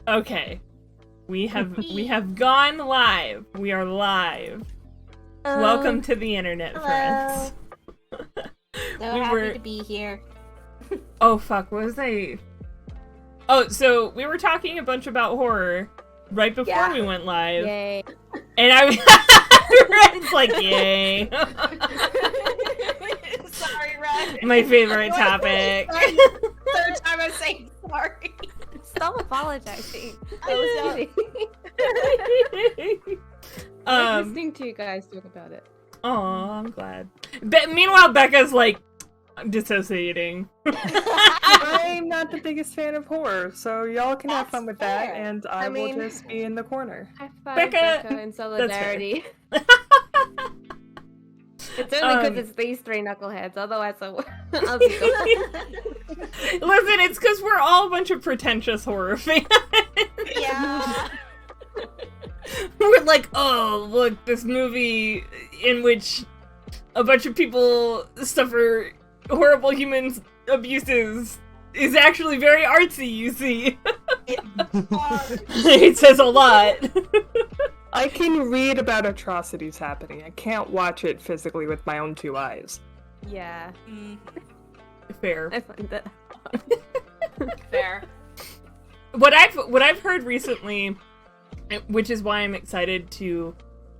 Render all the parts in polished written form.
Okay. We have gone live. We are live. Welcome to the internet, friends. Happy to be here. Oh fuck, what was I? Oh, so we were talking a bunch about horror right before we went live. Yay. And Red's like, yay. Sorry, Red. My favorite topic. Third time I'm saying sorry. Stop apologizing. I was listening to you guys talk about it. Oh, I'm glad. Meanwhile, Becca's like dissociating. I'm not the biggest fan of horror, so y'all can have fun with that, fair. and I will just be in the corner. I find Becca, Becca in solidarity. It's only because it's these three knuckleheads, otherwise I'll be gone. Listen, it's because we're all a bunch of pretentious horror fans. Yeah. We're like, oh, look, this movie in which a bunch of people suffer horrible human abuses is actually very artsy, you see. It says a lot. I can read about atrocities happening. I can't watch it physically with my own two eyes. Yeah. Fair. I find that Fair. What I've heard recently, which is why I'm excited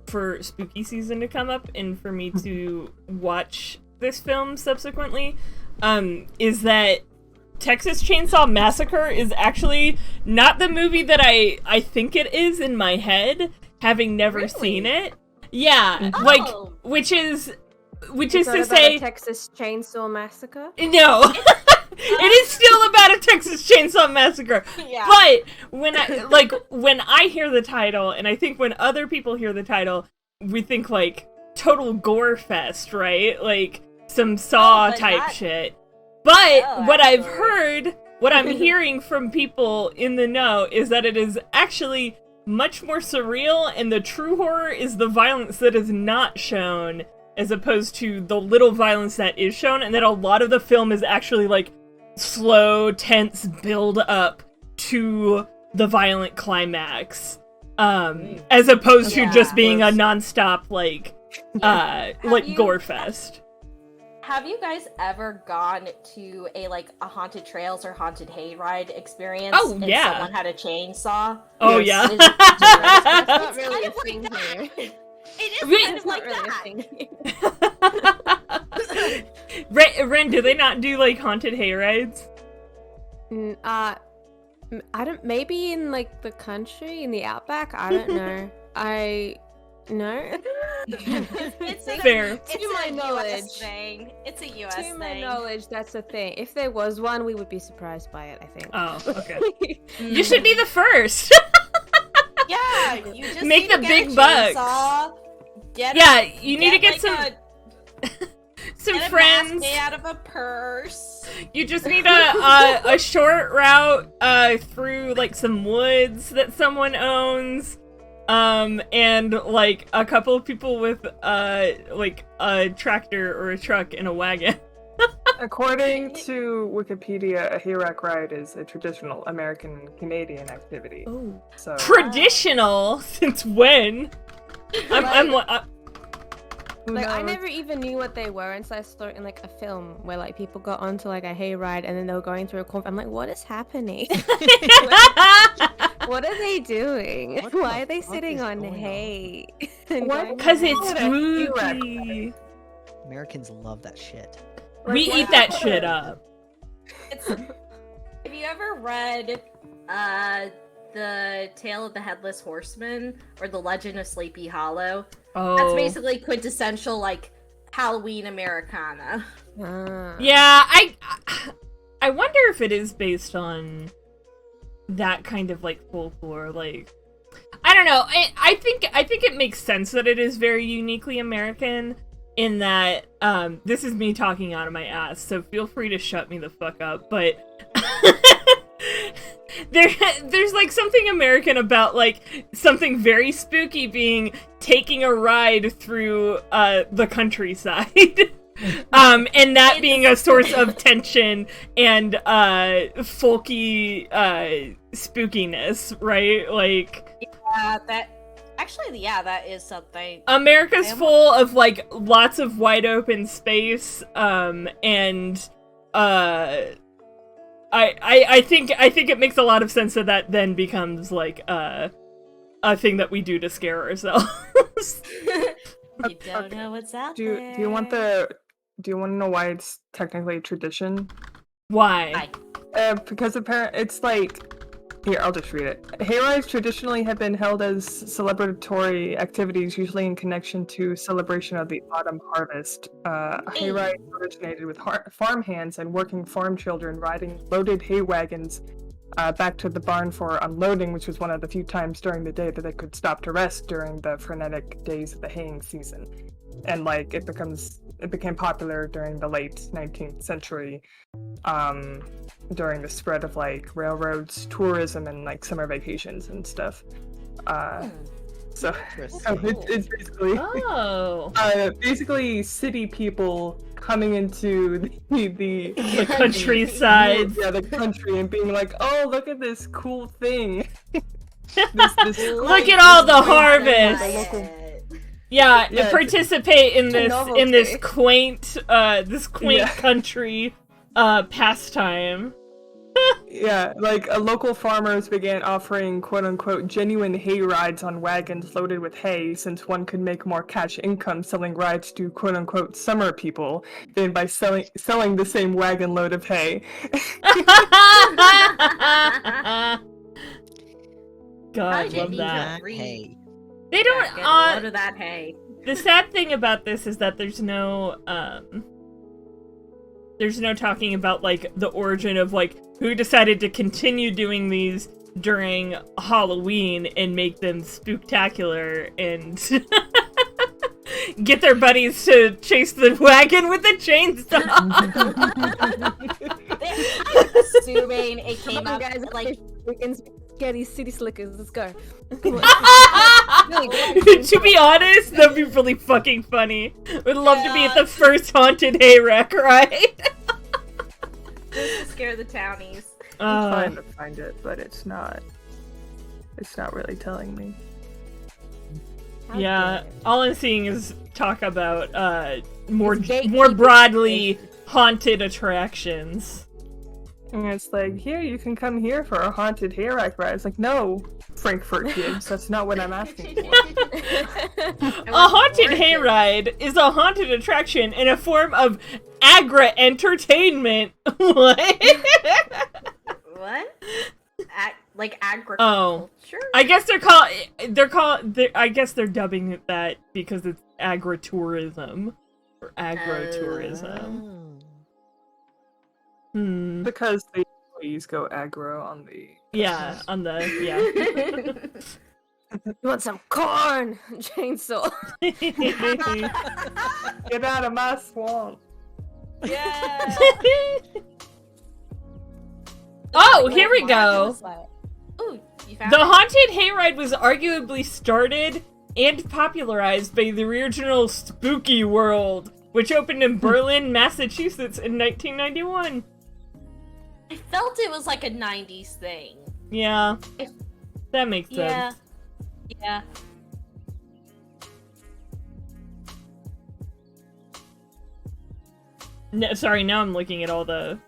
for spooky season to come up and for me to watch this film subsequently, is that Texas Chainsaw Massacre is actually not the movie that I think it is in my head, having never seen it. Yeah, like, which is to say, Texas Chainsaw Massacre. No. It is still about a Texas Chainsaw Massacre. Yeah. But when I hear the title, and I think when other people hear the title, we think like total gore fest, right? Like some Saw type shit. But what I've heard, what I'm hearing from people in the know is that it is actually much more surreal, and the true horror is the violence that is not shown as opposed to the little violence that is shown, and that a lot of the film is actually like slow, tense build up to the violent climax, as opposed to just being a nonstop like gore fest. Have you guys ever gone to a haunted trails or haunted hayride experience? Oh, and yeah. Someone had a chainsaw. Oh yeah. That's not really a thing here. It is kind of like that. Ren, do they not do like haunted hayrides? I don't. Maybe in like the country, in the outback. I don't know. No. It's fair. To my knowledge, thing. It's a U.S. thing. To my knowledge, that's a thing. If there was one, we would be surprised by it, I think. Oh, okay. You should be the first. Yeah, you just make need the to big bucks. You need to get some get friends. A out of a purse. You just need a short route through like some woods that someone owns. And like a couple of people with like a tractor or a truck and a wagon. According to Wikipedia, a hayrack ride is a traditional American-Canadian activity. Oh, so traditional? Since when? I never even knew what they were until I saw it in like a film where like people got onto like a hayride and then they were going through a corn. I'm like, what is happening? What are they doing? Why are they sitting on hay? Because it's spooky. Americans love that shit. We eat that shit up. Have you ever read The Tale of the Headless Horseman or The Legend of Sleepy Hollow? Oh. That's basically quintessential like Halloween Americana. Yeah, I wonder if it is based on that kind of like folklore. Like, I don't know. I think it makes sense that it is very uniquely American. In that, this is me talking out of my ass, so feel free to shut me the fuck up, but there's like something American about like something very spooky being taking a ride through the countryside. And that being a source of tension and folky spookiness, right? Like, yeah, that is something. America's full of like lots of wide open space, and I think it makes a lot of sense that then becomes like a thing that we do to scare ourselves. You don't know what's out Do there. you want to know why it's technically a tradition? Why? Because apparently it's like, here, I'll just read it. Hayrides traditionally have been held as celebratory activities, usually in connection to celebration of the autumn harvest. Hayride originated with farmhands and working farm children riding loaded hay wagons back to the barn for unloading, which was one of the few times during the day that they could stop to rest during the frenetic days of the haying season. And like it became popular during the late 19th century, during the spread of like railroads, tourism, and like summer vacations and stuff. So it's basically basically city people coming into the countryside. Yeah, the country, and being like, oh, look at this cool thing. Look at all the harvest. Yeah, participate in this quaint country pastime. Yeah, like local farmers began offering quote-unquote genuine hay rides on wagons loaded with hay, since one could make more cash income selling rides to quote-unquote summer people than by selling the same wagon load of hay. God, love that. Hay. They don't. Get a load of that hay. The sad thing about this is that there's no talking about like the origin of like who decided to continue doing these during Halloween and make them spooktacular and get their buddies to chase the wagon with a chainsaw. I'm assuming it came up guys, like we can get these city slickers. Let's go. To be honest, that'd be really fucking funny. Would love to be at the first haunted hay wreck, right? just to scare the townies. I'm trying to find it, but it's not really telling me. Yeah, all I'm seeing is talk about more broadly haunted attractions. And it's like, here, you can come here for a haunted hayride ride. It's like, no, Frankfurt kids, that's not what I'm asking for. A haunted hayride is a haunted attraction in a form of agra-entertainment. What? What? Like agriculture? Oh, I guess I guess they're dubbing it that because it's agritourism or agro-tourism. Because the employees go aggro on the... Yeah, You want some corn? Chainsaw. Get out of my swamp. Yeah. Oh, here we go. Ooh, you found The it? haunted hayride was arguably started and popularized by the original Spooky World, which opened in Berlin, Massachusetts in 1991. I felt it was like a 90s thing. Yeah, that makes sense. Yeah. No, sorry, now I'm looking at all the...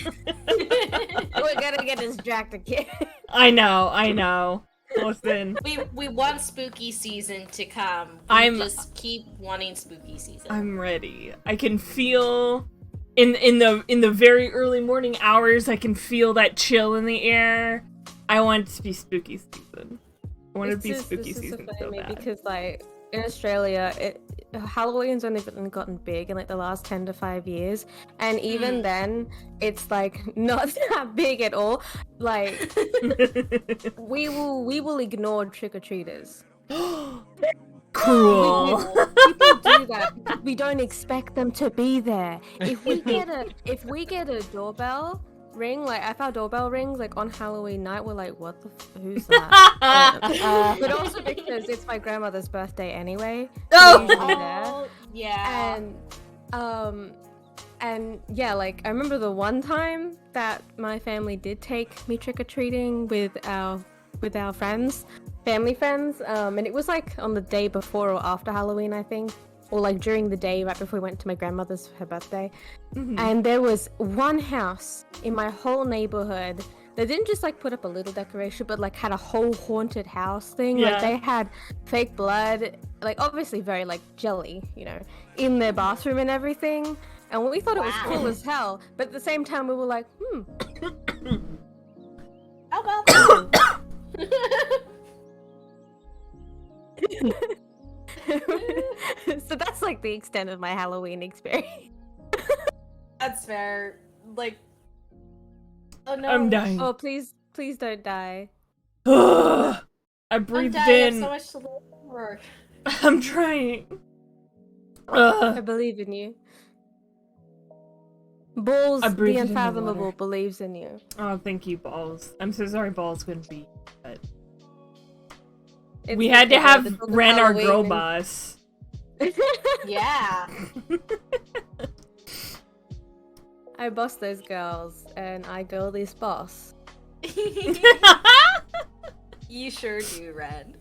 We're gonna get distracted again. I know. Listen. We want spooky season to come. Just keep wanting spooky season. I'm ready. I can feel... In the very early morning hours, I can feel that chill in the air. I want it to be spooky season. I want it to be spooky season so bad. Because like in Australia, Halloween's only gotten big in like the last 10 to 5 years, and even then, it's like not that big at all. Like we will ignore trick-or-treaters. Cool. People do that. We don't expect them to be there. If we get a doorbell ring, like if our doorbell rings like on Halloween night, we're like, what the who's that? But also because it's my grandmother's birthday anyway. Oh, usually there. Yeah. And And yeah, like I remember the one time that my family did take me trick-or-treating with our friends, family friends, and it was like on the day before or after Halloween, I think, or like during the day right before we went to my grandmother's for her birthday. And there was one house in my whole neighborhood that didn't just like put up a little decoration, but like had a whole haunted house thing. Like they had fake blood, like obviously very like jelly, you know, in their bathroom and everything. And we thought it was cool as hell, but at the same time we were like, How about that? So that's like the extent of my Halloween experience. That's fair. Like, oh no, I'm dying. Oh, please don't die. I I'm breathed dying. in. I have so much to live for. I'm trying. I believe in you. Balls, I the breathed in the unfathomable, water. believes in you. Oh, thank you, Balls. I'm so sorry Balls couldn't be. But It's we had to okay, have this was Ren, our Halloween girl and- boss. Yeah. I boss those girls, and I girl this boss. You sure do, Ren.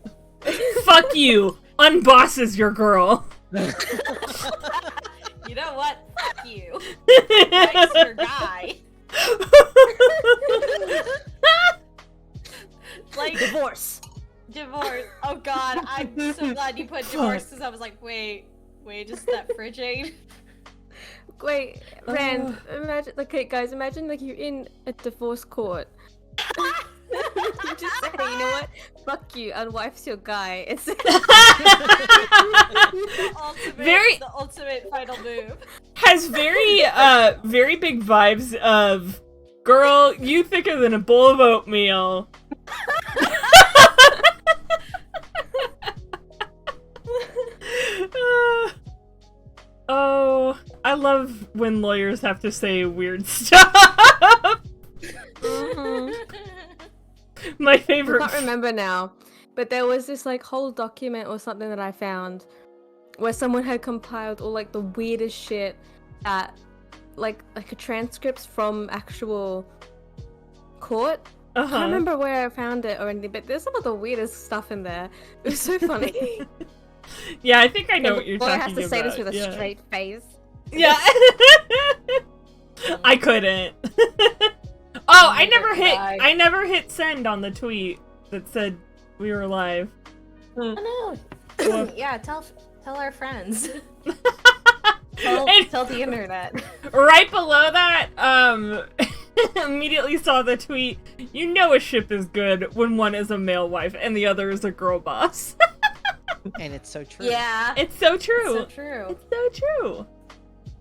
Fuck you. Unboss is your girl. You know what? Fuck you. Nice your guy. Like, Divorce. divorce. Oh god, I'm so glad you put divorce because I was like, wait, is that for Jade? Wait, Rand, imagine, okay, guys, imagine like you're in a divorce court. You just say, you know what? Fuck you, unwife's your guy. It's The ultimate final move. Has very big vibes of, girl, you thicker than a bowl of oatmeal. Oh, I love when lawyers have to say weird stuff. My I favorite. can't remember now, but there was this like whole document or something that I found where someone had compiled all like the weirdest shit at like a transcripts from actual court. I can't remember where I found it or anything, but there's some of the weirdest stuff in there. It was so funny. Yeah, I think I know what you're Boy talking has to about. say this with a yeah. straight face. Yeah. I couldn't. Oh, I never hit send on the tweet that said we were live. Oh no. Well- Yeah, tell our friends. And Tell the internet. right below that, immediately saw the tweet. You know a ship is good when one is a male wife and the other is a girl boss. And it's so true. Yeah. It's so true. It's so true. It's so true. It's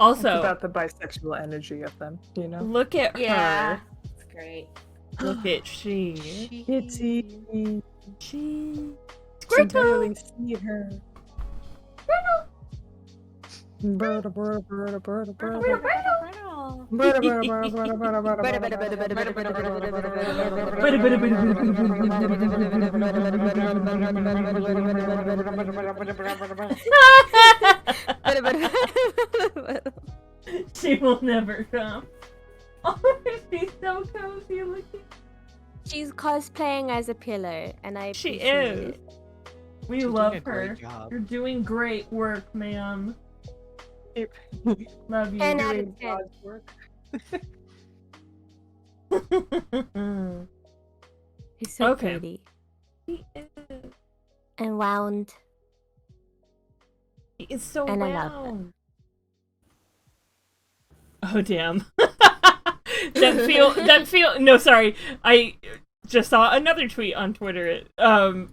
Also, about the bisexual energy of them, you know? look at Yeah. her. It's great. Look at she. Kitty. She. You can barely see her. Birda, birda, birda, birda, birda. Birda, birda, birda, birda, birda, birda, birda, She will never come. Oh, she's so cozy looking. She's cosplaying as a pillow, and I She appreciate is. it. We She's love doing a her. great job. You're doing great work, ma'am. Love you. 10 out doing of 10. God's work. She's so Okay. pretty She is. and round. She is so And I love round. Oh damn. that feel no, sorry. I just saw another tweet on Twitter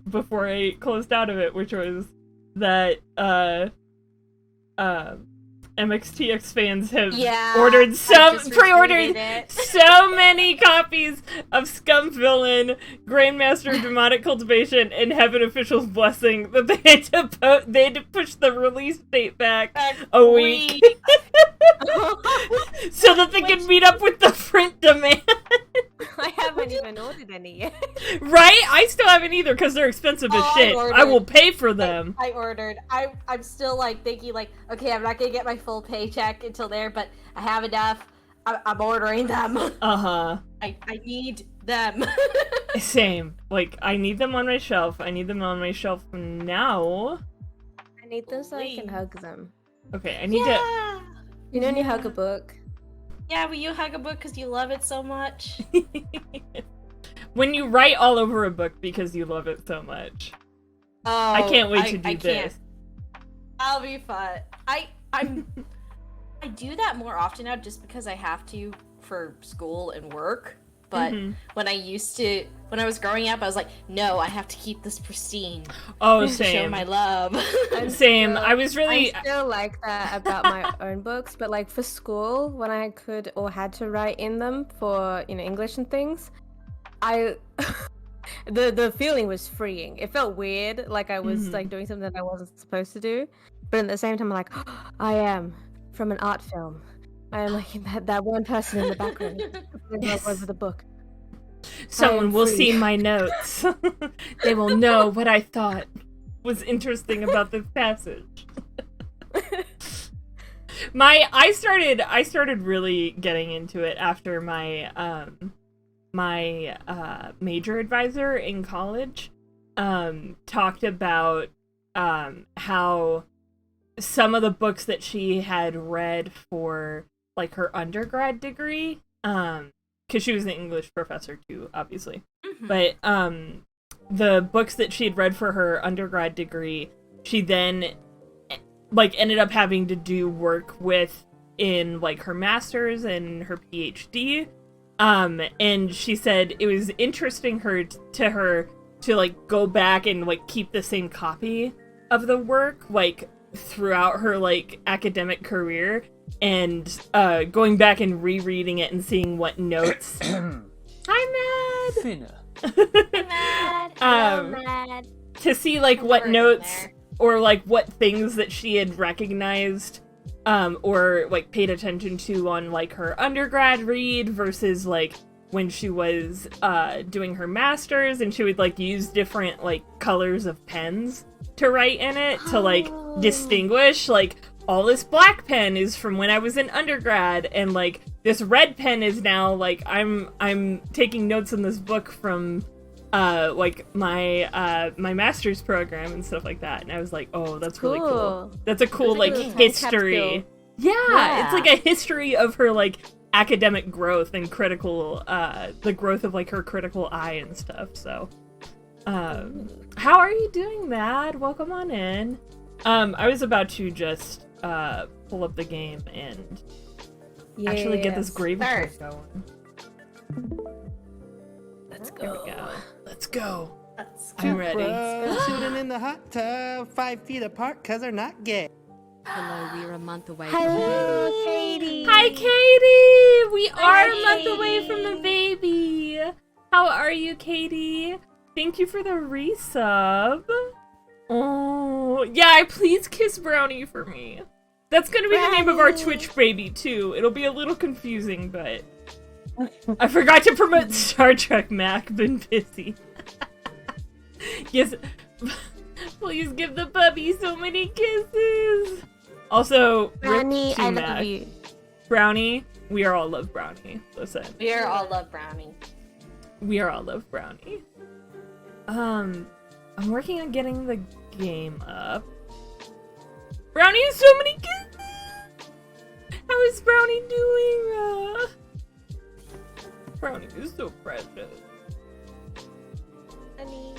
before I closed out of it, which was that MXTX fans have ordered pre-ordered so many copies of Scum Villain, Grandmaster of Demonic Cultivation, and Heaven Official's Blessing that they had to push the release date back a week. So that they can meet up with the print demand. I haven't even ordered any yet. Right? I still haven't either because they're expensive as shit. I will pay for them. I ordered. I'm still like thinking like, okay, I'm not gonna get my full paycheck until there, but I have enough. I'm ordering them. Uh-huh. I need them. Same. Like, I need them on my shelf. I need them on my shelf now. I need them so I can hug them. Okay, I need to... You know when you hug a book? Yeah, will you hug a book because you love it so much? When you write all over a book because you love it so much. Oh, I can't wait to do this. I'll be fun. I do that more often now just because I have to for school and work. But when I was growing up, I was like, no, I have to keep this pristine. Oh, to same. show my love. Same. I was really... I still like that about my own books, but like for school, when I could or had to write in them for, English and things, the feeling was freeing. It felt weird, like I was like doing something that I wasn't supposed to do. But at the same time, I'm like, oh, I am from an art film. I am like that one person in the background over the book. Someone will see my notes. They will know what I thought was interesting about this passage. I started really getting into it after my major advisor in college talked about how some of the books that she had read for like her undergrad degree, because she was an English professor too, obviously. But the books that she had read for her undergrad degree, she then like ended up having to do work with in like her master's and her PhD. And she said it was interesting to her to like go back and like keep the same copy of the work like throughout her like academic career, and going back and rereading it and seeing what notes. Hi, Mad. Finna. Mad. Mad. To see like what notes or like what things that she had recognized or like paid attention to on like her undergrad read versus like when she was doing her master's, and she would like use different like colors of pens to write in it to like distinguish like all this black pen is from when I was in undergrad, and like this red pen is now like I'm taking notes in this book from like my master's program and stuff like that. And I was like, oh, that's really cool. That's a cool like history. Yeah, it's like a history of her like academic growth and critical the growth of like her critical eye and stuff. So how are you doing, Mad? Welcome on in. I was about to just pull up the game and actually get this gravy train going. Let's go. Here we go. Let's go. I'm ready. Shooting in the hot tub, 5 feet apart, cause they're not gay. Hello, we're a month away. Hello, Katie. Hi, Katie! We are a month away from the baby. How are you, Katie? Thank you for the resub. Oh, yeah, please kiss Brownie for me. That's gonna be the name of our Twitch baby, too. It'll be a little confusing, but... I forgot to promote Star Trek, Mac. Been busy. Yes. Please give the puppy so many kisses. Also, Brownie, I Mac. love you. Brownie, we are all love Brownie. Listen. We are all love Brownie. We are all love Brownie. I'm working on getting the game up. Brownie has so many kisses! How is Brownie doing? Brownie is so precious. Honey.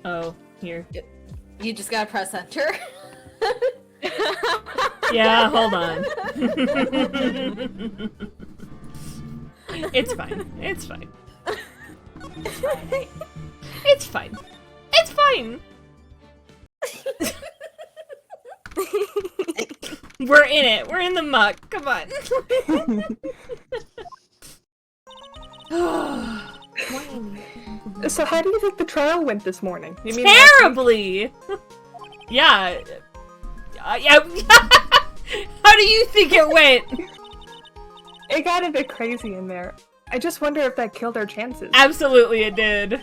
Oh, here. You just gotta press enter. Yeah, hold on. It's fine. It's fine. It's fine. It's fine. We're in it. We're in the muck. Come on. So how do you think the trial went this morning? You mean terribly? Yeah. Yeah. do you think it went? It got a bit crazy in there. I just wonder if that killed our chances. Absolutely it did.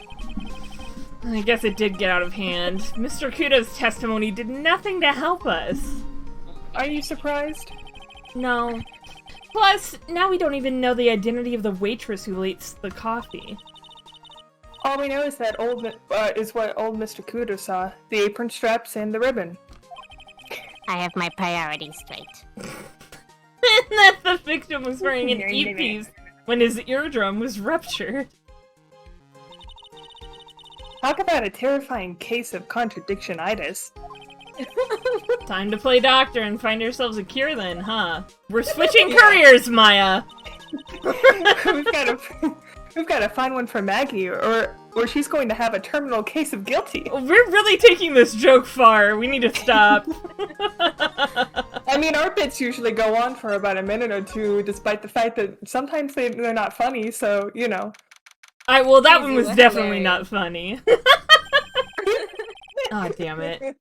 I guess it did get out of hand. Mr. Kudo's testimony did nothing to help us. Are you surprised? No. Plus, now we don't even know the identity of the waitress who leads the coffee. All we know is that is what old Mr. Kudo saw: the apron straps and the ribbon. I have my priorities straight. And that the victim was wearing an earpiece when his eardrum was ruptured. Talk about a terrifying case of contradiction-itis. Time to play doctor and find ourselves a cure then, huh? We're switching careers, Maya! We've got to find one for Maggie, or she's going to have a terminal case of guilty. We're really taking this joke far. We need to stop. I mean, our bits usually go on for about a minute or two, despite the fact that sometimes they're not funny, so, you know. Well, that one was definitely not funny. Aw, damn it.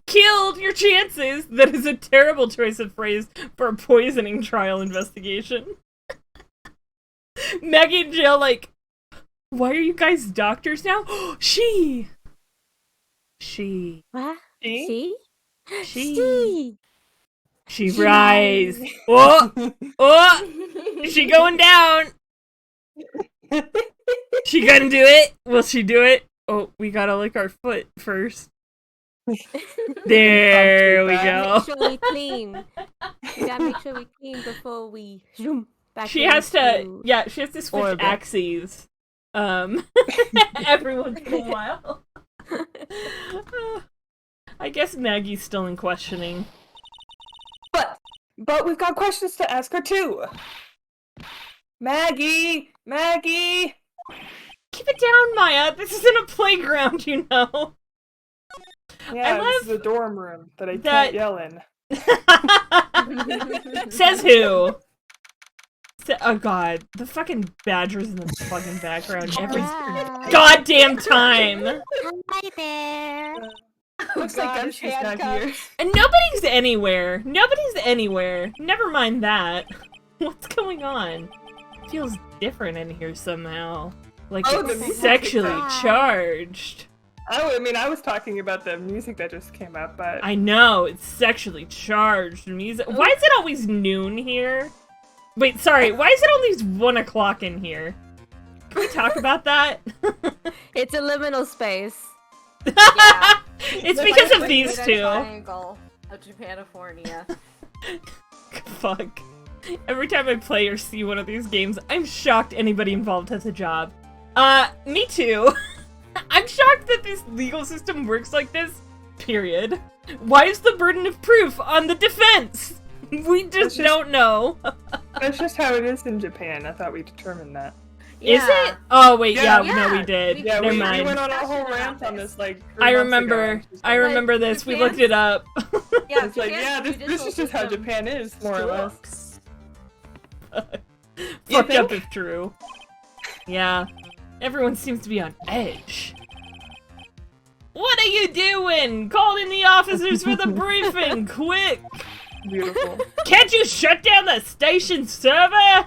Killed your chances! That is a terrible choice of phrase for a poisoning trial investigation. Maggie and Jill, like, why are you guys doctors now? She! What? See? She rise! Oh! Oh! Is she going down? She gonna do it? Will she do it? Oh, we gotta lick our foot first. There we go. Make sure we clean. We gotta make sure we clean before we zoom back. She has to switch Orbit. axes. Every once in a while. I guess Maggie's still in questioning. But we've got questions to ask her too. Maggie! Keep it down, Maya. This isn't a playground, you know. Yeah, I this is a dorm room that I that- can't yell in. Says who? Oh god, the fucking badgers in the fucking background every goddamn time. Hi there. Looks like Gumshoe's not here. And nobody's anywhere. Never mind that. What's going on? Feels different in here somehow. Like Oh, the it's music sexually is charged. Oh, I mean, I was talking about the music that just came up, but... I know, it's sexually charged music. Why is it always noon here? Wait, sorry, why is it always 1 o'clock in here? Can we talk about that? It's a liminal space. Yeah. It's because of these Bermuda two. Triangle of Japanifornia. Fuck. Every time I play or see one of these games, I'm shocked anybody involved has a job. Me too. I'm shocked that this legal system works like this, period. Why is the burden of proof on the defense? We just don't know. That's just how it is in Japan. I thought we determined that. Is it? Oh wait, Yeah. no, we did. Yeah, Never we mind. went on a whole Discussion rant about on this. this, like, 3 I months remember. ago. I remember this. We looked it up. Yeah, It's like, yeah, this is just how system Japan is, more or less. works. Fucked up think? if true. Yeah. Everyone seems to be on edge. What are you doing? Call in the officers for the briefing, quick! Beautiful. Can't you shut down the station server?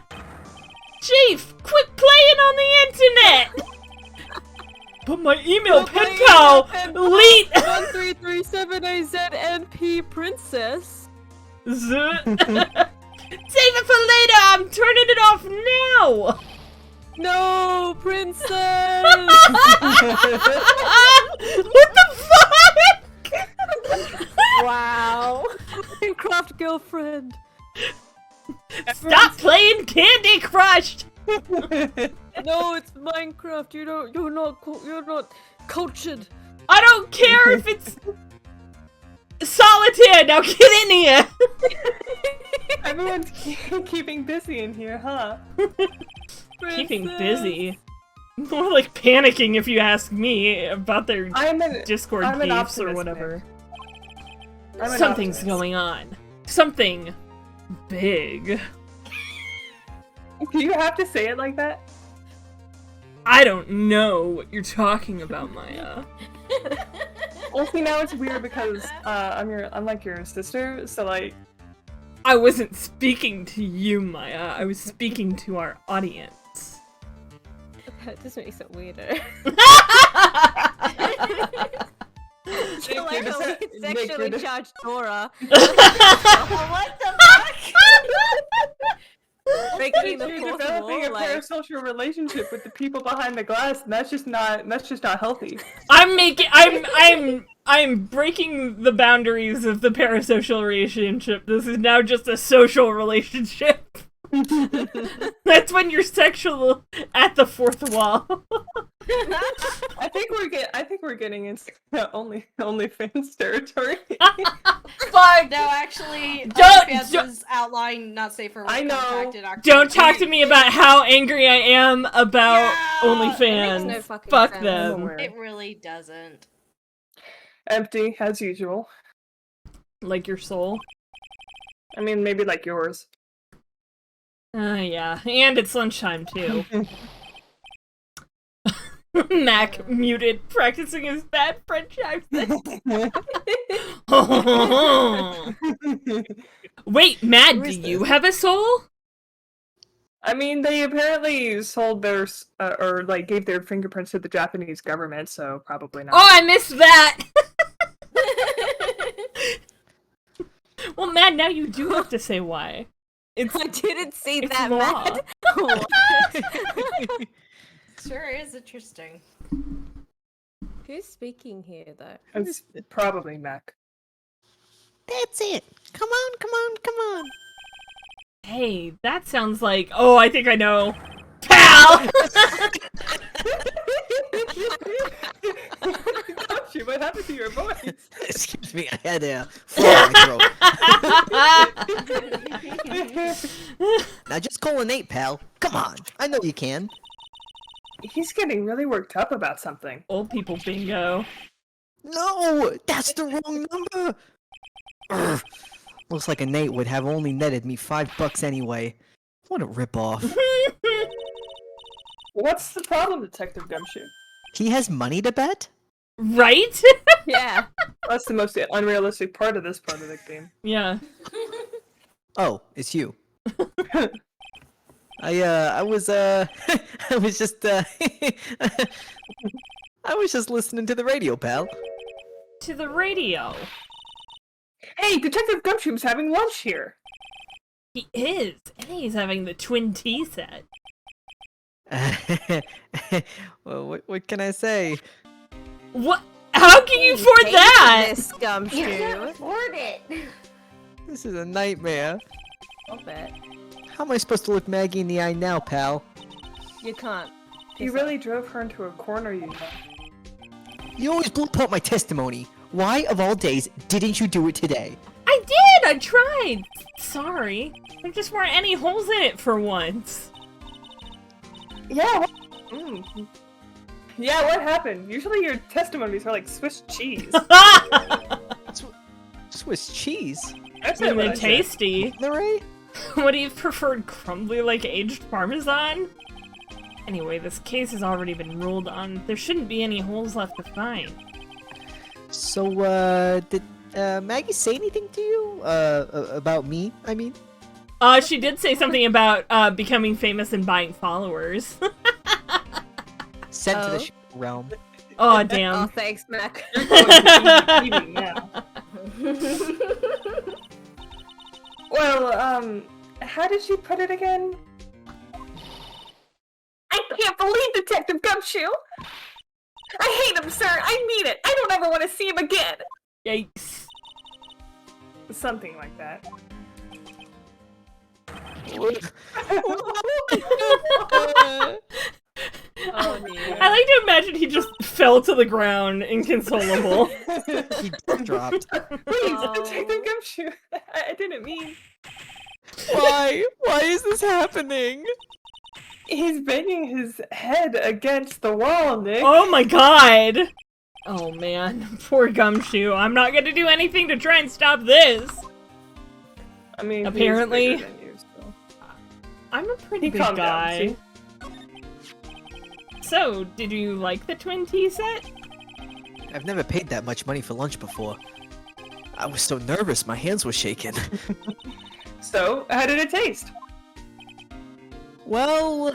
Chief, quit playing on the internet! But my email pen pal, Leet! 1337AZNP Princess. Save it for later! I'm turning it off now! No, Princess. What the fuck? Wow. Minecraft girlfriend. Stop playing Candy Crush! No, it's Minecraft. You're not cultured. I don't care if it's solitaire. Now get in here. Everyone's keeping busy in here, huh? Keeping Princess. busy. More like panicking, if you ask me, about their Discord I'm an beefs or optimist, whatever. I'm an Something's optimist. going on. Something big. Do you have to say it like that? I don't know what you're talking about, Maya. Well, see, now it's weird because I'm like your sister, so like I wasn't speaking to you, Maya. I was speaking to our audience. That just makes it weirder. So like a sexually charged Dora. What the fuck? Breaking the You're fourth developing wall, a like... parasocial relationship with the people behind the glass, and that's just not healthy. I'm breaking the boundaries of the parasocial relationship. This is now just a social relationship. That's when you're sexual at the fourth wall. I think we're getting into OnlyFans territory. Fuck! No, actually, OnlyFans is outlined not safe for work. I know. Don't talk to me about how angry I am about OnlyFans. No fucking Fuck sense. them. It really doesn't. Empty, as usual. Like your soul? I mean, maybe like yours. Yeah. And it's lunchtime, too. Mac muted, practicing his bad French accent. Wait, Matt, do you have a soul? I mean, they apparently sold their, or like gave their fingerprints to the Japanese government, so probably not. Oh, I missed that! Well, Matt, now you do have to say why. I didn't see it's that, law. Matt. Sure is interesting. Who's speaking here, though? It's probably Mac. That's it. Come on, come on, come on. Hey, that sounds like... Oh, I think I know. Pal! Gosh, what happened to your voice? Excuse me, I had a fly in my throat. Now just call an 8, pal. Come on, I know you can. He's getting really worked up about something. Old people bingo. No, that's the wrong number. Urgh. Looks like an 8 would have only netted me $5 anyway. What a ripoff. What's the problem, Detective Gumshoe? He has money to bet? Right? Yeah. That's the most unrealistic part of this part of the game. Yeah. Oh, it's you. I was just, I was just listening to the radio, pal. To the radio. Hey, Detective Gumshoe's having lunch here. He is. And he's having the twin tea set. Well, what can I say? What? How can you afford that? This Gumshoe. afford it. This is a nightmare. I'll bet. How am I supposed to look Maggie in the eye now, pal? You can't. You really drove her into a corner, you know. You always blow up my testimony. Why, of all days, didn't you do it today? I did! I tried! Sorry. There just weren't any holes in it for once. Yeah. Yeah, what happened? Usually your testimonies are like Swiss cheese. Swiss cheese? That's not what I Even said. tasty. Right? What do you prefer, crumbly like aged parmesan? Anyway, this case has already been ruled on. There shouldn't be any holes left to find. So, did Maggie say anything to you? About me, I mean? She did say something about, becoming famous and buying followers. Sent to the realm. Oh, Oh, damn. thanks, Mac. Well, how did she put it again? I can't believe Detective Gumshoe! I hate him, sir! I mean it! I don't ever want to see him again! Yikes. Something like that. Oh, man. I like to imagine he just fell to the ground, inconsolable. He dropped. Please, Oh. Detective Gumshoe! I didn't mean... Why? Why is this happening? He's banging his head against the wall, Nick. Oh my god! Oh man, poor Gumshoe. I'm not gonna do anything to try and stop this! I mean, Apparently. he's bigger than you, so. I'm a pretty He big calmed guy. down, So, did you like the twin tea set? I've never paid that much money for lunch before. I was so nervous, my hands were shaking. So, how did it taste? Well,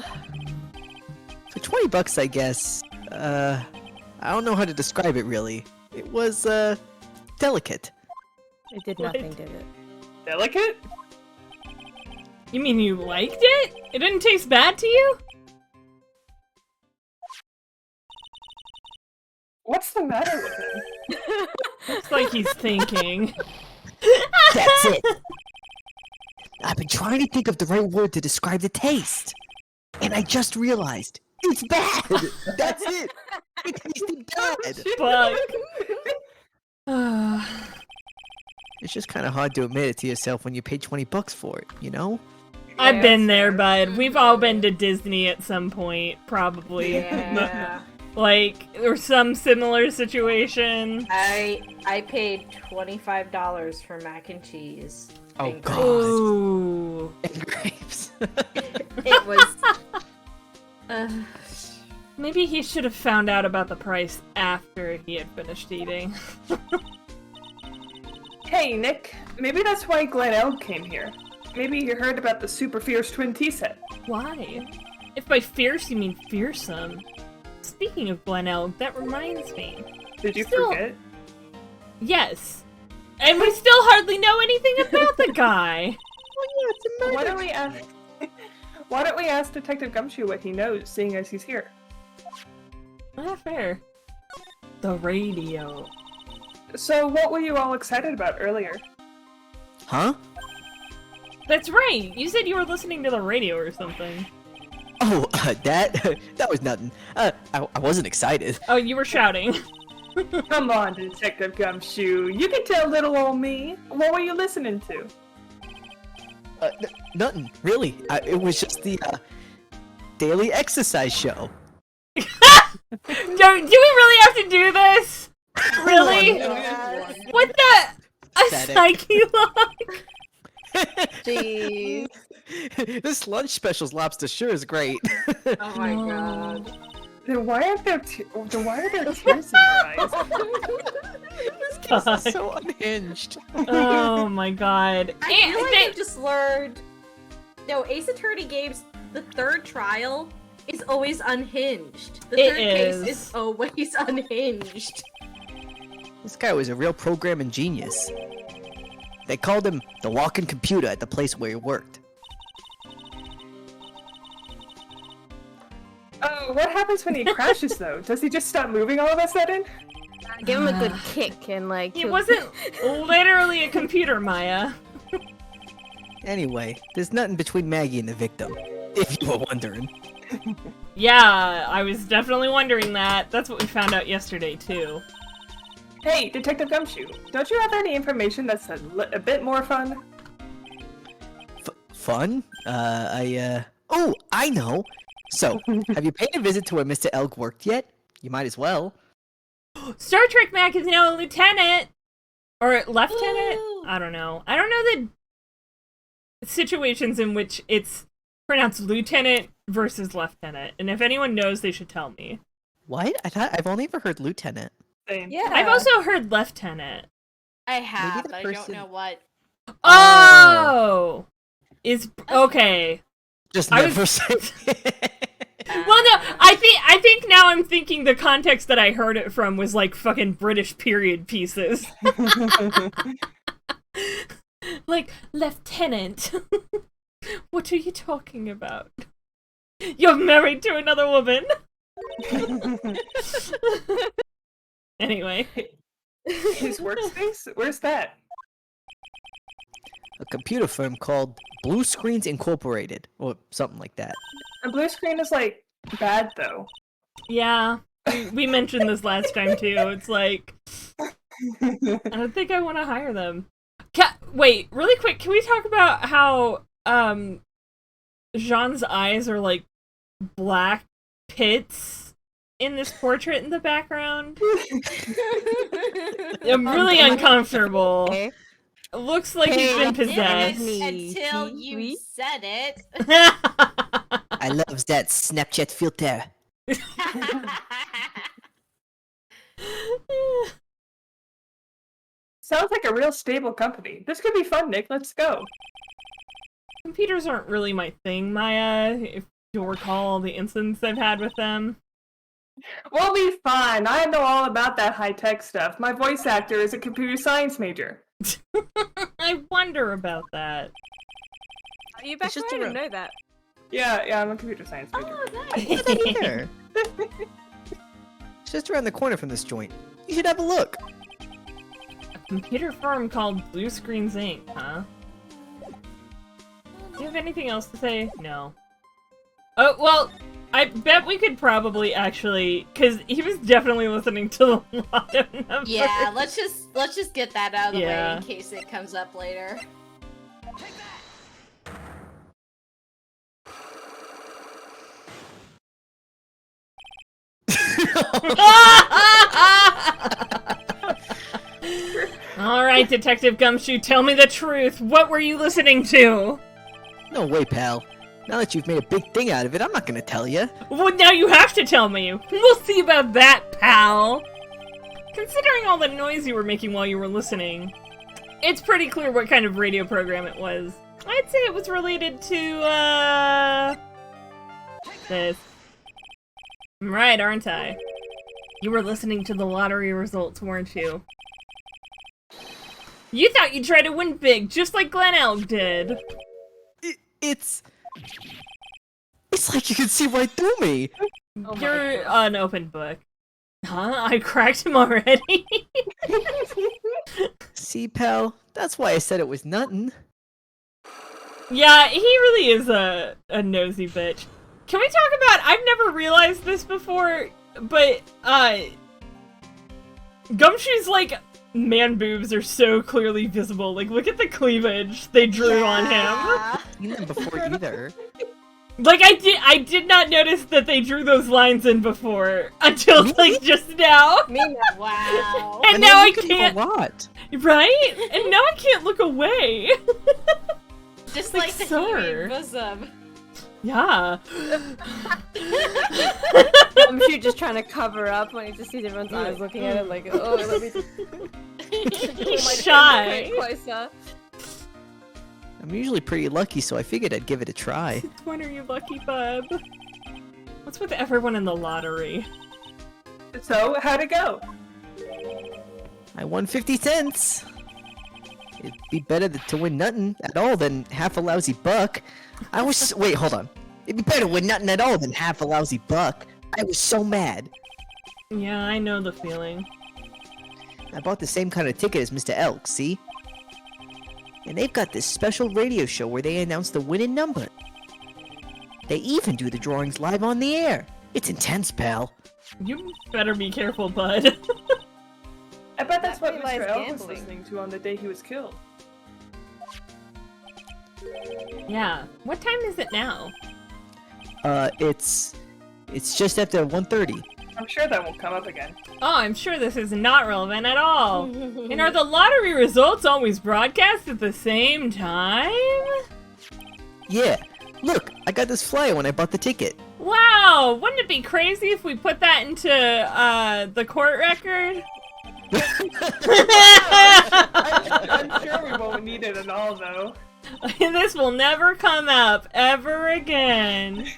for 20 bucks, I guess. I don't know how to describe it really. It was delicate. It did What? nothing, did it? Delicate? You mean you liked it? It didn't taste bad to you? What's the matter with him? Looks like he's thinking. That's it. I've been trying to think of the right word to describe the taste, and I just realized it's bad. That's it. It tasted bad. Fuck. It's just kind of hard to admit it to yourself when you pay 20 bucks for it, you know? I've been there, bud. We've all been to Disney at some point, probably. Yeah. Like, or some similar situation. I paid $25 for mac and cheese. Oh, and God. grapes. Ooh. And grapes. It was. Maybe he should have found out about the price after he had finished eating. Hey, Nick. Maybe that's why Glen Elg came here. Maybe you heard about the super fierce twin tea set. Why? If by fierce you mean fearsome. Speaking of Glen Elg, that reminds me. Did you Still- forget? Yes. And we still hardly know anything about the guy. Why don't we ask? Why don't we ask Detective Gumshoe what he knows, seeing as he's here? Not fair. The radio. So, what were you all excited about earlier? Huh? That's right. You said you were listening to the radio or something. Oh, that was nothing. I wasn't excited. Oh, you were shouting. Come on, Detective Gumshoe. You can tell little old me. What were you listening to? Nothing, really. It was just the daily exercise show. Do we really have to do this? Really? What the? A Pathetic. psyche lock? Jeez. This lunch special's lobster sure is great. Oh my god. Then why are there tears in your eyes? This is so unhinged. Oh my god. I feel like I just learned. No, Ace Attorney games, the third trial is always unhinged. The third case is always unhinged. This guy was a real programming genius. They called him the walking computer at the place where he worked. What happens when he crashes, though? Does he just stop moving all of a sudden? Give him a good kick and like. He wasn't literally a computer, Maya. Anyway, there's nothing between Maggie and the victim, if you were wondering. Yeah, I was definitely wondering that. That's what we found out yesterday, too. Hey, Detective Gumshoe, don't you have any information that's a bit more fun? Fun? Oh, I know! So, have you paid a visit to where Mr. Elk worked yet? You might as well. Star Trek Mac is now a lieutenant! Or lieutenant? Ooh. I don't know. I don't know the situations in which it's pronounced lieutenant versus lieutenant. And if anyone knows, they should tell me. What? I've only ever heard lieutenant. Same. Yeah. I've also heard lieutenant. I have, the but I person- don't know what. Oh! Is okay. Just I never was- say. Well, no, I think now I'm thinking the context that I heard it from was like fucking British period pieces. Like, Lieutenant. What are you talking about? You're married to another woman. Anyway. His workspace? Where's that? A computer firm called Blue Screens Incorporated, or something like that. A blue screen is like bad though. Yeah. We mentioned this last time too. It's like I don't think I want to hire them. Wait, really quick, can we talk about how Jean's eyes are like black pits in this portrait in the background? I'm really uncomfortable. Okay. It looks like he's been possessed. Until you said it. I loves that Snapchat filter. Sounds like a real stable company. This could be fun, Nick. Let's go. Computers aren't really my thing, Maya, if you'll recall all the incidents I've had with them. We'll be fine. I know all about that high-tech stuff. My voice actor is a computer science major. I wonder about that. Are you back? I didn't know that. Yeah, I'm a computer science major. Oh, I nice. didn't know that either. It's just around the corner from this joint. You should have a look. A computer firm called Blue Screens Inc., huh? Do you have anything else to say? No. Oh, well, I bet we could probably actually, because he was definitely listening to a lot of numbers. Yeah, let's just get that out of the way in case it comes up later. Alright, Detective Gumshoe, tell me the truth. What were you listening to? No way, pal. Now that you've made a big thing out of it, I'm not gonna tell you. Well, now you have to tell me. We'll see about that, pal. Considering all the noise you were making while you were listening, it's pretty clear what kind of radio program it was. I'd say it was related to, this. I'm right, aren't I? You were listening to the lottery results, weren't you? You thought you'd try to win big, just like Glen Elk did. It's like you can see right through me. Oh You're an open book. Huh? I cracked him already? See, pal? That's why I said it was nothing. Yeah, he really is a nosy bitch. Can we talk about, I've never realized this before, but, Gumshoe's, like, man boobs are so clearly visible. Like, look at the cleavage they drew on him. Seen them before either. Like, I did not notice that they drew those lines in before until, like, just now. Wow. And now I look at them can't, a lot. right? And now I can't look away. Just Like, like the sir. human bosom. Yeah. I'm sure just trying to cover up when he just sees everyone's eyes looking at him like, oh, let me just He's my shy. closer. I'm usually pretty lucky, so I figured I'd give it a try. When are you lucky, bub? What's with everyone in the lottery? So, how'd it go? I won 50 cents. It'd be better to win nothing at all than half a lousy buck. Wait, hold on. It'd be better to win nothing at all than half a lousy buck. I was so mad. Yeah, I know the feeling. I bought the same kind of ticket as Mr. Elk, see? And they've got this special radio show where they announce the winning number. They even do the drawings live on the air. It's intense, pal. You better be careful, bud. I bet that's what That Mr. Elk was gambling. listening to on the day he was killed. Yeah. What time is it now? It's just after 1:30. I'm sure that won't come up again. Oh, I'm sure this is not relevant at all. And are the lottery results always broadcast at the same time? Yeah. Look, I got this flyer when I bought the ticket. Wow! Wouldn't it be crazy if we put that into, the court record? I'm sure we won't need it at all, though. This will never come up ever again.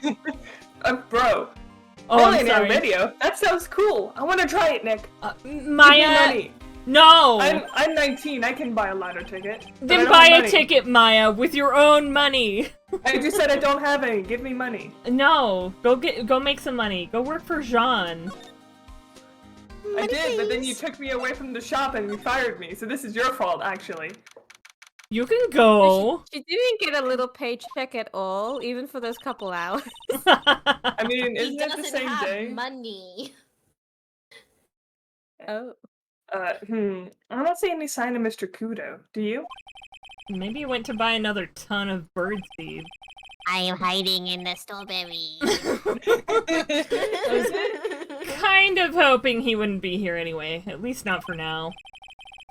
Bro. Oh, I'm Millionaire sorry. video. That sounds cool. I want to try it, Nick. Give me Maya, money. no! I'm 19. I can buy a lotto ticket. but I Then don't buy have a money. ticket, Maya, with your own money. I just said I don't have any. Give me money. No, go make some money. Go work for Jean. I did, but then you took me away from the shop and you fired me. So this is your fault, actually. You can go. She didn't get a little paycheck at all, even for those couple hours. I mean, He isn't it the doesn't same have day? money. Oh. I don't see any sign of Mr. Kudo. Do you? Maybe you went to buy another ton of birdseed. I am hiding in the strawberry. Kind of hoping he wouldn't be here anyway. At least not for now.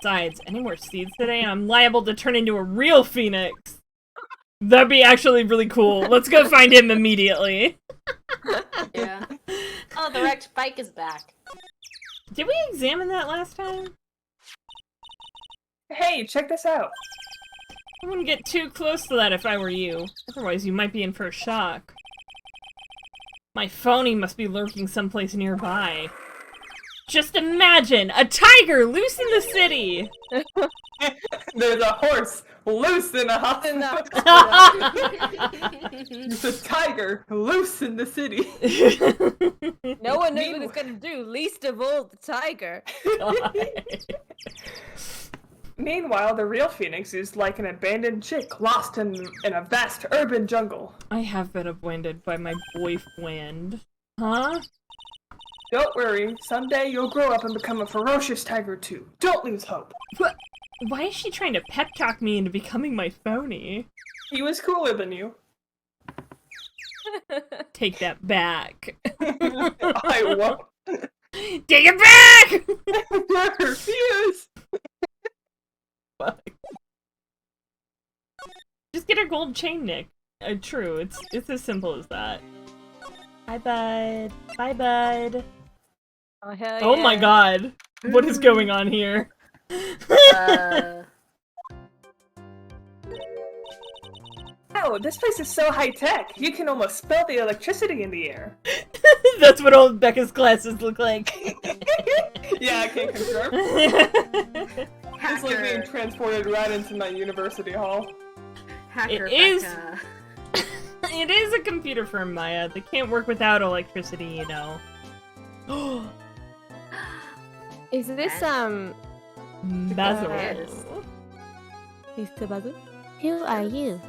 Besides, any more seeds today and I'm liable to turn into a real phoenix. That'd be actually really cool. Let's go find him immediately. Yeah. Oh, the wrecked bike is back. Did we examine that last time? Hey, check this out. I wouldn't get too close to that if I were you. Otherwise, you might be in for a shock. My phony must be lurking someplace nearby. Just imagine! A tiger loose in the city! There's a horse loose in a hospital. There's a tiger loose in the city. No one knows what it's gonna do, least of all the tiger. Meanwhile, the real Phoenix is like an abandoned chick lost in a vast urban jungle. I have been abandoned by my boyfriend. Huh? Don't worry, someday you'll grow up and become a ferocious tiger too. Don't lose hope. What? Why is she trying to pep talk me into becoming my phony? He was cooler than you. Take that back. I won't. Take it back! I refuse. Just get her gold chain, Nick. True, it's as simple as that. Bye, bud. Bye, bud. Oh, hell Oh yeah. my god. What is going on here? Oh, this place is so high-tech. You can almost smell the electricity in the air. That's what old Becca's glasses look like. Yeah, I can confirm. It's like being transported right into my university hall. Hacker It is- Becca. It is a computer firm, Maya. They can't work without electricity, you know. Is this, Basil. Yes. Mr. Basil? Who are you?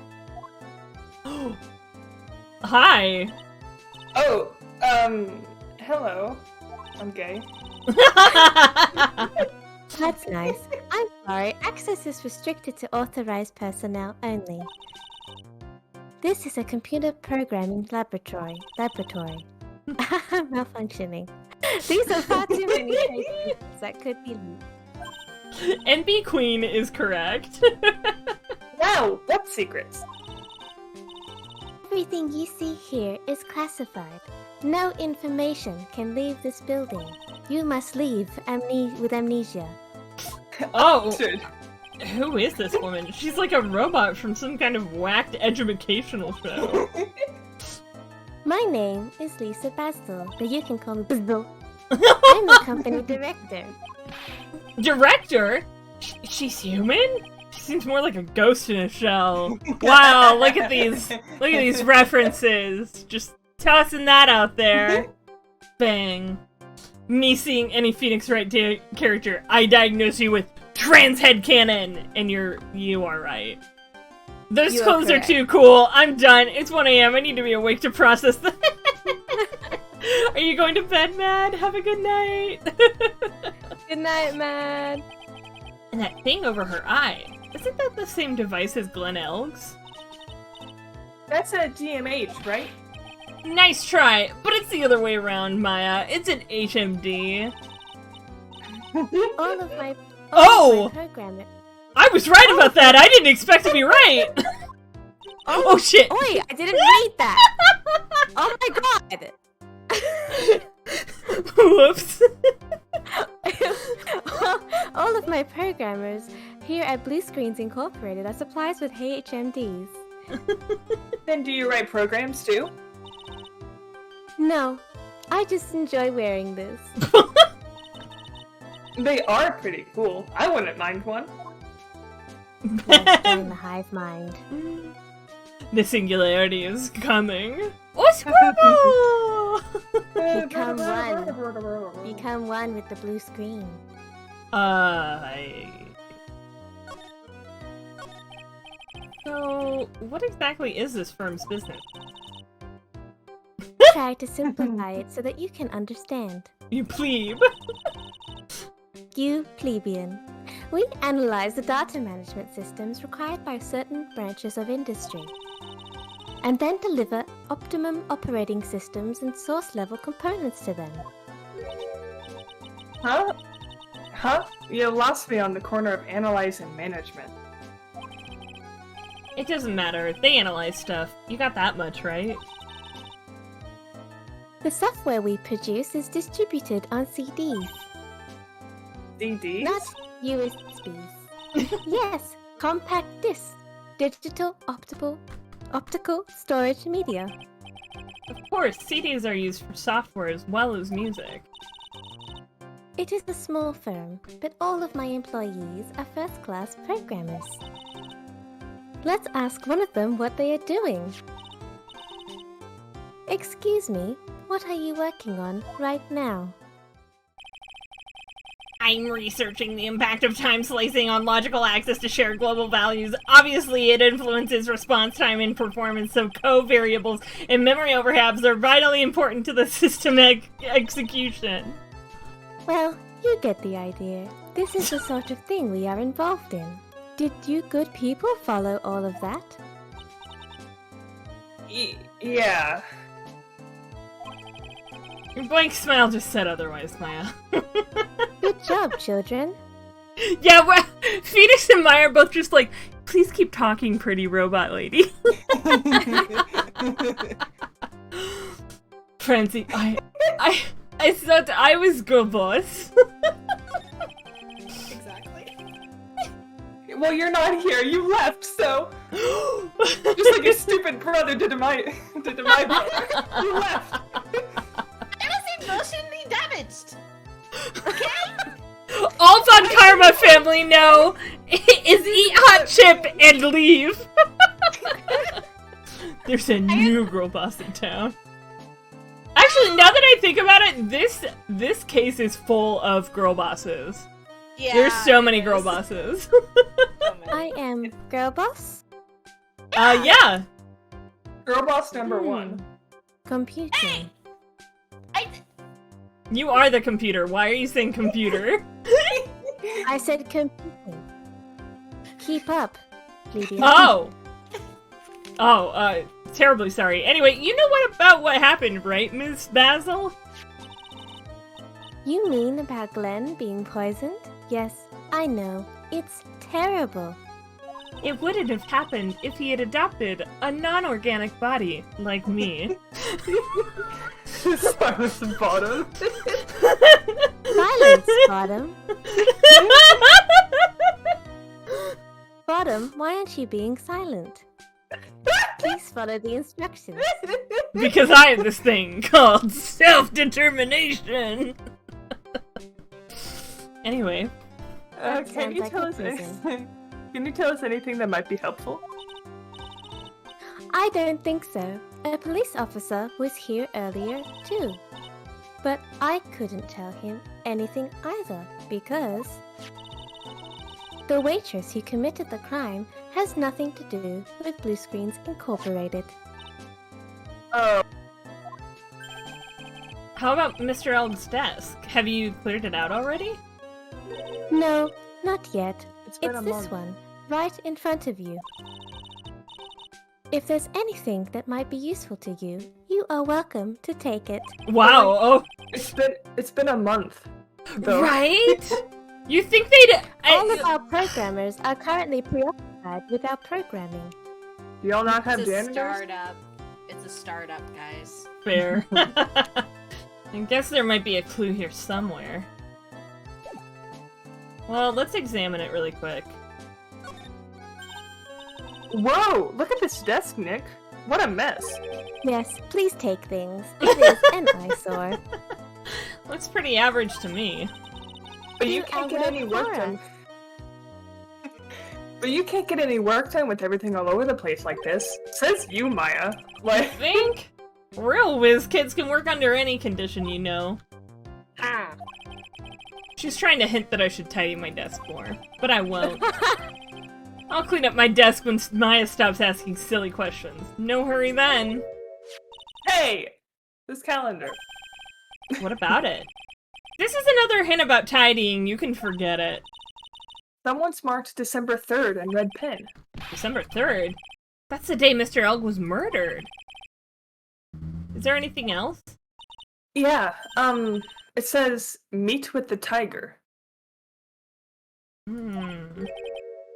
Hi. Oh, hello. I'm gay. That's nice. I'm sorry, access is restricted to authorized personnel only. This is a computer programming laboratory. Malfunctioning. These are far too many cases that could be leaked. NB Queen is correct. Wow, what secrets? Everything you see here is classified. No information can leave this building. You must leave with amnesia. Oh, Dude. who is this woman? She's like a robot from some kind of whacked educational show. My name is Lisa Bastel, but you can call me Bastel. I'm the company director. Director? She's human? She seems more like a ghost in a shell. Wow, look at these references. Just tossing that out there. Bang. Me seeing any Phoenix Wright character, I diagnose you with trans headcanon, and you are right. Those You are clothes are correct. too cool. I'm done. It's 1 AM. I need to be awake to process that. Are you going to bed, Mad? Have a good night. Good night, man. And that thing over her eye. Isn't that the same device as Glen Elg's? That's a DMH, right? Nice try, but it's the other way around, Maya. It's an HMD. All of my Oh! programming. I was right about that. I didn't expect to be right. Oh shit. Oi, I didn't read that. Oh my god. Whoops. All of my programmers here at Blue Screens Incorporated are supplies with HMDs. Then do you write programs too? No, I just enjoy wearing this. They are pretty cool. I wouldn't mind one. Let's join the hive mind. The singularity is coming. Oh, squirrel! Become one. Become one with the blue screen. So, what exactly is this firm's business? Try to simplify it so that you can understand. You plebe. You plebeian. We analyze the data management systems required by certain branches of industry, and then deliver optimum operating systems and source level components to them. Huh? Huh? You lost me on the corner of analyze and management. It doesn't matter. They analyze stuff. You got that much, right? The software we produce is distributed on CDs, DDs? not USBs. Yes, compact discs. digital optical storage media. Of course, CDs are used for software as well as music. It is a small firm, but all of my employees are first-class programmers. Let's ask one of them what they are doing. Excuse me, what are you working on right now? I'm researching the impact of time slicing on logical access to shared global values. Obviously, it influences response time and performance, so covariables and memory overlaps are vitally important to the system execution. Well, you get the idea. This is the sort of thing we are involved in. Did you good people follow all of that? Yeah. Your blank smile just said otherwise, Maya. Good job, children. Yeah, well, Phoenix and Maya are both just like, please keep talking, pretty robot lady. Francie, I thought I was good boss. Exactly. Well, you're not here. You left, so just like your stupid brother did to my brother. You left. I was emotionally damaged. Okay. All Von Karma family know is eat hot chip and leave. There's a new girl boss in town. Actually, now that I think about it, this case is full of girl bosses. Yeah. There's so many girl bosses. I am Girl Boss. Yeah. Girl boss number one. Computing. You are the computer. Why are you saying computer? I said computing. Keep up, plebeian. Oh! Terribly sorry. Anyway, you know what happened, right, Ms. Basil? You mean about Glenn being poisoned? Yes, I know. It's terrible. It wouldn't have happened if he had adopted a non-organic body like me. Silence Bottom. Silence, Bottom. Bottom, why aren't you being silent? Please follow the instructions. Because I have this thing called self-determination. Anyway. That Can you sounds like tell a us prison. anything? Can you tell us anything that might be helpful? I don't think so. A police officer was here earlier, too. But I couldn't tell him anything either, because the waitress who committed the crime has nothing to do with Blue Screens Incorporated. Oh. How about Mr. Elg's desk? Have you cleared it out already? No, not yet. It's been It's a this month. one, right in front of you. If there's anything that might be useful to you, you are welcome to take it. Wow, oh. It's been a month. Though. Right? You think they'd... All of our programmers are currently preoccupied with our programming. Do y'all not have It's a janitors? startup. It's a startup, guys. Fair. I guess there might be a clue here somewhere. Well, let's examine it really quick. Whoa! Look at this desk, Nick. What a mess. Yes, please take things. It is an eyesore. Looks pretty average to me. But you You can't are get any work welcome. done. But you can't get any work done with everything all over the place like this. Says you, Maya. Like, Think? Real whiz kids can work under any condition, you know. She's trying to hint that I should tidy my desk more, but I won't. I'll clean up my desk when Maya stops asking silly questions. No hurry then. hey! This calendar. What about it? This is another hint about tidying. You can forget it. Someone's marked December 3rd in red pen. December 3rd? That's the day Mr. Elg was murdered. Is there anything else? Yeah, it says, meet with the tiger. When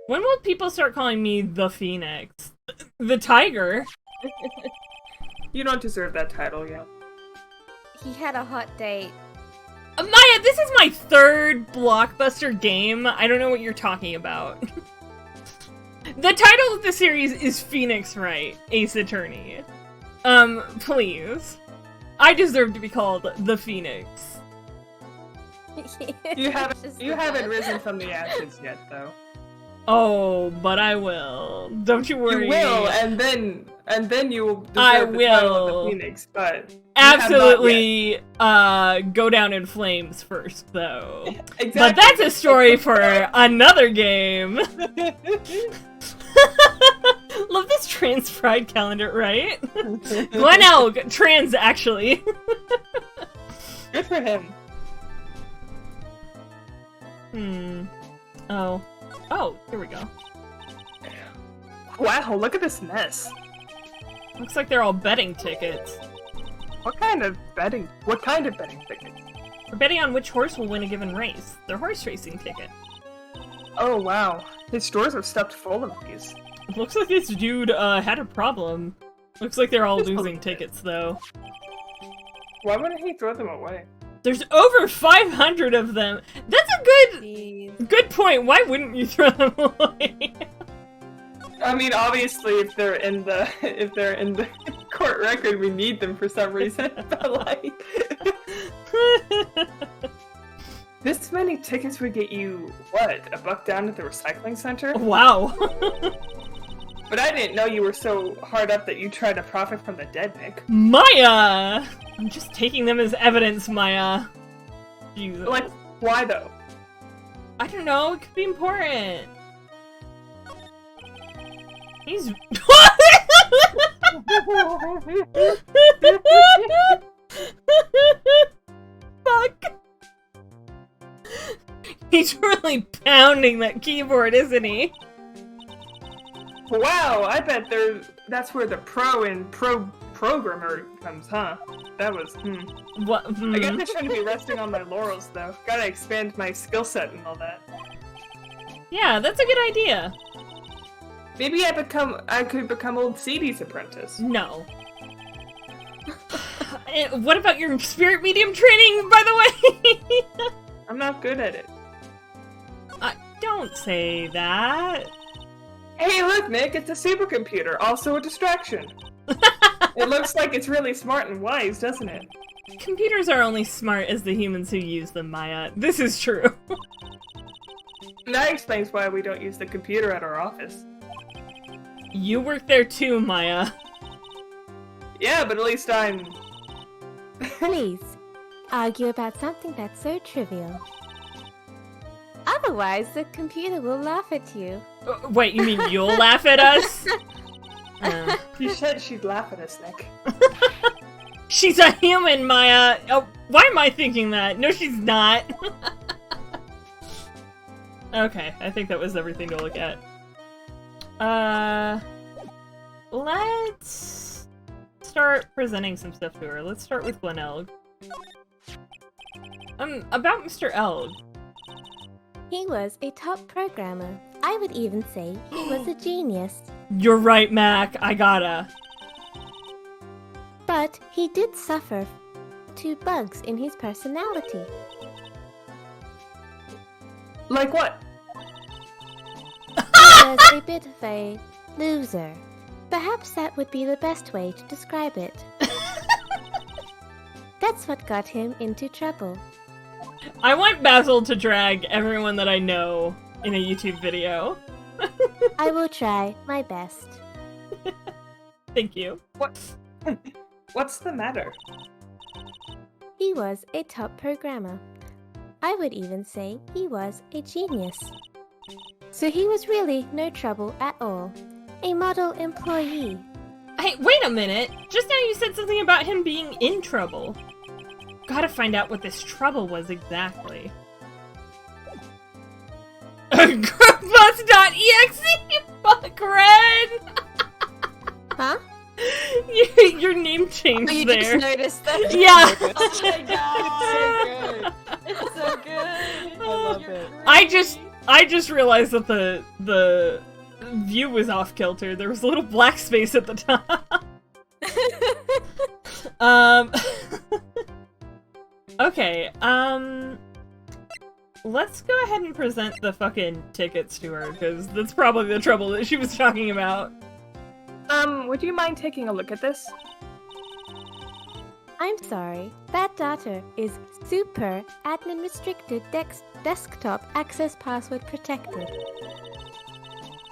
will people start calling me the Phoenix? The Tiger? You don't deserve that title yet. He had a hot date. Maya, this is my third blockbuster game. I don't know what you're talking about. The title of the series is Phoenix Wright, Ace Attorney. Please. I deserve to be called the Phoenix. You haven't risen from the ashes yet, though. Oh, but I will. Don't you worry. You will, and then you will deserve I the title of will. the Phoenix, but Absolutely go down in flames first, though. Exactly. But that's a story for another game. Love this trans pride calendar, right? Glen Elg, trans actually. Good for him. Oh. Oh, here we go. Wow, look at this mess. Looks like they're all betting tickets. What kind of betting tickets? We're betting on which horse will win a given race. They're horse racing tickets. Oh wow, his stores are stuffed full of these. Looks like this dude had a problem. Looks like they're all losing tickets though. Why wouldn't he throw them away? There's over 500 of them. That's a good point. Why wouldn't you throw them away? I mean, obviously, if they're in the court record, we need them for some reason. But like, this many tickets would get you what? $1 down at the recycling center? Wow. But I didn't know you were so hard up that you tried to profit from the dead, Nick. Maya! I'm just taking them as evidence, Maya. Jesus. Like, why though? I don't know, it could be important. He's... Fuck. He's really pounding that keyboard, isn't he? Wow, I bet that's where the pro in programmer comes, huh? That was, What? I guess I shouldn't be resting on my laurels, though. Gotta expand my skill set and all that. Yeah, that's a good idea. Maybe I could become old Seedy's apprentice. No. What about your spirit medium training, by the way? I'm not good at it. Don't say that. Hey, look, Nick, it's a supercomputer, also a distraction. It looks like it's really smart and wise, doesn't it? Computers are only smart as the humans who use them, Maya. This is true. And that explains why we don't use the computer at our office. You work there too, Maya. Yeah, but at least I'm... Please, argue about something that's so trivial. Otherwise, the computer will laugh at you. Wait, you mean you'll laugh at us? You said she'd laugh at us, Nick. She's a human, Maya! Oh, why am I thinking that? No, she's not. Okay, I think that was everything to look at. Let's start presenting some stuff to her. Let's start with Glen Elg. About Mr. Elg. He was a top programmer. I would even say he was a genius. You're right, Mac. I gotta. But he did suffer to bugs in his personality. Like what? He was a bit of a loser. Perhaps that would be the best way to describe it. That's what got him into trouble. I want Basil to drag everyone that I know in a YouTube video. I will try my best. Thank you. What's the matter? He was a top programmer. I would even say he was a genius. So he was really no trouble at all. A model employee. Hey, wait a minute! Just now you said something about him being in trouble. Gotta find out what this trouble was exactly. Groupbus.exe? Fuck, Red! Huh? Your name changed You there. just noticed that? Yeah. Oh my god. It's so good. I love it. I just realized that the view was off kilter. There was a little black space at the top. Okay, let's go ahead and present the fucking tickets to her, because that's probably the trouble that she was talking about. Would you mind taking a look at this? I'm sorry, that data is super admin restricted desktop access password protected.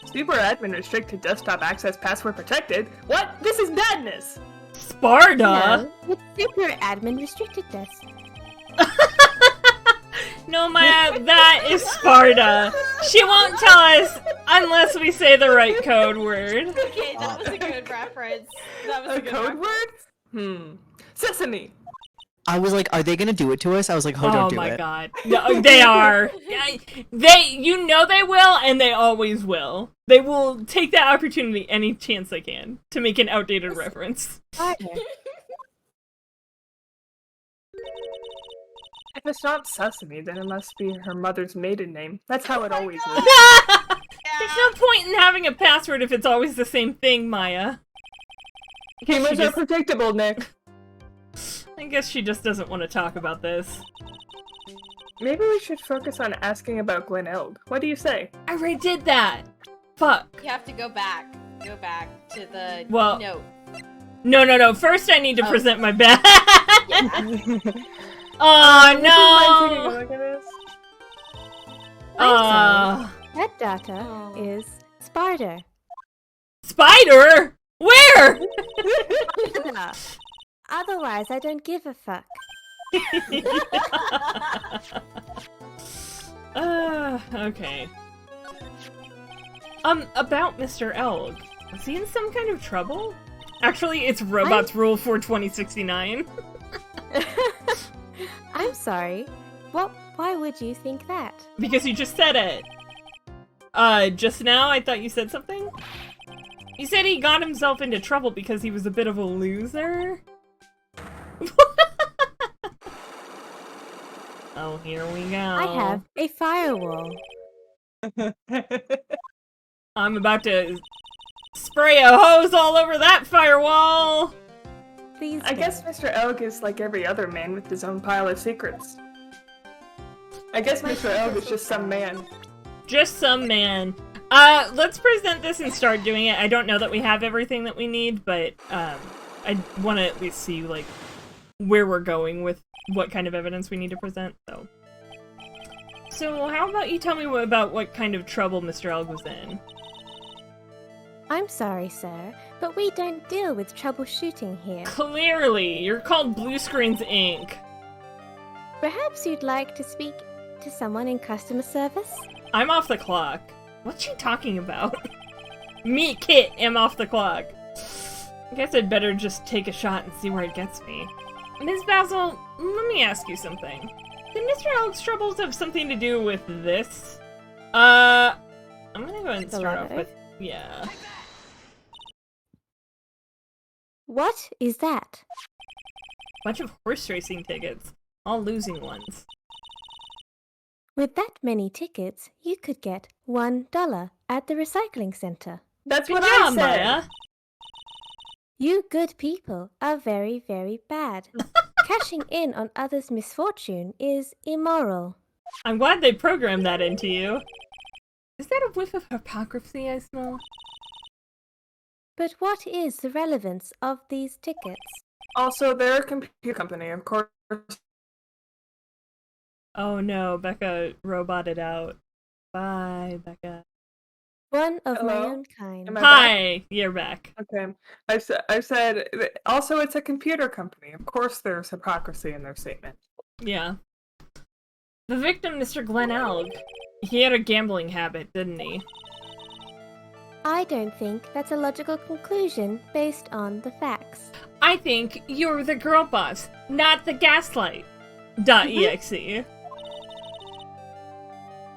Super admin restricted desktop access password protected? What? This is madness! Sparta? No, it's super admin restricted desk. No, Maya, that is Sparta. She won't tell us unless we say the right code word. Okay, that was a good reference. That was a good code reference. word? Sesame! I was like, are they gonna do it to us? I was like, oh, don't do it. Oh my god. No, they are. You know they will, and they always will. They will take that opportunity any chance they can to make an outdated reference. If it's not Sesame, then it must be her mother's maiden name. That's how it always is. There's no point in having a password if it's always the same thing, Maya. Gamers are predictable, Nick. I guess she just doesn't want to talk about this. Maybe we should focus on asking about Glen Elg. What do you say? I already did that! Fuck. You have to go back. Go back to the Well, note. No. First I need to present my bag. Yeah. Oh, Would you mind taking a look at this? That data is Sparta. Spider? Where? Otherwise, I don't give a fuck. Okay. About Mr. Elg. Was he in some kind of trouble? Actually, it's Robots Rule for 2069. I'm sorry. Why would you think that? Because you just said it. Just now I thought you said something? You said he got himself into trouble because he was a bit of a loser? Oh, here we go. I have a firewall. I'm about to spray a hose all over that firewall! Please I guess Mr. Elg is like every other man with his own pile of secrets. I guess Mr. Elg is just some man. Just some man. Let's present this and start doing it. I don't know that we have everything that we need, but, I want to at least see, like, where we're going with what kind of evidence we need to present, so. So, how about you tell me about what kind of trouble Mr. Elg was in? I'm sorry, sir, but we don't deal with troubleshooting here. Clearly! You're called Blue Screens Inc. Perhaps you'd like to speak to someone in customer service? I'm off the clock. What's she talking about? Me, Kit, am off the clock. I guess I'd better just take a shot and see where it gets me. Ms. Basil, let me ask you something. Did Mr. Elg's troubles have something to do with this? I'm gonna go ahead and start off with... yeah. What is that? Bunch of horse racing tickets. All losing ones. With that many tickets, you could get $1 at the recycling center. That's Good what job, I said! Maya! You good people are very, very bad. Cashing in on others' misfortune is immoral. I'm glad they programmed that into you. Is that a whiff of hypocrisy I smell? But what is the relevance of these tickets? Also, they're a computer company, of course. Oh no, Becca roboted out. Bye, Becca. One of my Hello? own kind. Am I Hi! You're back. Okay. I said, also it's a computer company. Of course there's hypocrisy in their statement. Yeah. The victim, Mr. Glen Elg. He had a gambling habit, didn't he? I don't think that's a logical conclusion based on the facts. I think you're the girl boss, not the gaslight. .exe.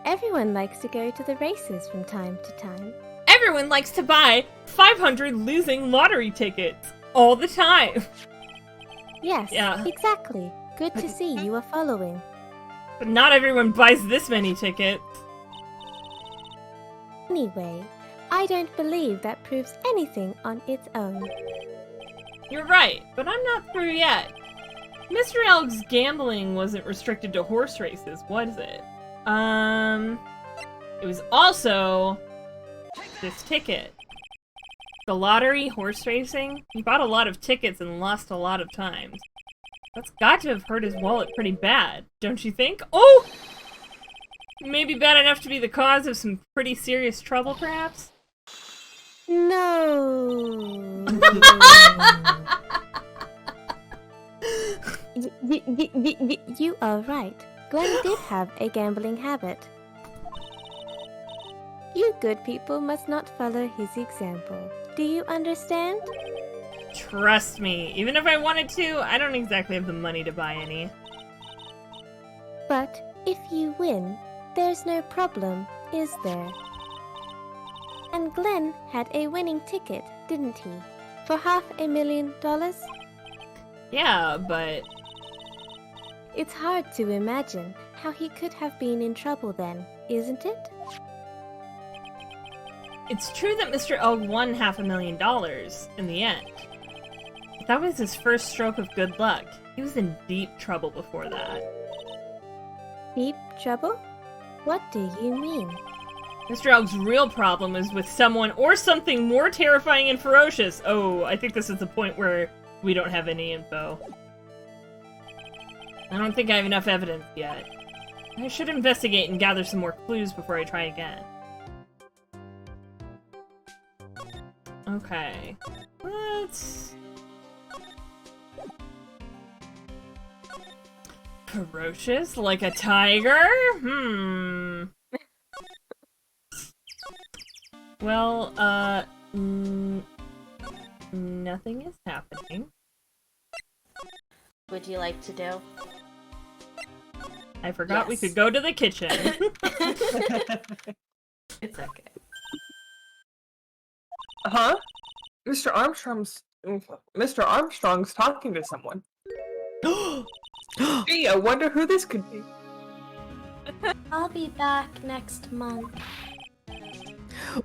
Everyone likes to go to the races from time to time. Everyone likes to buy 500 losing lottery tickets all the time. Yes, Yeah. exactly. Good to see you are following. But not everyone buys this many tickets. Anyway, I don't believe that proves anything on its own. You're right, but I'm not through yet. Mr. Elg's gambling wasn't restricted to horse races, was it? It was also this ticket. The lottery, horse racing. He bought a lot of tickets and lost a lot of times. That's got to have hurt his wallet pretty bad, don't you think? Oh! Maybe bad enough to be the cause of some pretty serious trouble, perhaps? No. You are right. Glenn did have a gambling habit. You good people must not follow his example. Do you understand? Trust me, even if I wanted to, I don't exactly have the money to buy any. But if you win, there's no problem, is there? And Glenn had a winning ticket, didn't he? For $500,000? Yeah, but... It's hard to imagine how he could have been in trouble then, isn't it? It's true that Mr. Elg won $500,000 in the end. But that was his first stroke of good luck. He was in deep trouble before that. Deep trouble? What do you mean? Mr. Elg's real problem is with someone or something more terrifying and ferocious. Oh, I think this is the point where we don't have any info. I don't think I have enough evidence yet. I should investigate and gather some more clues before I try again. Okay. Let's... Ferocious? Like a tiger? Well, nothing is happening. Would you like to do? I forgot we Yes. could go to the kitchen. It's okay. Huh? Mr. Armstrong's talking to someone. Gee, I wonder who this could be. I'll be back next month.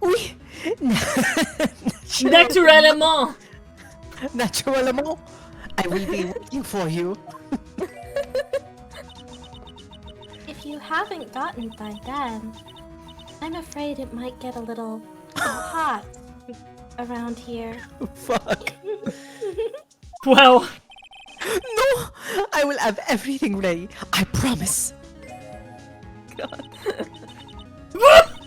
Oui. Naturellement! Naturellement. I will be waiting for you. If you haven't gotten by then, I'm afraid it might get a little hot around here. Fuck. Well, No! I will have everything ready. I promise.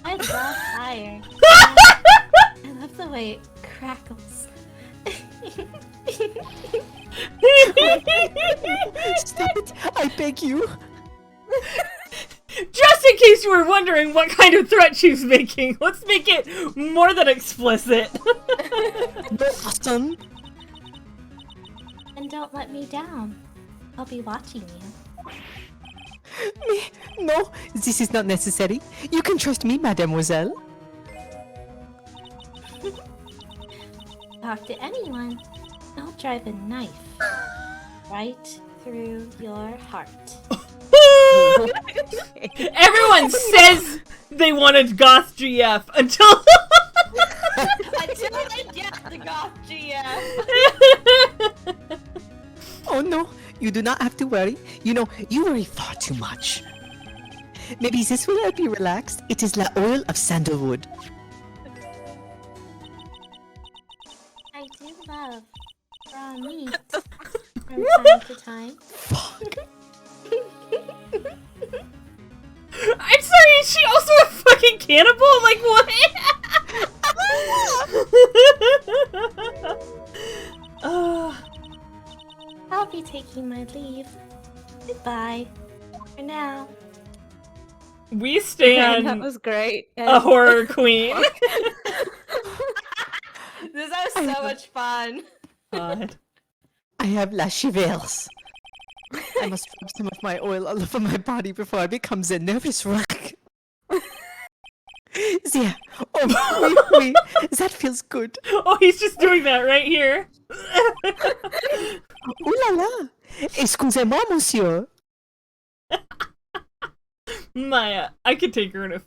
I love fire. I love the way it crackles. Stop it! I beg you. just in case you were wondering what kind of threat she's making, let's make it more than explicit. No, awesome. And don't let me down. I'll be watching you. Me? No, this is not necessary. You can trust me, mademoiselle. Talk to anyone. I'll drive a knife right through your heart. Everyone says they wanted Goth GF until... Until I get the goth GF. Oh no, you do not have to worry. You know, you worry far too much. Maybe this will help you relax. It is the oil of sandalwood. I do love raw meat from time to time. I'm sorry, is she also a fucking cannibal? Like, what? I'll be taking my leave. Goodbye. For now. We Man, stand that was great. a horror queen. This was so much fun. God. I have la chevelles. I must rub some of my oil all over my body before I become a nervous wreck. There. Oh, oui, oui. That feels good. Oh, he's just doing that right here. Ooh la la. Excusez-moi, monsieur. Maya, I could take her in a...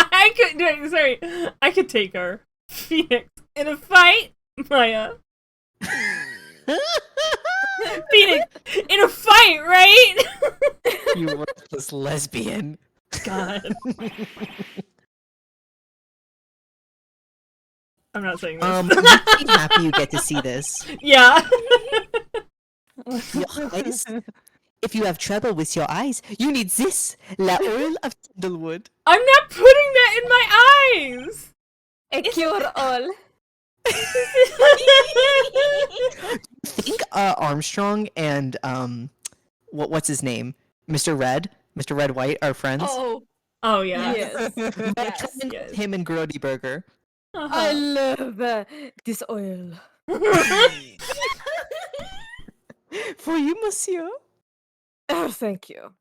I could take her, Phoenix, in a fight. Maya. Phoenix, in a fight, right? You worthless lesbian. God. I'm not saying this. You'd be happy you get to see this. Yeah. Your eyes? If you have trouble with your eyes, you need this, la oil of sandalwood. I'm not putting that in my eyes. A cure all. I think Armstrong and what's his name, Mr. Red White are friends. Oh yeah. Yes. Yes. Him and Grody Burger. I love this oil. For you, monsieur. Oh, thank you.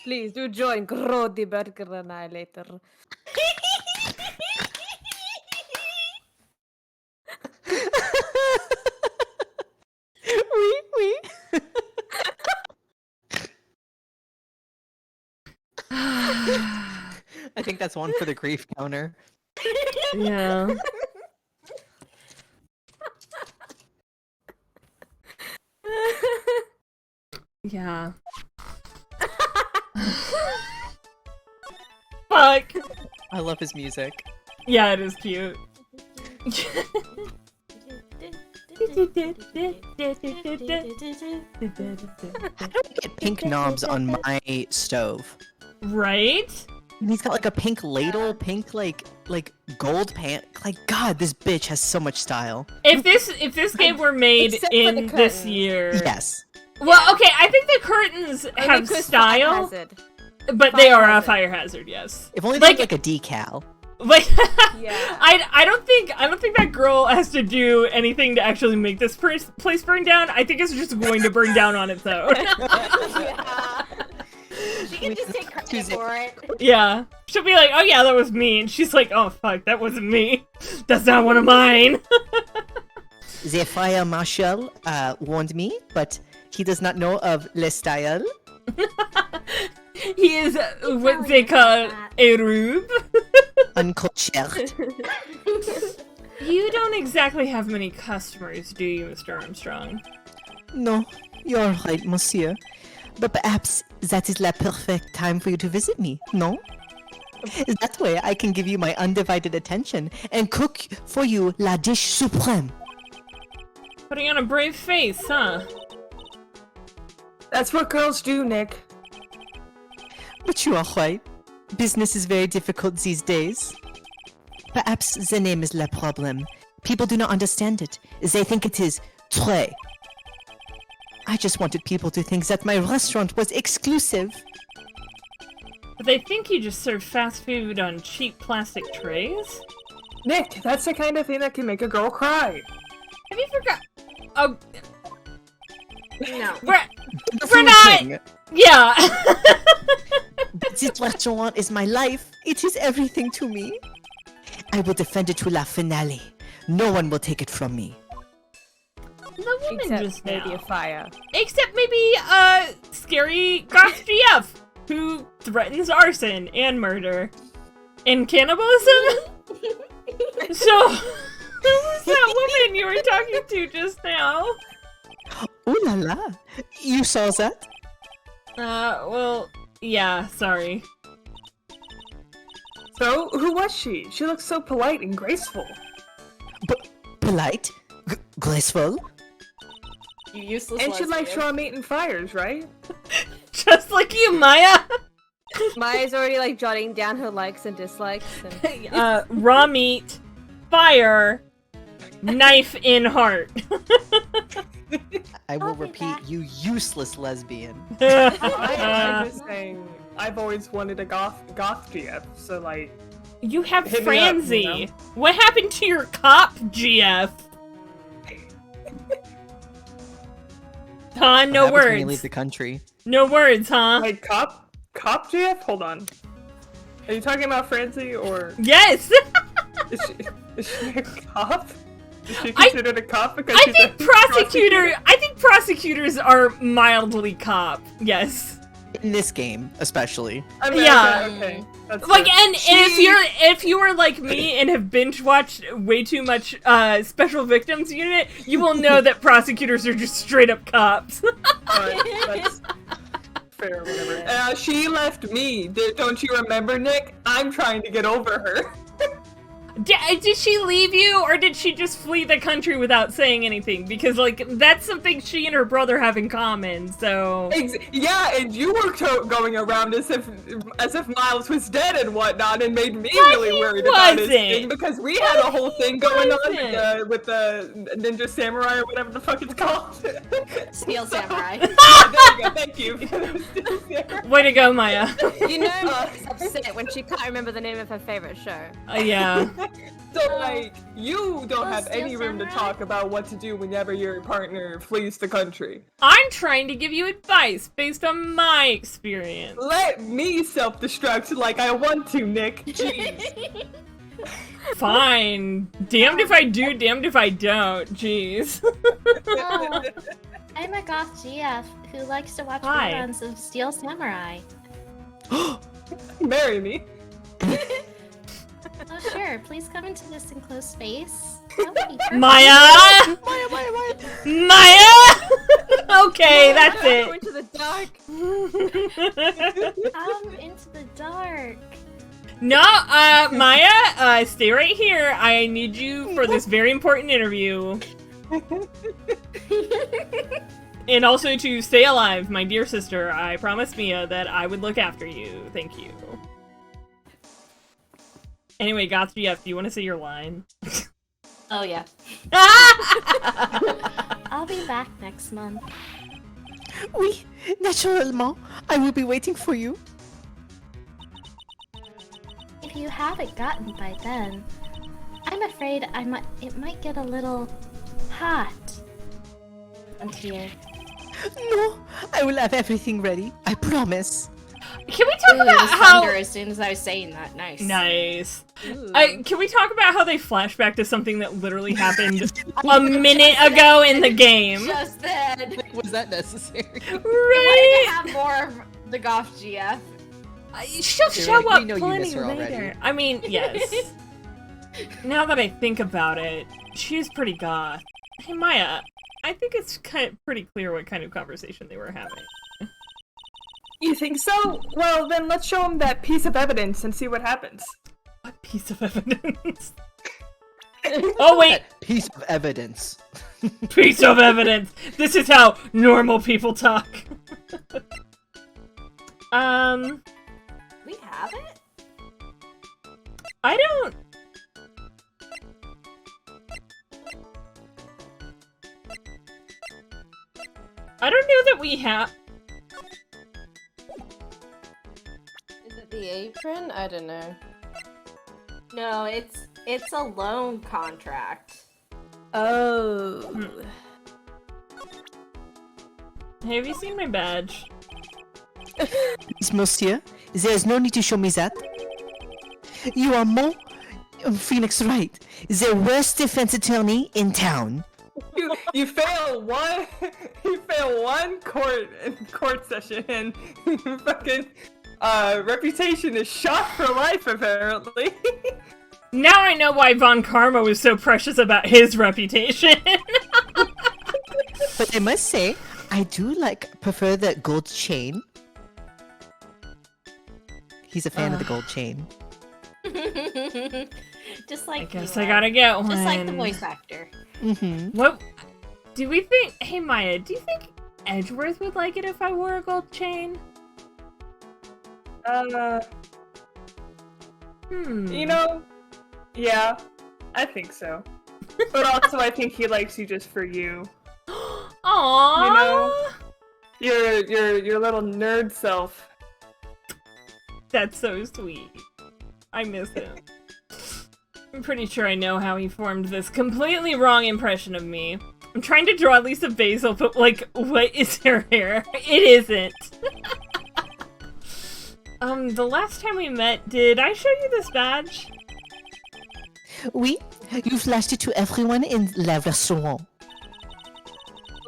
Please do join Grody Burger and I later. Oui. I think that's one for the grief counter. Yeah. Yeah. Fuck. I love his music. Yeah, it is cute. I don't get pink knobs on my stove. Right? And he's got like a pink ladle, pink like gold pant. Like God, this bitch has so much style. If this game were made Except for the in this curtains. year, Yes. Well, okay, I think the curtains have Because style, Fire hazard. but they are a hazard. fire hazard. Yes. If only Like- like a decal. Like, Yeah. I don't think that girl has to do anything to actually make this place burn down. I think it's just going to burn down on its own. Yeah. She can just take credit for it. Yeah, she'll be like, "Oh yeah, that was me," and she's like, "Oh fuck, that wasn't me. That's not one of mine." The fire marshal warned me, but he does not know of le style. He is what they call a rube. Uncultured. You don't exactly have many customers, do you, Mr. Armstrong? No, you're right, monsieur. But perhaps that is la perfect time for you to visit me, no? That way I can give you my undivided attention and cook for you la dish supreme. Putting on a brave face, huh? That's what girls do, Nick. But you are right. Business is very difficult these days. Perhaps the name is le problem. People do not understand it. They think it is très. I just wanted people to think that my restaurant was exclusive. But they think you just serve fast food on cheap plastic trays? Nick, that's the kind of thing that can make a girl cry. Have you forgot? Oh, No. we're not. Yeah. But this restaurant is my life. It is everything to me. I will defend it to la finale. No one will take it from me. The woman Except just maybe now. a fire. Except maybe scary goth GF who threatens arson and murder and cannibalism. So who was that woman you were talking to just now? Ooh la la! You saw that? Well, yeah, sorry. So, who was she? She looks so polite and graceful. Polite? Graceful? You useless And she likes lesbian. raw meat and fires, right? Just like you, Maya. Maya's already like jotting down her likes and dislikes. And... Raw meat, fire, knife in heart. I will repeat, you useless lesbian. I'm just saying, I've always wanted a goth GF, so like... You have Hit me up, Franzi. you know? What happened to your cop GF? Huh? No What happens when you leave words. the country? No words, huh? Like, cop GF? Hold on. Are you talking about Francie, or Yes! is she a cop? Is she considered a cop because I she's think a I think prosecutors are mildly cop. Yes. In this game, especially. I mean, Yeah. okay. That's Like, fair. and if you are like me and have binge watched way too much Special Victims Unit, you will know that prosecutors are just straight up cops. Alright, that's fair or whatever. She left me. Don't you remember, Nick? I'm trying to get over her. Did she leave you, or did she just flee the country without saying anything? Because, like, that's something she and her brother have in common, so... Yeah, and you were going around as if Miles was dead and whatnot, and made me really worried about his thing, because we had a whole thing going on with the Ninja Samurai, or whatever the fuck it's called. Steel Samurai. There you go, thank you. Way to go, Maya. You know she's upset when she can't remember the name of her favorite show. Yeah. So, like, you don't have any room to talk about what to do whenever your partner flees the country. I'm trying to give you advice based on my experience. Let me self-destruct like I want to, Nick. Jeez. Fine. Damned if I do, damned if I don't. Jeez. Oh, I'm a goth GF who likes to watch reruns of Steel Samurai. Marry me. Oh, sure. Please come into this enclosed space. Maya! Maya! Okay, that's it. Into the dark. Come into the dark. No, Maya, stay right here. I need you for this very important interview. And also to stay alive, my dear sister. I promised Mia that I would look after you. Thank you. Anyway, Goth GF, do you want to say your line? Oh, yeah. I'll be back next month. Oui, naturellement. I will be waiting for you. If you haven't gotten by then, I'm afraid it might get a little hot out here. No, I will have everything ready. I promise. Can we talk about how... thunder as soon as I was saying that. Nice. Nice. Can we talk about how they flash back to something that literally happened a minute ago in the game? Just then. Was that necessary? Right? I wanted to have more of the Goth GF. She'll show we up know you plenty miss her later. already. I mean, yes. Now that I think about it, she is pretty goth. Hey, Maya, I think it's pretty clear what kind of conversation they were having. You think so? Well, then let's show him that piece of evidence and see what happens. What piece of evidence? Oh, wait! That piece of evidence. Piece of evidence! This is how normal people talk. We have it? I don't... I don't know that we have... Is it the apron? I don't know. No, it's a loan contract. Oh. Hey, have you seen my badge? Please, monsieur, there is no need to show me that. You are more Phoenix Wright, the worst defense attorney in town. You fail one court session and fucking reputation is shot for life apparently. Now I know why Von Karma was so precious about his reputation. But I must say, I do prefer the gold chain. He's a fan of the gold chain. Just like I guess I gotta get one. Just like the voice actor. Mm-hmm. What? Do we think... Hey, Maya, do you think Edgeworth would like it if I wore a gold chain? You know, yeah, I think so. But also I think he likes you just for you. Aww! You know? Your little nerd self. That's so sweet. I miss him. I'm pretty sure I know how he formed this completely wrong impression of me. I'm trying to draw Lisa Basil, but like, what is her hair? It isn't. The last time we met, did I show you this badge? Oui, you flashed it to everyone in Le Restaurant.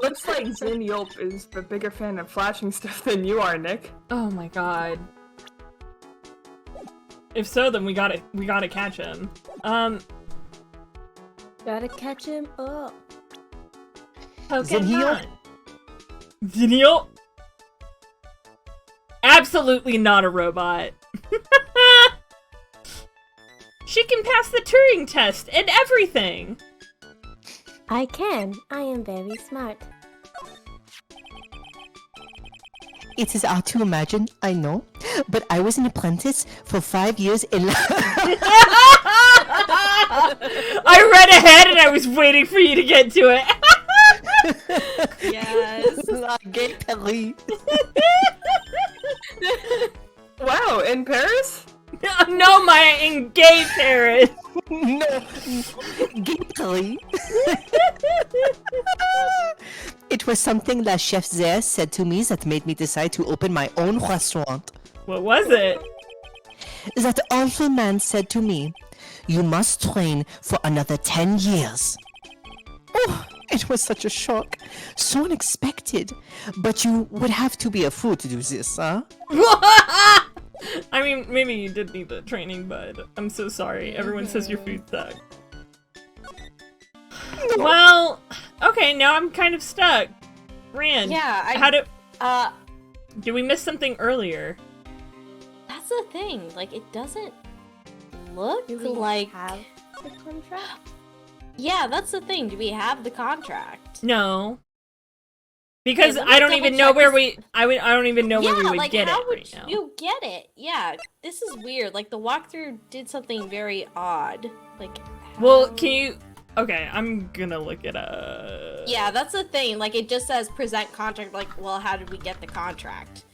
Looks like Zin Yulp is a bigger fan of flashing stuff than you are, Nick. Oh my god. If so, then we gotta catch him. Gotta catch him up. Pokemon. Zinio? absolutely not a robot. She can pass the Turing test and everything. I can. I am very smart. It is hard to imagine, I know, but I was an apprentice for 5 years in I read ahead and I was waiting for you to get to it. Yes. La Gay Paris. Wow, in Paris? No, Maya, in gay Paris. No, Gay Paris. It was something the chef there said to me that made me decide to open my own restaurant. What was it? That awful man said to me, "You must train for another 10 years." Oh, it was such a shock. So unexpected. But you would have to be a fool to do this, huh? I mean, maybe you did need the training, but I'm so sorry. Everyone says your food sucks. Well, okay, now I'm kind of stuck. Rand, how did we miss something earlier? That's the thing. Like, it doesn't look Do we like. have the contract? Yeah, that's the thing. Do we have the contract? No. Because let me I don't even know double where check I don't even know where we would like, get how it would right now. you get it? Yeah, this is weird. Like, the walkthrough did something very odd. Like, Well, how- can you... Okay, I'm gonna look it up. Yeah, that's the thing. Like, it just says present contract. Like, well, how did we get the contract?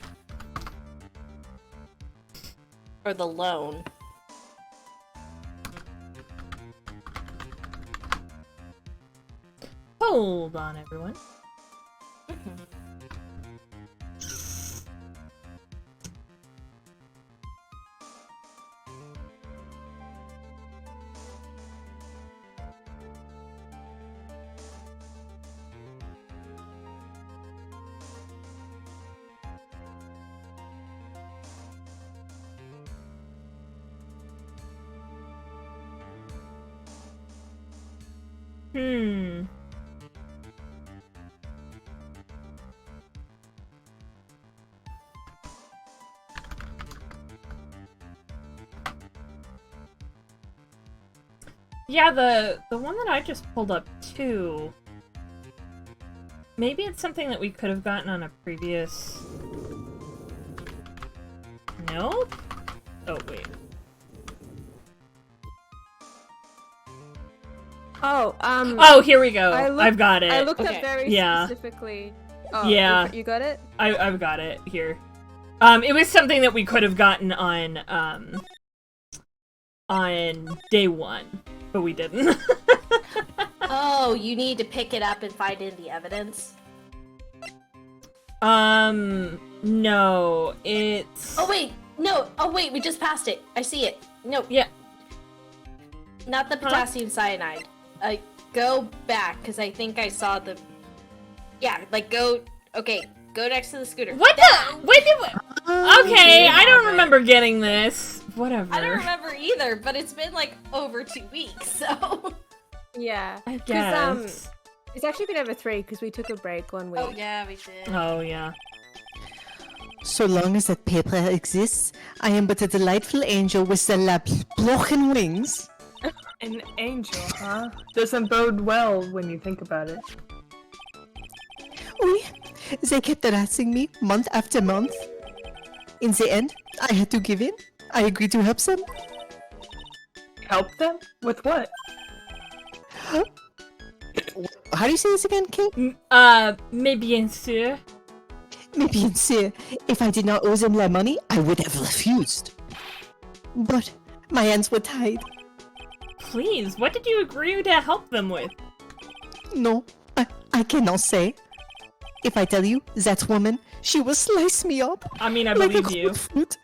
Or the loan. Hold on, everyone. Hmm. Yeah, the one that I just pulled up too. Maybe it's something that we could have gotten on a previous. No? Oh wait. Oh, Oh, here we go. I've got it. I looked Okay. up very Yeah. specifically. Oh, Yeah. You got it? I've got it here. It was something that we could have gotten on day one, but we didn't. Oh, you need to pick it up and find in the evidence? No, it's... Oh, wait! No! Oh, wait, we just passed it. I see it. No. Yeah. Not the potassium cyanide. Go back, because I think I saw the... Yeah, like, go... Okay, go next to the scooter. What the? When did we... Okay, I don't remember getting this. Whatever. I don't remember either, but it's been, like, over 2 weeks, so... Yeah. I 'Cause, guess. It's actually been over 3 because we took a break 1 week. Oh, yeah, we did. Oh, yeah. So long as that paper exists, I am but a delightful angel with the broken wings. An angel, huh? Doesn't bode well when you think about it. Oui, they kept harassing me month after month. In the end, I had to give in. I agreed to help them. Help them? With what? How do you say this again, King? Mais bien sûr. Maybe instead, if I did not owe them their money, I would have refused. But my hands were tied. Please, what did you agree to help them with? No, I cannot say. If I tell you, that woman, she will slice me up I mean, I like a believe you. grapefruit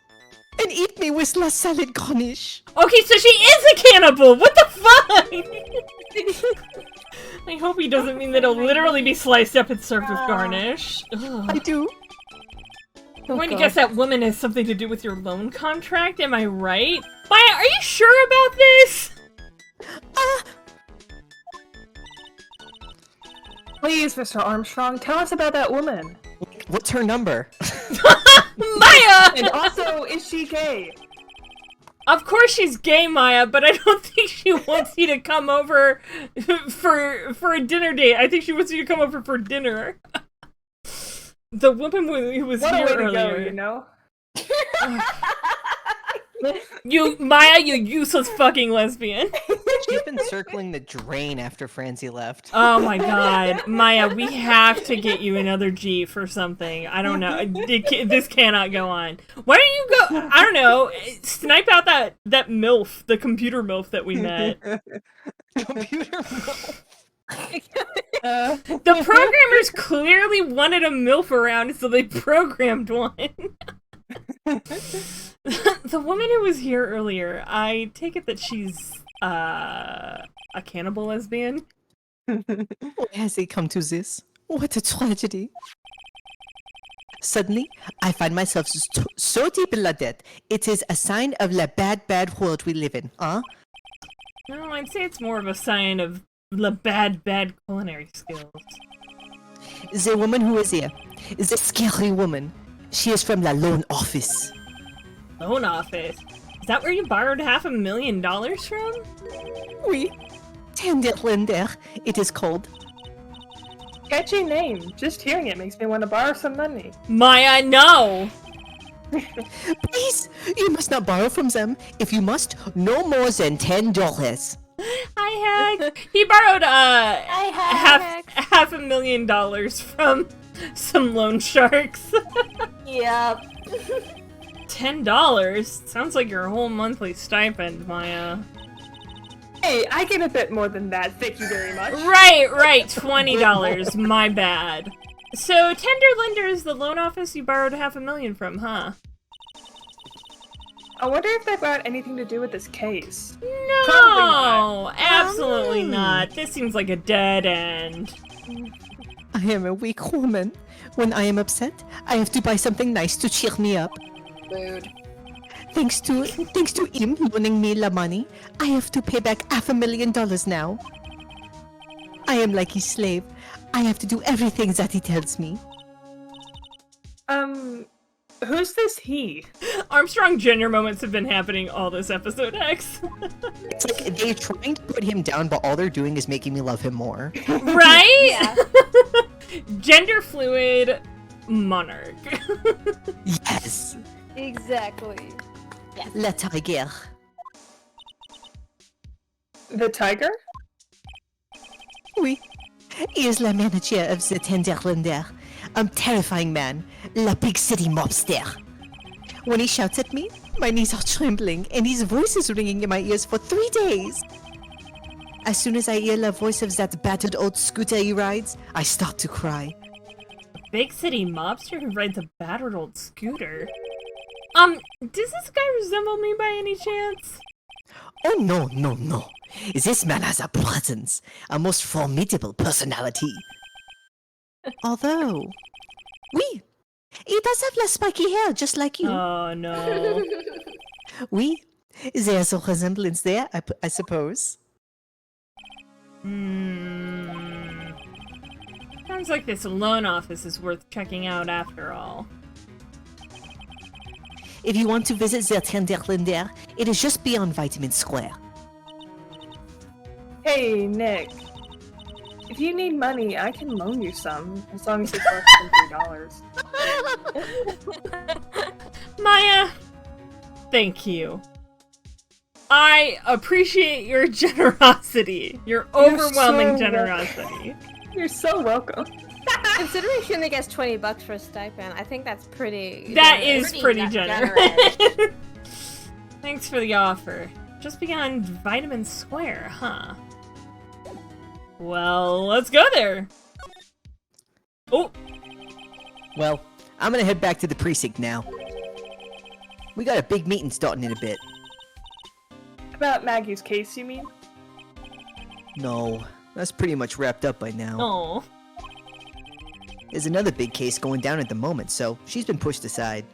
and eat me with la salad garnish. Okay, so she is a cannibal! What the fuck? I hope he doesn't mean that it'll literally be sliced up and served with garnish. Ugh. I do. I'm going to guess that woman has something to do with your loan contract, am I right? Maya, are you sure about this? Please, Mr. Armstrong, tell us about that woman. What's her number? Maya! is she gay? Of course she's gay, Maya, but I don't think she wants you to come over for a dinner date. I think she wants you to come over for dinner. The woman who was What here a way to earlier. go, you know? Maya, you useless fucking lesbian. She's been circling the drain after Francie left. Oh my god. Maya, we have to get you another G for something. I don't know. This cannot go on. Why don't you go, I don't know, snipe out that MILF, the computer MILF that we met. Computer MILF. The programmers clearly wanted a MILF around, so they programmed one. The woman who was here earlier, I take it that she's a cannibal lesbian? Why has it come to this? What a tragedy. Suddenly, I find myself so deep in la debt. It is a sign of the bad world we live in, huh? No, I'd say it's more of a sign of the bad culinary skills. The woman who is here is a scary woman. She is from the loan office. Loan office? Is that where you borrowed $500,000 from? Oui. Tender lender, it is called. Catchy name. Just hearing it makes me want to borrow some money. Maya, no! Please, you must not borrow from them. If you must, no more than $10. Hi, Heck. He borrowed $500,000 from some loan sharks. Yep. $10? Sounds like your whole monthly stipend, Maya. Hey, I get a bit more than that, thank you very much. Right, $20. My bad. So, Tender Lender is the loan office you borrowed $500,000 from, huh? I wonder if that got anything to do with this case. No! Absolutely not. This seems like a dead end. I am a weak woman. When I am upset, I have to buy something nice to cheer me up. Rude. Thanks to him loaning me the money, I have to pay back $500,000 now. I am like his slave. I have to do everything that he tells me. Who's this he? Armstrong gender moments have been happening all this episode, X. It's like they're trying to put him down, but all they're doing is making me love him more. Right? Yeah. Gender fluid monarch. Yes. Exactly. Le tiger. The tiger? Oui. He is the manager of the Tenderlander. A terrifying man. La big city mobster. When he shouts at me, my knees are trembling and his voice is ringing in my ears for 3 days. As soon as I hear the voice of that battered old scooter he rides, I start to cry. Big city mobster who rides a battered old scooter. Does this guy resemble me by any chance? Oh no. This man has a presence, a most formidable personality. Although, oui, he does have less spiky hair, just like you. Oh no. Oui, there's a resemblance there, I suppose. Sounds like this loan office is worth checking out after all. If you want to visit the Tenderlander, it is just beyond Vitamin Square. Hey, Nick. If you need money, I can loan you some, as long as it's less than $3. Maya, thank you. I appreciate your generosity. Your overwhelming so generosity. You're so welcome. Considering she only gets $20 for a stipend, I think that's pretty. That generous. is pretty generous. Thanks for the offer. Just beyond Vitamin Square, huh? Well, let's go there. Oh, Well, I'm gonna head back to the precinct now. We got a big meeting starting in a bit. About Maggie's case, you mean? No, that's pretty much wrapped up by now. oh. There's another big case going down at the moment, so she's been pushed aside.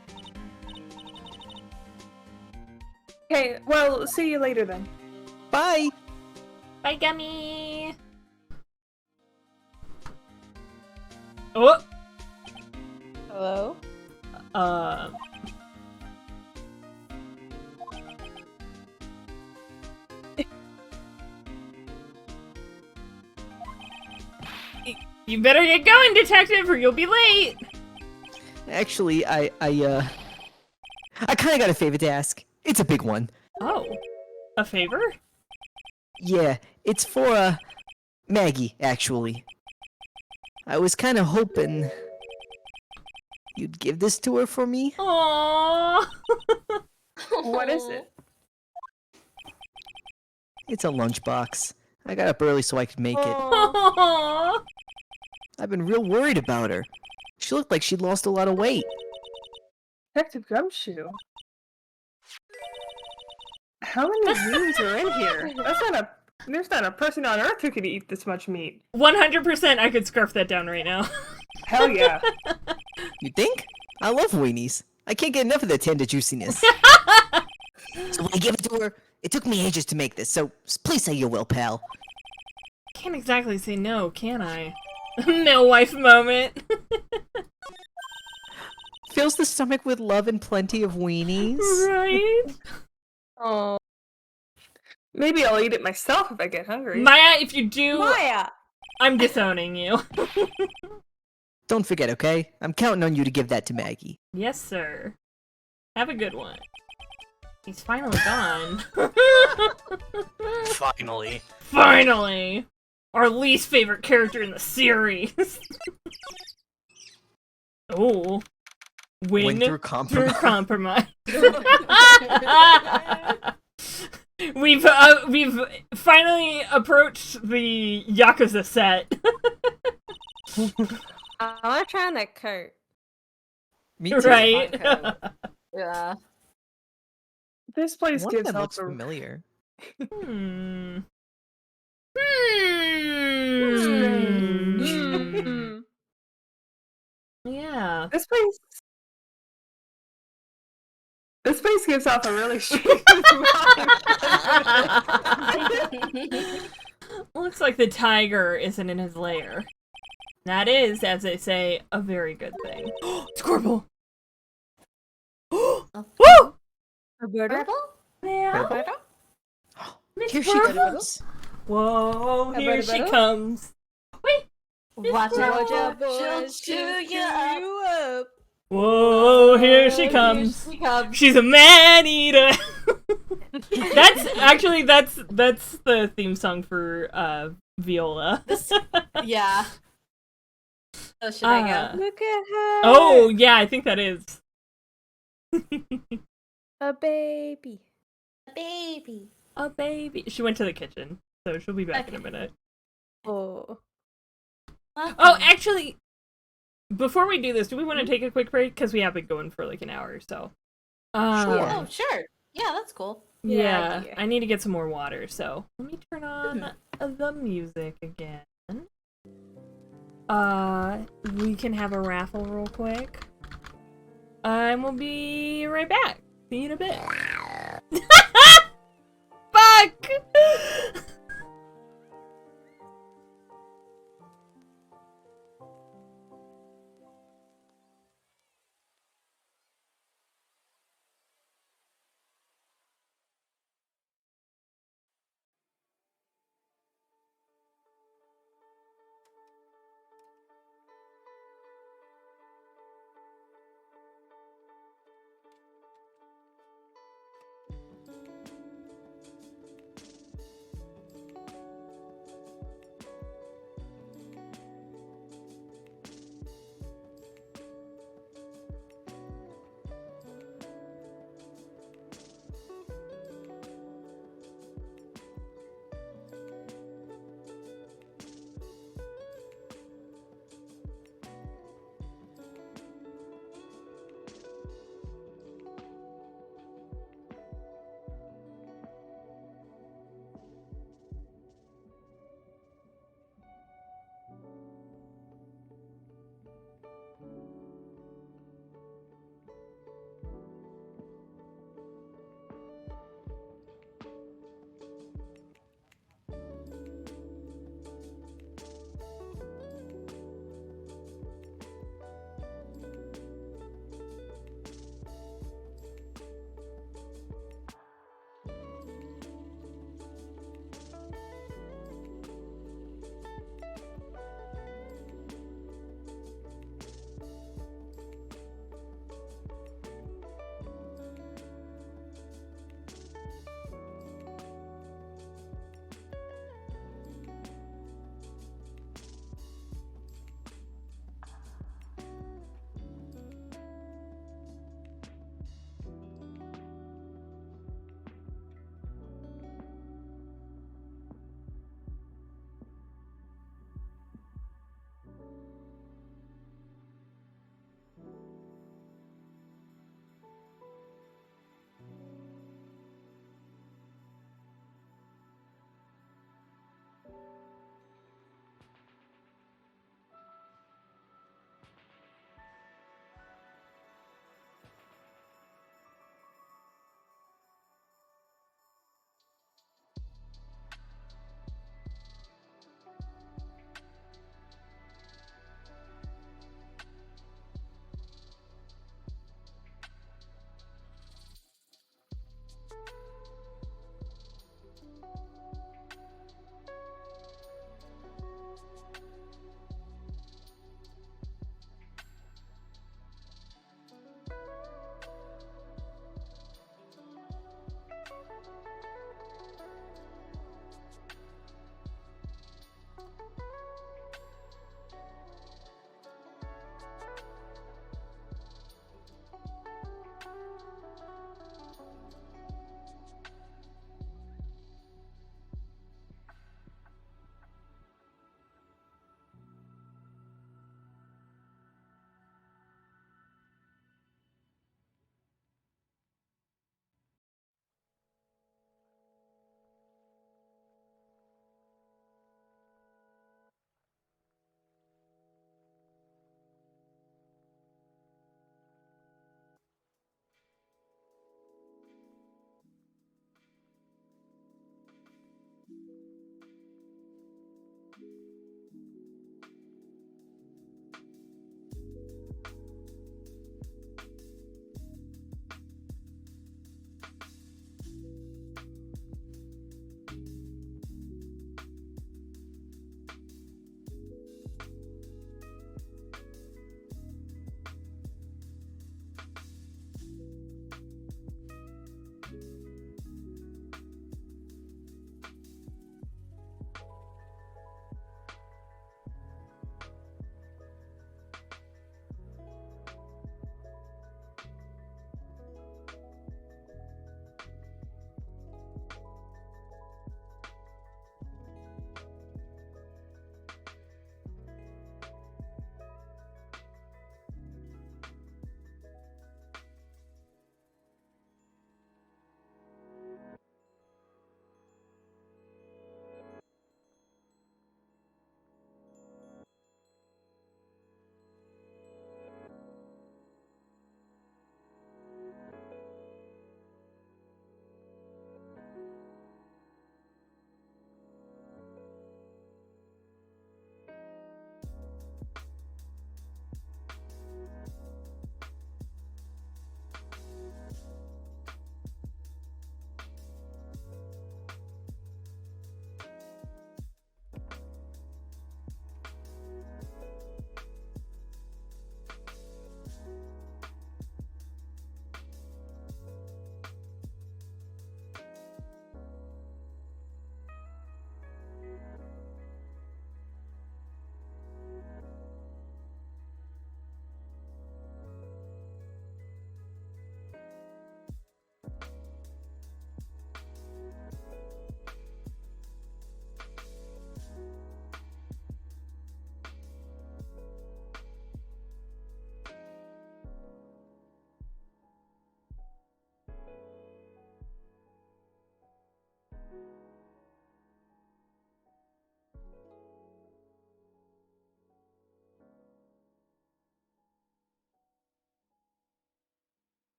Okay, well, see you later then. Bye! Bye, Gummy. Oh. Hello? You better get going, detective, or you'll be late. Actually, I kind of got a favor to ask. It's a big one. Oh, a favor? Yeah, it's for, Maggie, actually. I was kind of hoping you'd give this to her for me. Aww. What is it? It's a lunchbox. I got up early so I could make it. Aww. I've been real worried about her. She looked like she'd lost a lot of weight. Detective Gumshoe. How many memes are in here? There's not a person on Earth who could eat this much meat. 100% I could scarf that down right now. Hell yeah. You think? I love weenies. I can't get enough of their tender juiciness. So when I give it to her, it took me ages to make this, so please say you will, pal. Can't exactly say no, can I? Male wife moment. Fills the stomach with love and plenty of weenies. Right? Oh, Maybe I'll eat it myself if I get hungry. Maya, if you do, Maya! I'm disowning you. Don't forget, okay? I'm counting on you to give that to Maggie. Yes, sir. Have a good one. He's finally gone. Finally. Finally! Our least favorite character in the series. Oh. Win through compromise. through compromise. We've finally approached the Yakuza set. I want to try on that coat. Me too. Right? Yeah. This place One of gives them off looks a... familiar. Hmm. Mm. Yeah. This place gives off a really strange vibe. Looks like the tiger isn't in his lair. That is, as they say, a very good thing. Squirtle! Woo! Roberta? Yeah. Roberta? Miss Here she Purple. comes. Whoa, here she comes. Wait! Watch Purple. out, she'll chew you up. Whoa, here she comes. She's a man-eater. that's the theme song for Viola. Yeah. Oh, should I go? Look at her. Oh, yeah, I think that is. A baby. Baby. A baby. She went to the kitchen, so she'll be back in a minute. Oh. Oh, actually, before we do this, do we want to take a quick break? Because we have been going for like an hour or so. Oh, sure. Yeah, that's cool. Yeah, idea. I need to get some more water, so let me turn on the music again. We can have a raffle real quick. And we'll be right back. See you in a bit. Fuck!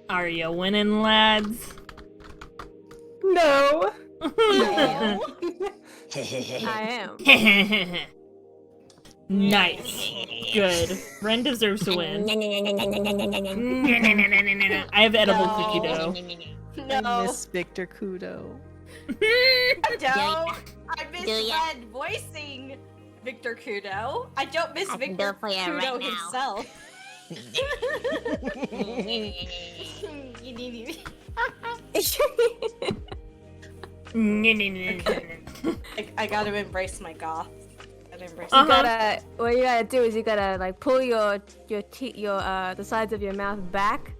Are you winning, lads? No. No. I am. Nice. Good. Ren deserves to win. I have edible cookie dough. No. I miss Victor Kudo. I don't. I miss Red voicing Victor Kudo. I don't miss Victor Kudo himself. I gotta embrace my goth. You gotta, what you gotta do is you gotta like pull the sides of your mouth back,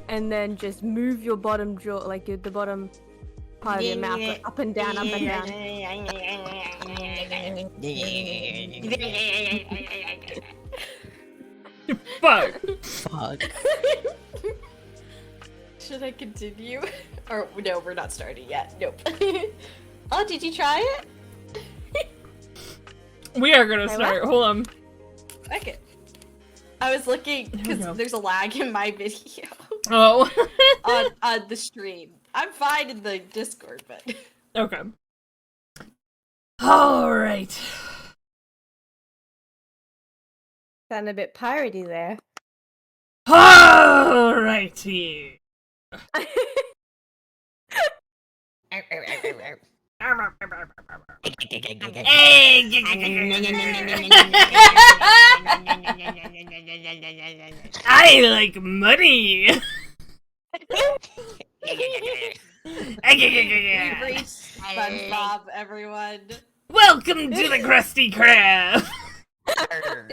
and then just move your bottom jaw, like the bottom part of your mouth, like, up and down, up and down. fuck. Fuck. Should I continue? Or no, we're not starting yet. Nope. Oh, did you try it? We are gonna Wait, start. what? Hold on. Okay. I was looking we because go. there's a lag in my video Oh. on the stream. I'm fine in the Discord, but Okay. Alright. Sound a bit piratey there. Alrighty. I like money. we've reached SpongeBob, everyone. Welcome to the Krusty Krab.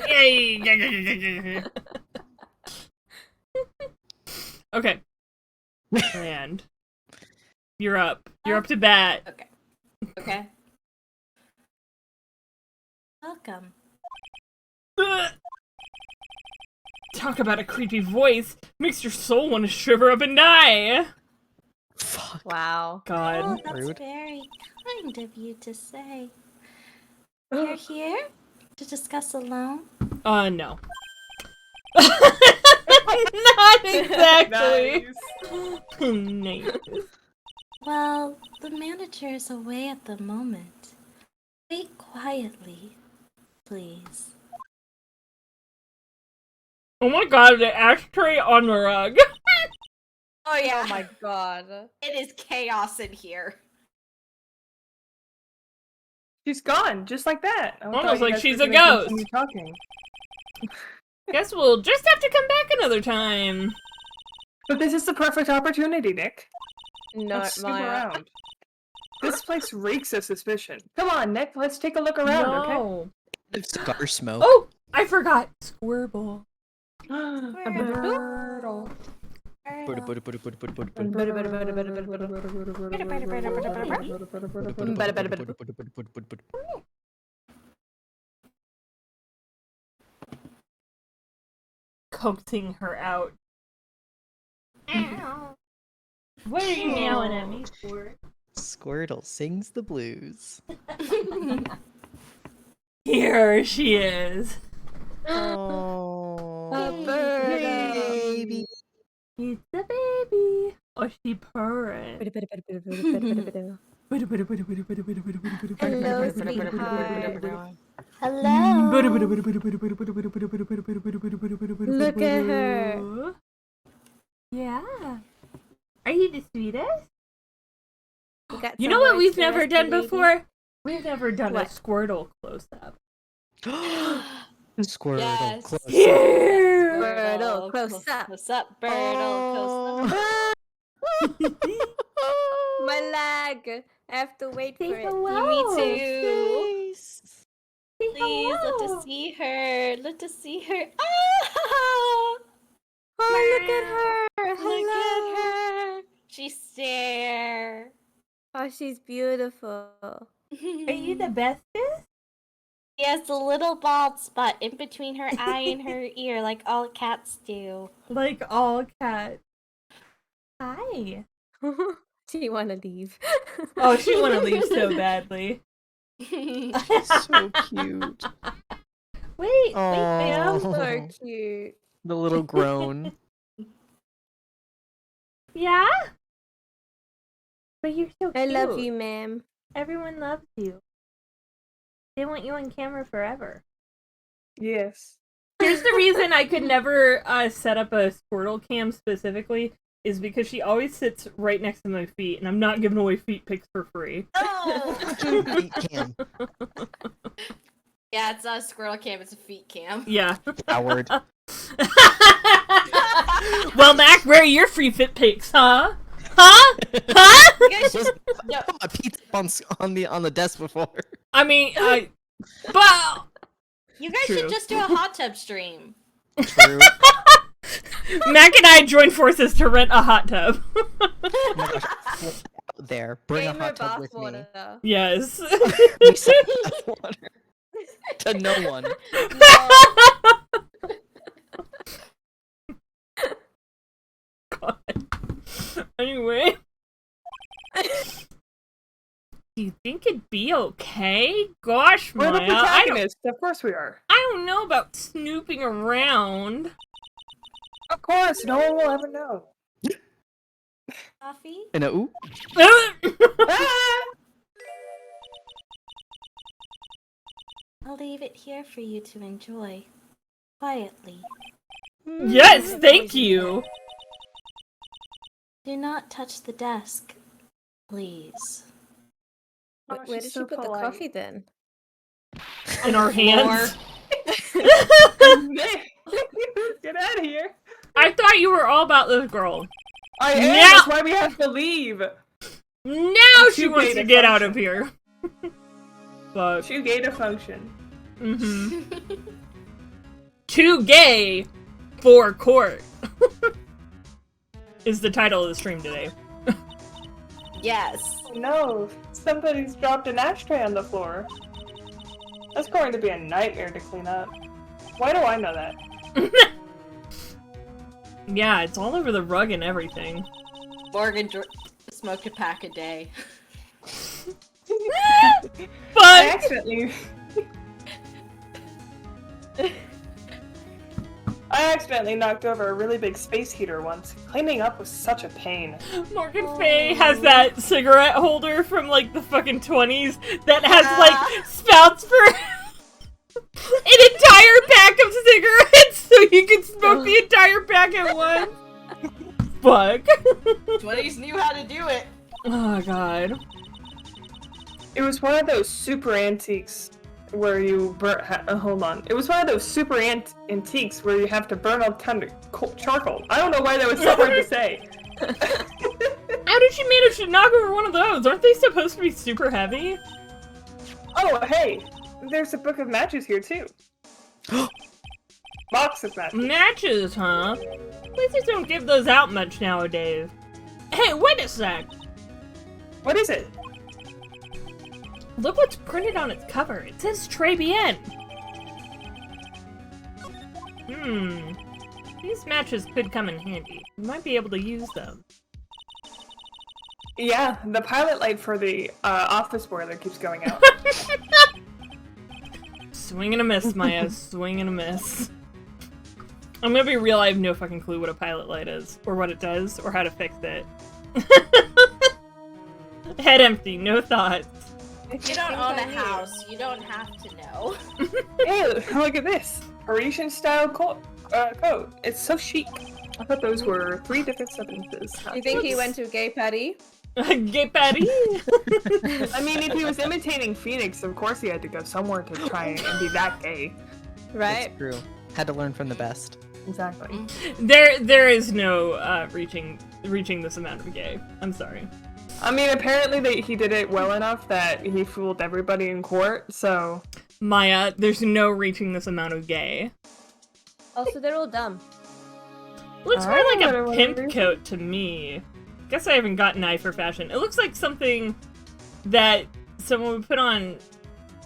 Yay. Okay. And you're up. You're up to bat. Okay. Okay. Welcome. Talk about a creepy voice. Makes your soul want to shiver up and die. Fuck. Wow. God. Oh, that's Rude. very kind of you to say. You're here to discuss alone? No. Not exactly. Nice. Well, the manager is away at the moment. Wait quietly, please. Oh my god, the ashtray on the rug. Oh yeah, Oh my god. it is chaos in here. She's gone, just like that. I Almost thought you like guys she's were a gonna ghost. continue talking. Guess we'll just have to come back another time. But this is the perfect opportunity, Nick. No, Let's snoop Maya. around. This place reeks of suspicion. Come on, Nick, let's take a look around, No. Cigar smoke. Oh, I forgot. Squirble. okay? Turtle. Coaxing her out. What are you meowing at me for? Squirtle sings the blues. Here she is. Oh, A bird. baby. It's a baby. Oh, she purring. Hello, sweetheart. Hello. Look at her. Yeah. Are you the sweetest? We got You some know what words we've for never us, done baby. before? We've never done What? a Squirtle close-up. Squirtle, Yes. close. Here! Birdo, close up. What's up, Birdo? Close up. My leg. I have to wait for it. Me too. Say Please, let hello. us see her. Let us see her. Ah! Oh, look at her. Hello. Look at her. She's there. Oh, she's beautiful. Are you the bestest? She has a little bald spot in between her eye and her ear, like all cats do. Like all cats. Hi. Do you want to leave? Oh, she want to leave so badly. So cute. Wait, Oh. ma'am. So cute. The little groan. Yeah? But you're so I cute. love you, ma'am. Everyone loves you. They want you on camera forever. Yes. Here's the reason I could never set up a Squirtle cam specifically, is because she always sits right next to my feet, and I'm not giving away feet pics for free. Oh! Feet cam. Yeah, it's not a squirrel cam, it's a feet cam. Yeah. Howard. Well, Mac, where are your free fit pics, huh? Huh? Huh? You guys should... No. Put my pizza on the desk before. I mean, but You guys True. should just do a hot tub stream. True. Mac and I joined forces to rent a hot tub. Oh my gosh. Out there. Bring a Gamer hot tub bath with me. water. Yes. We sell bath water to no one. Anyway. Do you think it'd be okay? Gosh, We're the Maya, protagonists. Of course we are. I don't know about snooping around. Of course, no one will ever know. Coffee? And a ooh. I'll leave it here for you to enjoy. Quietly. Yes, thank you. Do not touch the desk. Please. Oh, Where she's did so you put the polite. coffee then? In our hands. Nick, get out of here. I thought you were all about this girl. I am. Now- That's why we have to leave. Now she Too wants gay to to get out function. of here. Fuck. Too gay to function. Mm-hmm. Too gay for court. Is the title of the stream today. Yes. Oh, no, somebody's dropped an ashtray on the floor. That's going to be a nightmare to clean up. Why do I know that? Yeah, it's all over the rug and everything. Morgan smoked a pack a day. I But accidentally knocked over a really big space heater once. Cleaning up was such a pain. Morgan Faye has that cigarette holder from like the fucking 20s that has like spouts for an entire pack of cigarettes so you can smoke the entire pack at once. Fuck. 20s knew how to do it. Oh god. It was one of those super antiques where you burn. Hold on. It was one of those super antiques where you have to burn a ton of charcoal. I don't know why that was so hard to say. How did she manage to knock over one of those? Aren't they supposed to be super heavy? Oh, hey, there's a book of matches here too. Box of matches. Matches, huh? Places don't give those out much nowadays. Hey, wait a sec! What is it? Look what's printed on its cover. It says Très bien. These matches could come in handy. You might be able to use them. Yeah, the pilot light for the office boiler keeps going out. Swing and a miss, Maya. Swing and a miss. I'm gonna be real, I have no fucking clue what a pilot light is, or what it does, or how to fix it. Head empty, no thoughts. You don't own a house. You don't have to know. Hey, look at this. Parisian style coat. It's so chic. I thought those were 3 different sentences. You think he went to gay party? Gay patty? I mean, if he was imitating Phoenix, of course he had to go somewhere to try and be that gay. Right? That's true. Had to learn from the best. Exactly. There is no reaching this amount of gay. I'm sorry. I mean, apparently he did it well enough that he fooled everybody in court, so... Maya, there's no reaching this amount of gay. Also, they're all dumb. Looks more I like don't a know pimp what it coat to me. Guess I haven't got an eye for fashion. It looks like something that someone would put on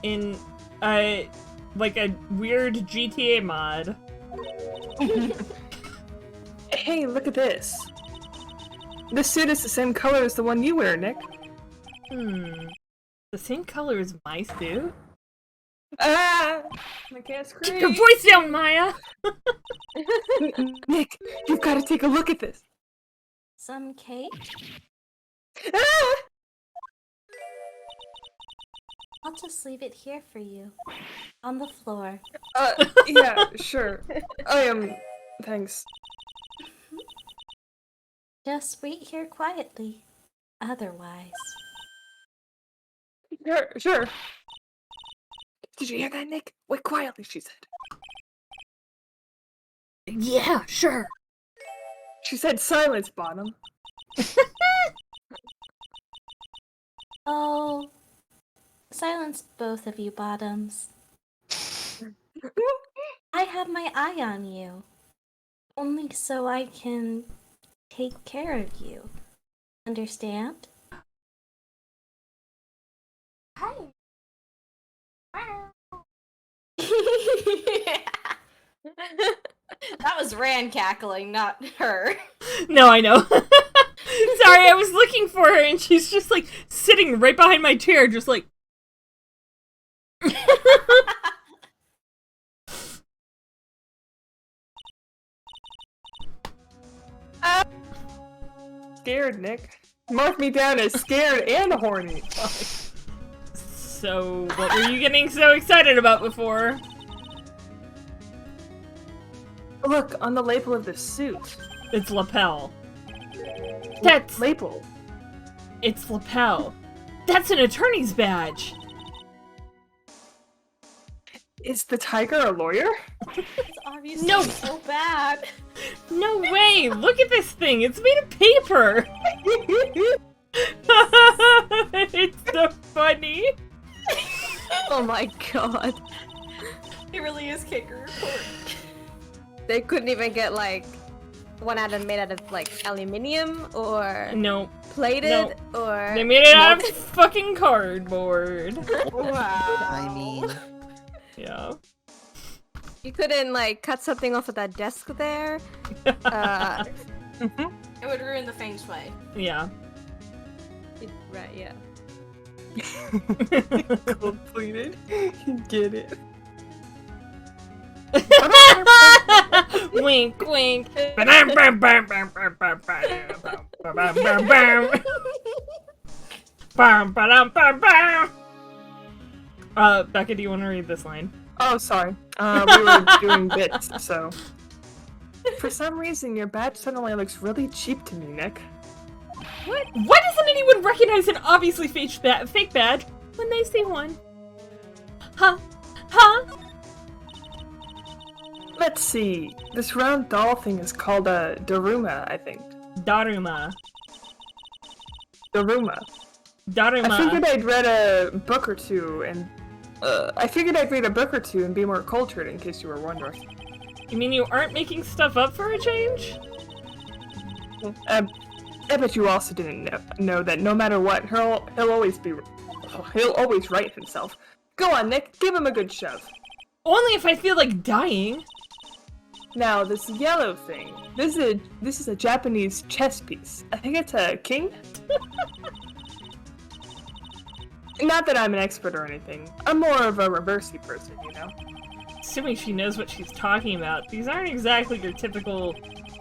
in like a weird GTA mod. Hey, look at this. This suit is the same color as the one you wear, Nick. The same color as my suit? Ah! I can't Keep scream. your voice down, Maya! Nick, you've got to take a look at this. Some cake? Ah! I'll just leave it here for you. On the floor. Yeah, sure. Thanks. Just wait here quietly. Otherwise. Sure. Did you hear that, Nick? Wait quietly, she said. Yeah, sure. She said silence, Bottom. Oh. Silence both of you bottoms. I have my eye on you. Only so I can take care of you. Understand? Hi. That was Rand cackling, not her. No, I know. sorry, I was looking for her, and she's just, like, sitting right behind my chair, just like... Scared, Nick. Mark me down as scared and horny. So, what were you getting so excited about before? Look, on the label of the suit. It's lapel. That's... Label. It's lapel. That's an attorney's badge. Is the tiger a lawyer? It's obviously No. so bad. No way! Look at this thing! It's made of paper! It's so funny! Oh my god. It really is kicker report. They couldn't even get like one made out of like aluminium or No. plated or They made it out of fucking cardboard. Wow. I mean, Yeah. you couldn't like cut something off of that desk there. It would ruin the feng shui. Yeah. Right, yeah. Completed. Get it. Wink, wink. Becca, do you want to read this line? Oh, sorry. We were doing bits, so. For some reason, your badge suddenly looks really cheap to me, Nick. What? Why doesn't anyone recognize an obviously fake badge when they see one? Huh? Huh? Let's see. This round doll thing is called a Daruma, I think. Daruma. Daruma. Daruma. I figured I'd read a book or two and be more cultured in case you were wondering. You mean you aren't making stuff up for a change? I bet you also didn't know that no matter what, he'll always right himself. Go on, Nick, give him a good shove. Only if I feel like dying. Now, this yellow thing, this is a Japanese chess piece. I think it's a king? Not that I'm an expert or anything. I'm more of a reversey person, you know? Assuming she knows what she's talking about, these aren't exactly your typical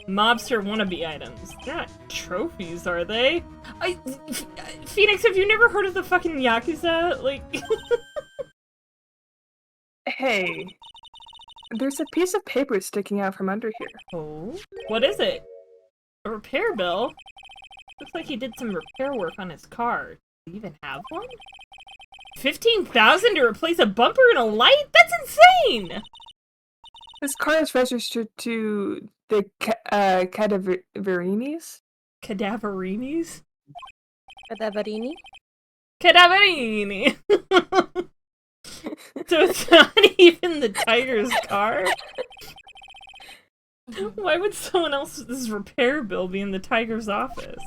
mobster wannabe items. They're not trophies, are they? Phoenix, have you never heard of the fucking Yakuza? Like... Hey, there's a piece of paper sticking out from under here. Oh? What is it? A repair bill? Looks like he did some repair work on his car. Do you even have one? 15,000 to replace a bumper and a light? That's insane! This car is registered to the Cadaverinis? Cadaverinis? Cadaverini? Cadaverini! So it's not even the tiger's car? Why would someone else's repair bill be in the tiger's office?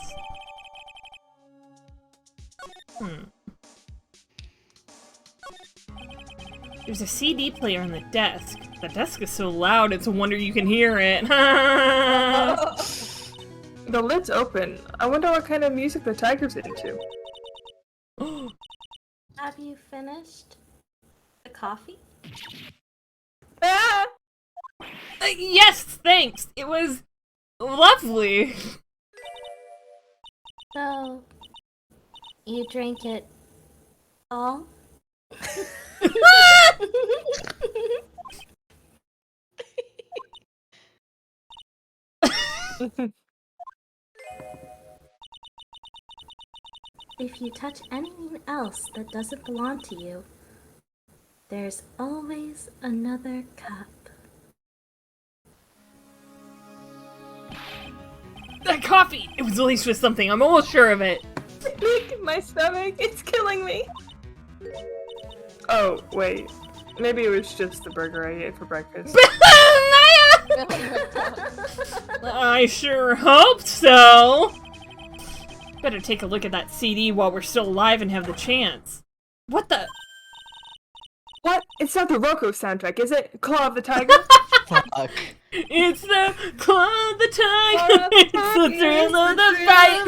There's a CD player on the desk. The desk is so loud, it's a wonder you can hear it. The lid's open. I wonder what kind of music the tiger's into. Have you finished the coffee? Ah! Yes, thanks! It was lovely! So, you drank it all? If you touch anything else that doesn't belong to you, there's always another cup. That coffee! It was laced with something, I'm almost sure of it. My stomach, it's killing me. Oh, wait. Maybe it was just the burger I ate for breakfast. I sure hope so! Better take a look at that CD while we're still alive and have the chance. What the? What? It's not the Roku soundtrack, is it? Claw of the Tiger? Fuck. It's the claw of the tiger. It's the thrill of the fight.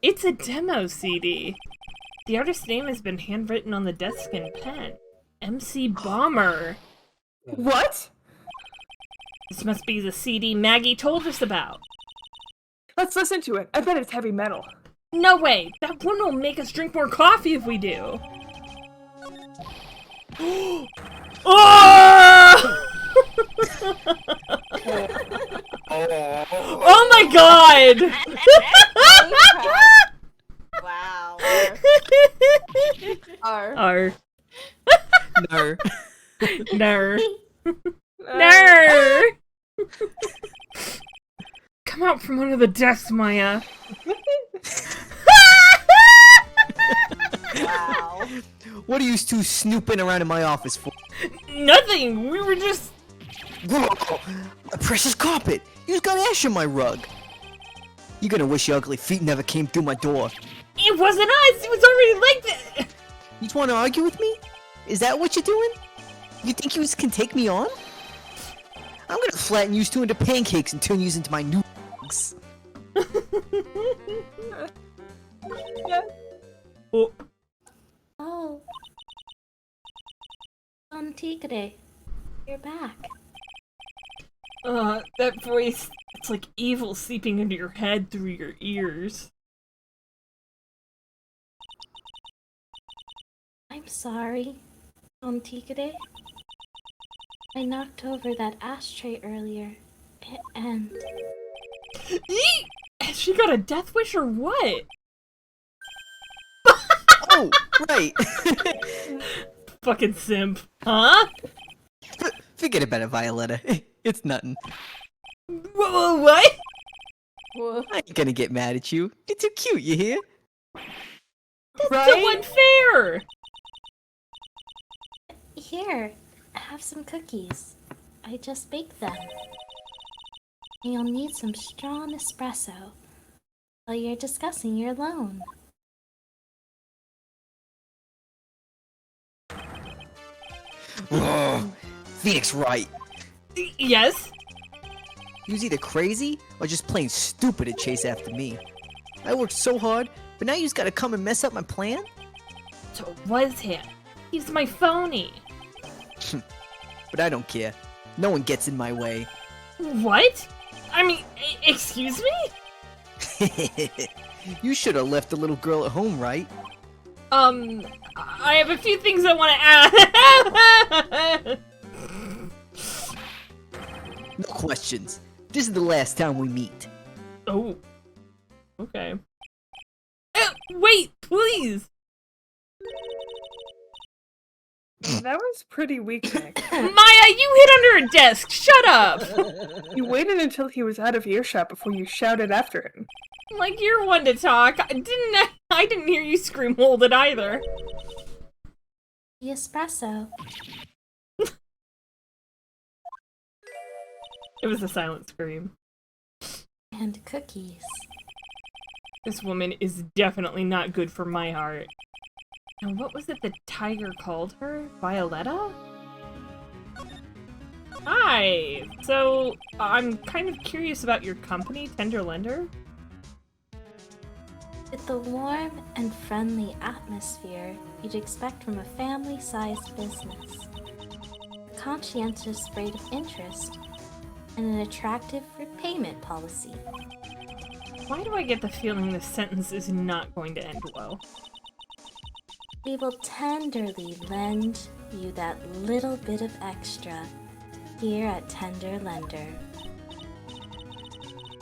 It's a demo CD. The artist's name has been handwritten on the desk in pen. MC Bomber. What? This must be the CD Maggie told us about. Let's listen to it. I bet it's heavy metal. No way! That one will make us drink more coffee if we do. Oh! Oh my god! Wow. R. R. No. Ner. Ner. Come out from under the desk, Maya. Wow. What are you two snooping around in my office for? Nothing. We were just. My precious carpet! You got ash on my rug! You're gonna wish your ugly feet never came through my door. It wasn't us. It was already like that. You just wanna argue with me? Is that what you're doing? You think you can take me on? I'm gonna flatten you two into pancakes and turn you into my new dogs. Oh. Oh. Tigre, you're back. That voice, it's like evil seeping into your head through your ears. I'm sorry, Tigre. I knocked over that ashtray earlier, and... Has she got a death wish or what? Oh, right. Fucking simp. Huh? Forget about it, Violetta. It's nothing. What? I ain't gonna get mad at you. You're too cute, you hear? That's so unfair! Here, have some cookies. I just baked them. You'll need some strong espresso while you're discussing your loan. Phoenix Wright. Yes? He was either crazy or just plain stupid to chase after me. I worked so hard, but now you just gotta come and mess up my plan? So it was him. He's my phony. But I don't care. No one gets in my way. What? I mean, excuse me? You should have left the little girl at home, right? I have a few things I want to add. No questions. This is the last time we meet. Oh. Okay. Wait, please! That was pretty weak, Nick. Maya, you hid under a desk! Shut up! You waited until he was out of earshot before you shouted after him. Like, you're one to talk. I didn't hear you scream hold it either. The espresso. It was a silent scream. And cookies. This woman is definitely not good for my heart. And what was it the tiger called her? Violetta? Hi! So, I'm kind of curious about your company, Tender Lender. With the warm and friendly atmosphere you'd expect from a family-sized business, a conscientious rate of interest, and an attractive repayment policy. Why do I get the feeling this sentence is not going to end well? We will tenderly lend you that little bit of extra here at Tender Lender.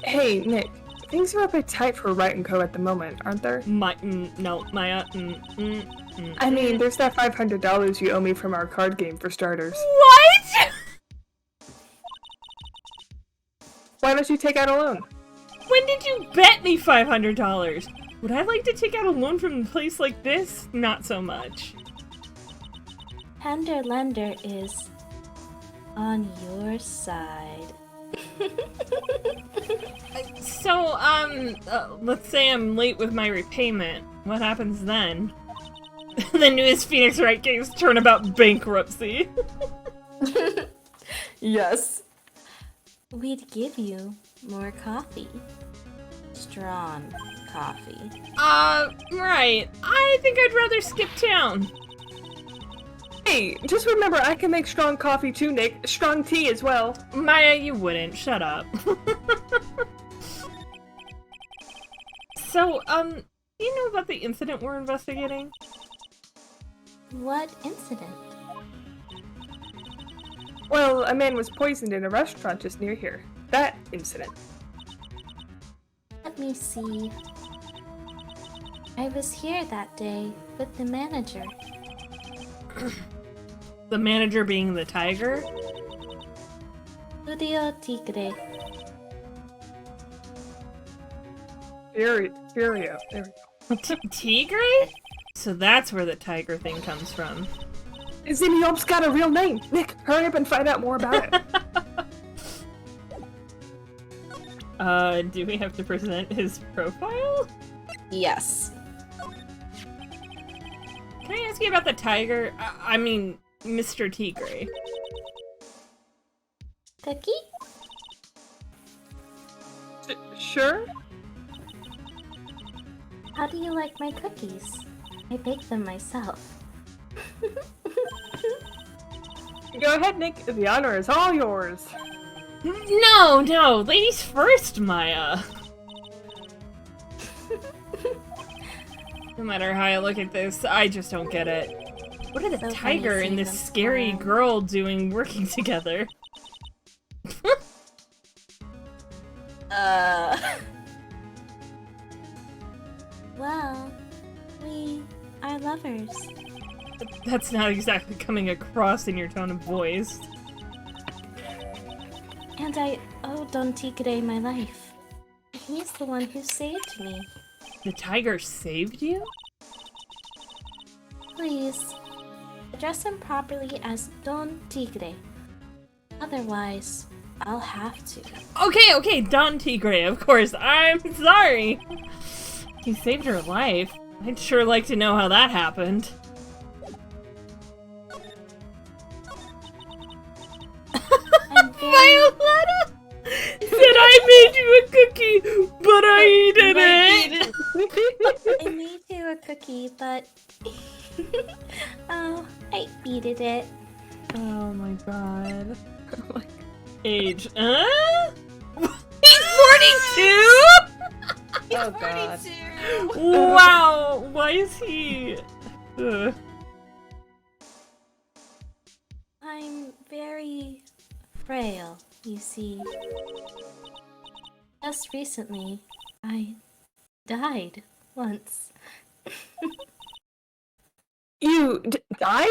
Hey, Nick. Things are a bit tight for Wright & Co. at the moment, aren't there? No, Maya. I mean, there's that $500 you owe me from our card game for starters. What? Why don't you take out a loan? When did you bet me $500? Would I like to take out a loan from a place like this? Not so much. Tender Lender is on your side. So, let's say I'm late with my repayment. What happens then? The newest Phoenix Wright game's turnabout bankruptcy. Yes. We'd give you more coffee. Strong coffee. Right. I think I'd rather skip town. Hey, just remember I can make strong coffee too, Nick. Strong tea as well. Maya, you wouldn't. Shut up. So, you know about the incident we're investigating? What incident? Well, a man was poisoned in a restaurant just near here. That incident. Let me see. I was here that day with the manager. The manager being the tiger? Studio Tigre. Furio. There we go. Tigre? So that's where the tiger thing comes from. Zinniop's got a real name. Nick, hurry up and find out more about it. Do we have to present his profile? Yes. Can I ask you about the tiger? I mean, Mr. Tigre. Cookie? Sure? How do you like my cookies? I bake them myself. Go ahead, Nick. The honor is all yours. No, ladies first, Maya. No matter how I look at this, I just don't get it. What are the So tiger funny and seeing this them scary smile. girl doing working together? Well, we are lovers. That's not exactly coming across in your tone of voice. And I owe Don Tigre my life. He's the one who saved me. The tiger saved you? Please, address him properly as Don Tigre. Otherwise, I'll have to. Okay, Don Tigre, of course. I'm sorry. You saved her life. I'd sure like to know how that happened. I'm very... Violetta said I made you a cookie, but I didn't. I made you a cookie, but... oh, I eated it. Oh my god. Oh my Age, He's 42?! Oh god. Wow, why is he... Ugh. I'm very frail, you see. Just recently, I died once. You died?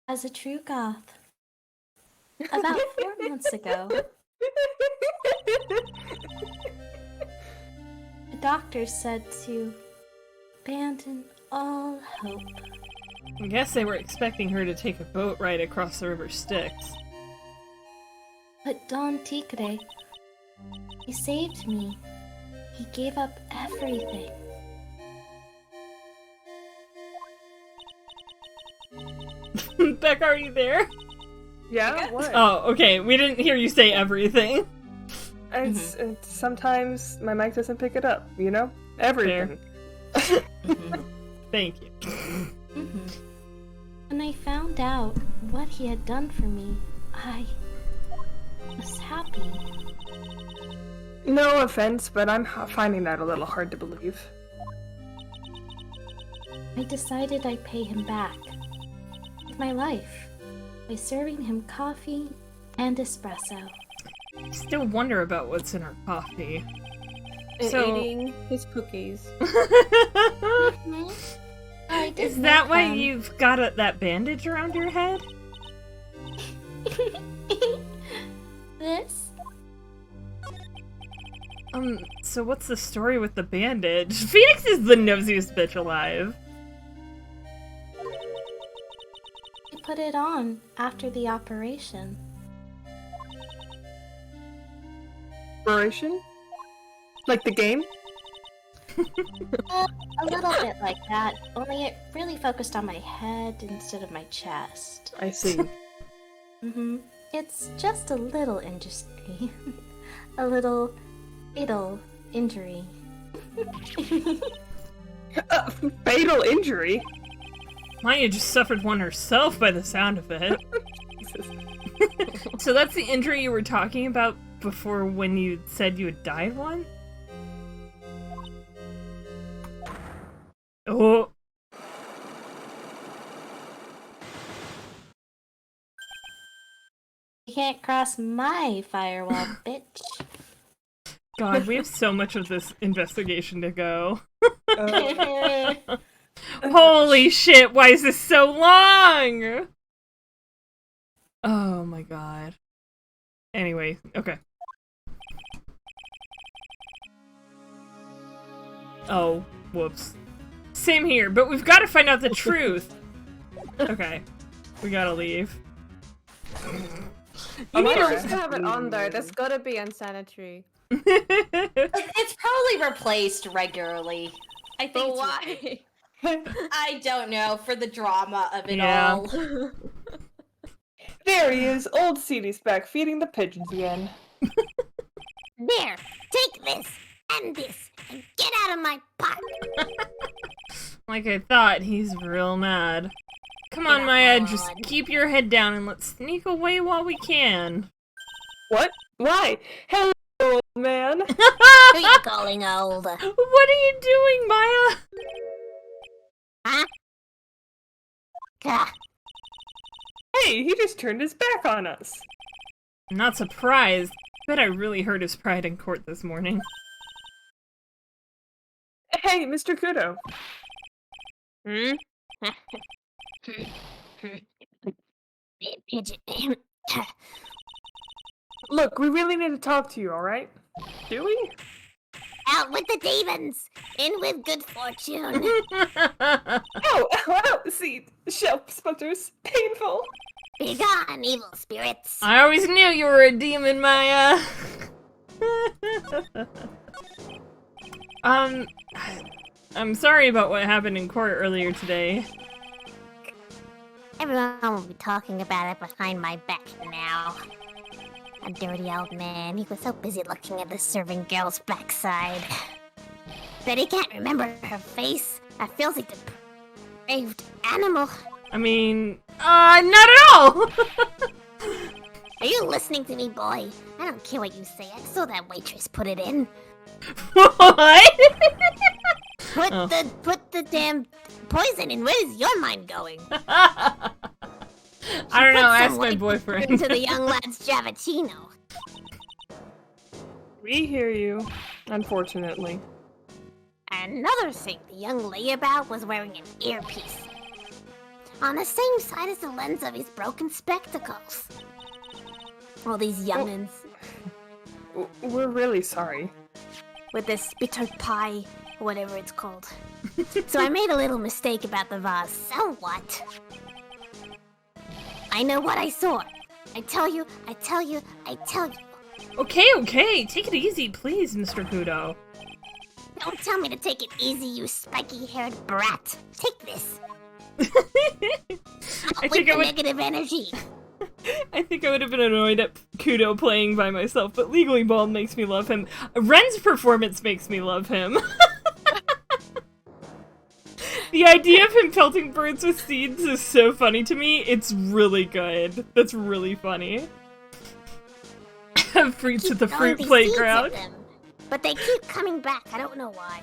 As a true goth. About 4 months ago, the doctor said to abandon all hope. I guess they were expecting her to take a boat ride across the river Styx. But Don Tigre, he saved me. He gave up everything. Beck, are you there? Yeah, what? Oh, okay. We didn't hear you say everything. It's sometimes my mic doesn't pick it up, you know? Everything. Thank you. When I found out what he had done for me, I was happy. No offense, but I'm finding that a little hard to believe. I decided I'd pay him back with my life by serving him coffee and espresso. I still wonder about what's in her coffee. And So- eating his cookies. I did Is that make why them. you've got that bandage around your head? This? So what's the story with the bandage? Phoenix is the nosiest bitch alive. I put it on after the operation. Operation? Like the game? A little bit like that, only it really focused on my head instead of my chest. I see. It's just a little industry. A little fatal injury. Fatal injury? Maya just suffered one herself by the sound of it. So that's the injury you were talking about before when you said you had died one? Oh. You can't cross my firewall, bitch. God, we have so much of this investigation to go. Holy shit, why is this so long? Oh my god. Anyway, okay. Oh, whoops. Same here, but we've got to find out the truth. Okay, we gotta leave. You need to have it on though. That's gotta be unsanitary. It's probably replaced regularly. I think. But why? I don't know, for the drama of it Yeah. all. There he is, old Seedy's back feeding the pigeons again. There, take this and this and get out of my pot. Like I thought, he's real mad. Come on, Maya, just keep your head down and let's sneak away while we can. What? Why? Hello, old man. Who are you calling old? What are you doing, Maya? Huh? Gah. Hey, he just turned his back on us. I'm not surprised. Bet I really hurt his pride in court this morning. Hey, Mr. Kudo. Hmm? Pigeon. Look, we really need to talk to you, alright? Do we? Out with the demons! In with good fortune! Oh, see, shelf splinters. Painful. Be gone, evil spirits! I always knew you were a demon, Maya. I'm sorry about what happened in court earlier today. Everyone will be talking about it behind my back now. A dirty old man. He was so busy looking at the serving girl's backside. But he can't remember her face. That feels like depraved animal. I mean, not at all! Are you listening to me, boy? I don't care what you say. I saw that waitress put it in. What? Put the damn poison in. Where is your mind going? I don't know, Put ask some my white boyfriend. into the young lad's Javicino. We hear you, unfortunately. Another thing, the young layabout was wearing an earpiece. On the same side as the lens of his broken spectacles. All these young'uns We're really sorry. with this bitter pie, or whatever it's called. So I made a little mistake about the vase. So what? I know what I saw. I tell you. Okay, take it easy, please, Mr. Kudo. Don't tell me to take it easy, you spiky-haired brat. Take this. I With think the I would. negative energy. I think I would have been annoyed at Kudo playing by myself, but Legally Bald makes me love him. Ren's performance makes me love him. The idea of him pelting birds with seeds is so funny to me. It's really good. That's really funny. Fruits at the Throwing fruit these playground. seeds at them, but they keep coming back. I don't know why.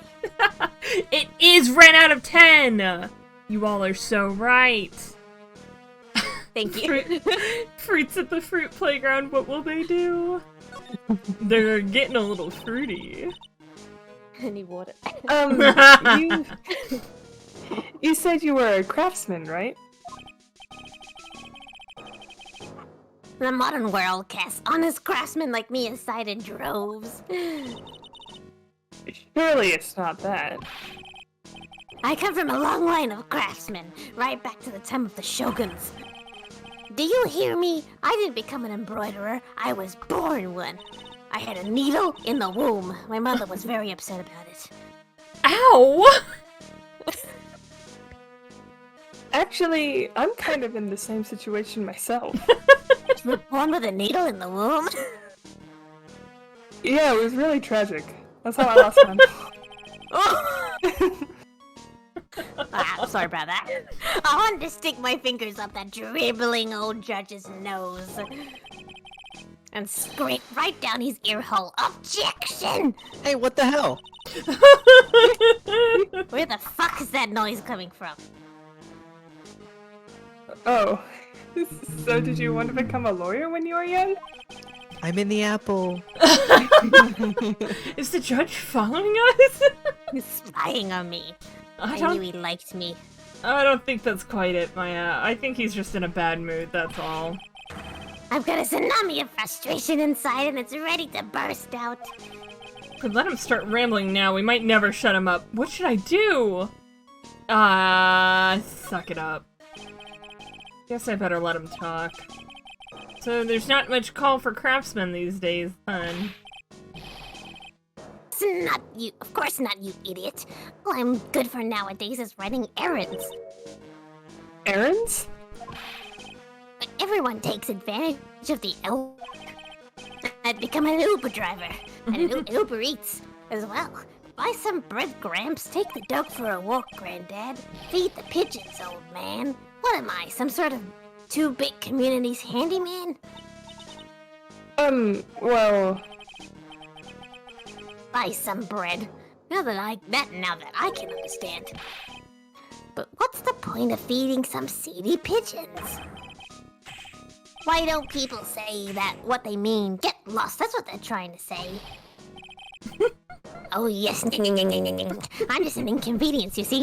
It is Ren out of 10! You all are so right. Thank you. Fruits at the fruit playground, what will they do? They're getting a little fruity. I need water. You said you were a craftsman, right? The modern world casts honest craftsmen like me aside in droves. Surely it's not that. I come from a long line of craftsmen, right back to the time of the shoguns. Do you hear me? I didn't become an embroiderer. I was born one. I had a needle in the womb. My mother was very upset about it. Ow! Actually, I'm kind of in the same situation myself. You were born with a needle in the womb? Yeah, it was really tragic. That's how I lost mine. I'm sorry about that. I wanted to stick my fingers up that dribbling old judge's nose. And scrape right down his ear hole. Objection! Hey, what the hell? Where the fuck is that noise coming from? Oh. So did you want to become a lawyer when you were young? I'm in the apple. Is the judge following us? He's spying on me. I knew he liked me. I don't think that's quite it, Maya. I think he's just in a bad mood, that's all. I've got a tsunami of frustration inside and it's ready to burst out. Could let him start rambling now. We might never shut him up. What should I do? Suck it up. Guess I better let him talk. So there's not much call for craftsmen these days, hun. It's not you. Of course not, you idiot. All I'm good for nowadays is running errands. Errands? But everyone takes advantage of the elk. I'd become an Uber driver. And an Uber Eats as well. Buy some bread, Gramps. Take the dog for a walk, Granddad. Feed the pigeons, old man. What am I, some sort of two-bit community's handyman? Well... Buy some bread. Now that I can understand. But what's the point of feeding some seedy pigeons? Why don't people say that what they mean? Get lost, that's what they're trying to say. Oh yes, I'm just an inconvenience, you see.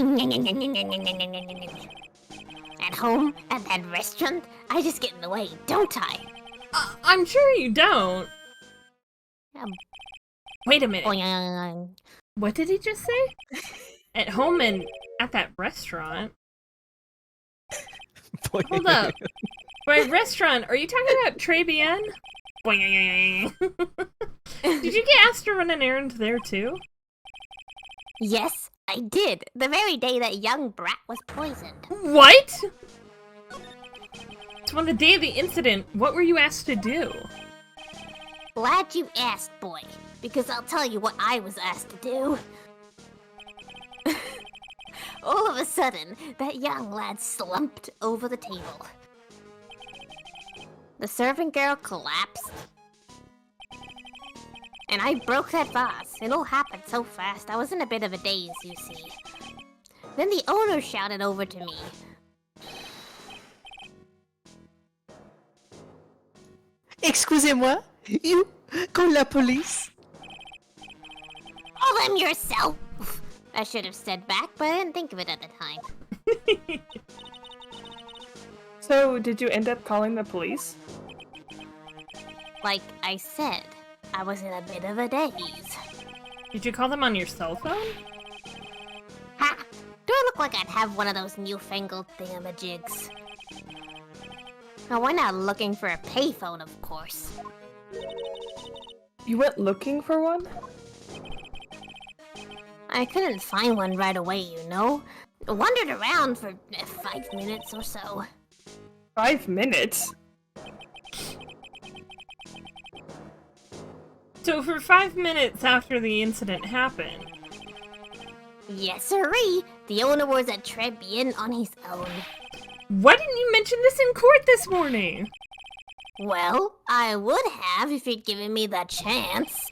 At home, at that restaurant, I just get in the way, don't I? I'm sure you don't. Wait a minute. Boing. What did he just say? At home and at that restaurant? Hold up. By restaurant, are you talking about Trebian? Did you get asked to run an errand there too? Yes, I did. The very day that young brat was poisoned. What? So on the day of the incident, what were you asked to do? Glad you asked, boy. Because I'll tell you what I was asked to do. All of a sudden, that young lad slumped over the table. The servant girl collapsed. And I broke that vase. It all happened so fast, I was in a bit of a daze, you see. Then the owner shouted over to me. Excusez-moi, you call la police? Call them yourself! I should have said back, but I didn't think of it at the time. So, did you end up calling the police? Like I said, I was in a bit of a daze. Did you call them on your cell phone? Ha! Do I look like I'd have one of those newfangled thingamajigs? I went out looking for a payphone, of course. You went looking for one? I couldn't find one right away, you know. Wandered around for 5 minutes or so. 5 minutes? So for 5 minutes after the incident happened. Yes, sirree. The owner was at Trebian on his own. Why didn't you mention this in court this morning? Well, I would have if you'd given me the chance.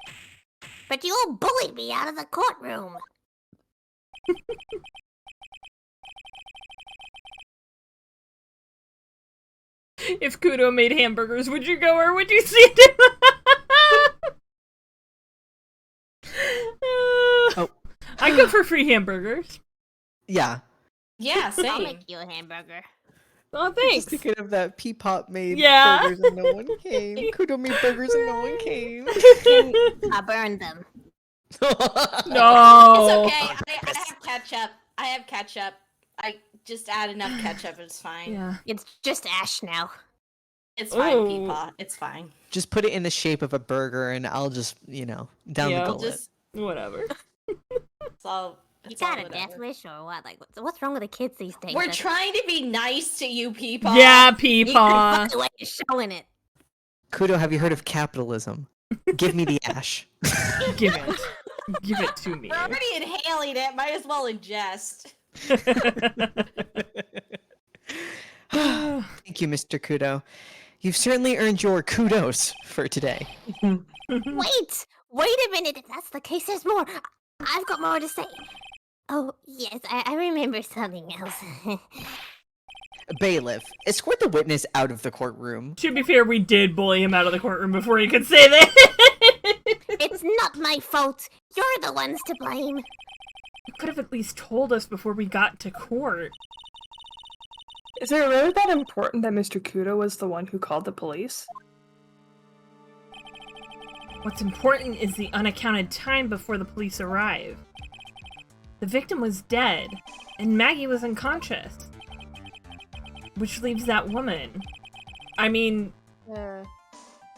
But you all bullied me out of the courtroom. If Kudo made hamburgers, would you go or would you see him? Oh. I go for free hamburgers. Yeah. Yeah, I'll same. make you a hamburger. Oh, thanks. Just thinking of that Peapot made Yeah. burgers and no one came. Kudo made burgers and no one came. I burned them. No. It's okay. I have ketchup. I have ketchup. I just add enough ketchup. It's fine. Yeah. It's just ash now. It's fine, Ooh. Peepaw. It's fine. Just put it in the shape of a burger and I'll just, down Yeah, the I'll gullet. Just Whatever. it's all You got a death wish or what? Like, what's wrong with the kids these days? We're trying to be nice to you, Peepaw. Yeah, Peepaw. The way you're showing it. Kudo, have you heard of capitalism? Give me the ash. Give it. Give it to me. We're already inhaling it. Might as well ingest. Thank you, Mr. Kudo. You've certainly earned your kudos for today. Wait a minute. If that's the case, there's more. I've got more to say. Oh, yes, I remember something else. Bailiff, escort the witness out of the courtroom. To be fair, we did bully him out of the courtroom before he could say that. It's not my fault. You're the ones to blame. You could have at least told us before we got to court. Is it really that important that Mr. Kudo was the one who called the police? What's important is the unaccounted time before the police arrive. The victim was dead, and Maggie was unconscious. Which leaves that woman. I mean...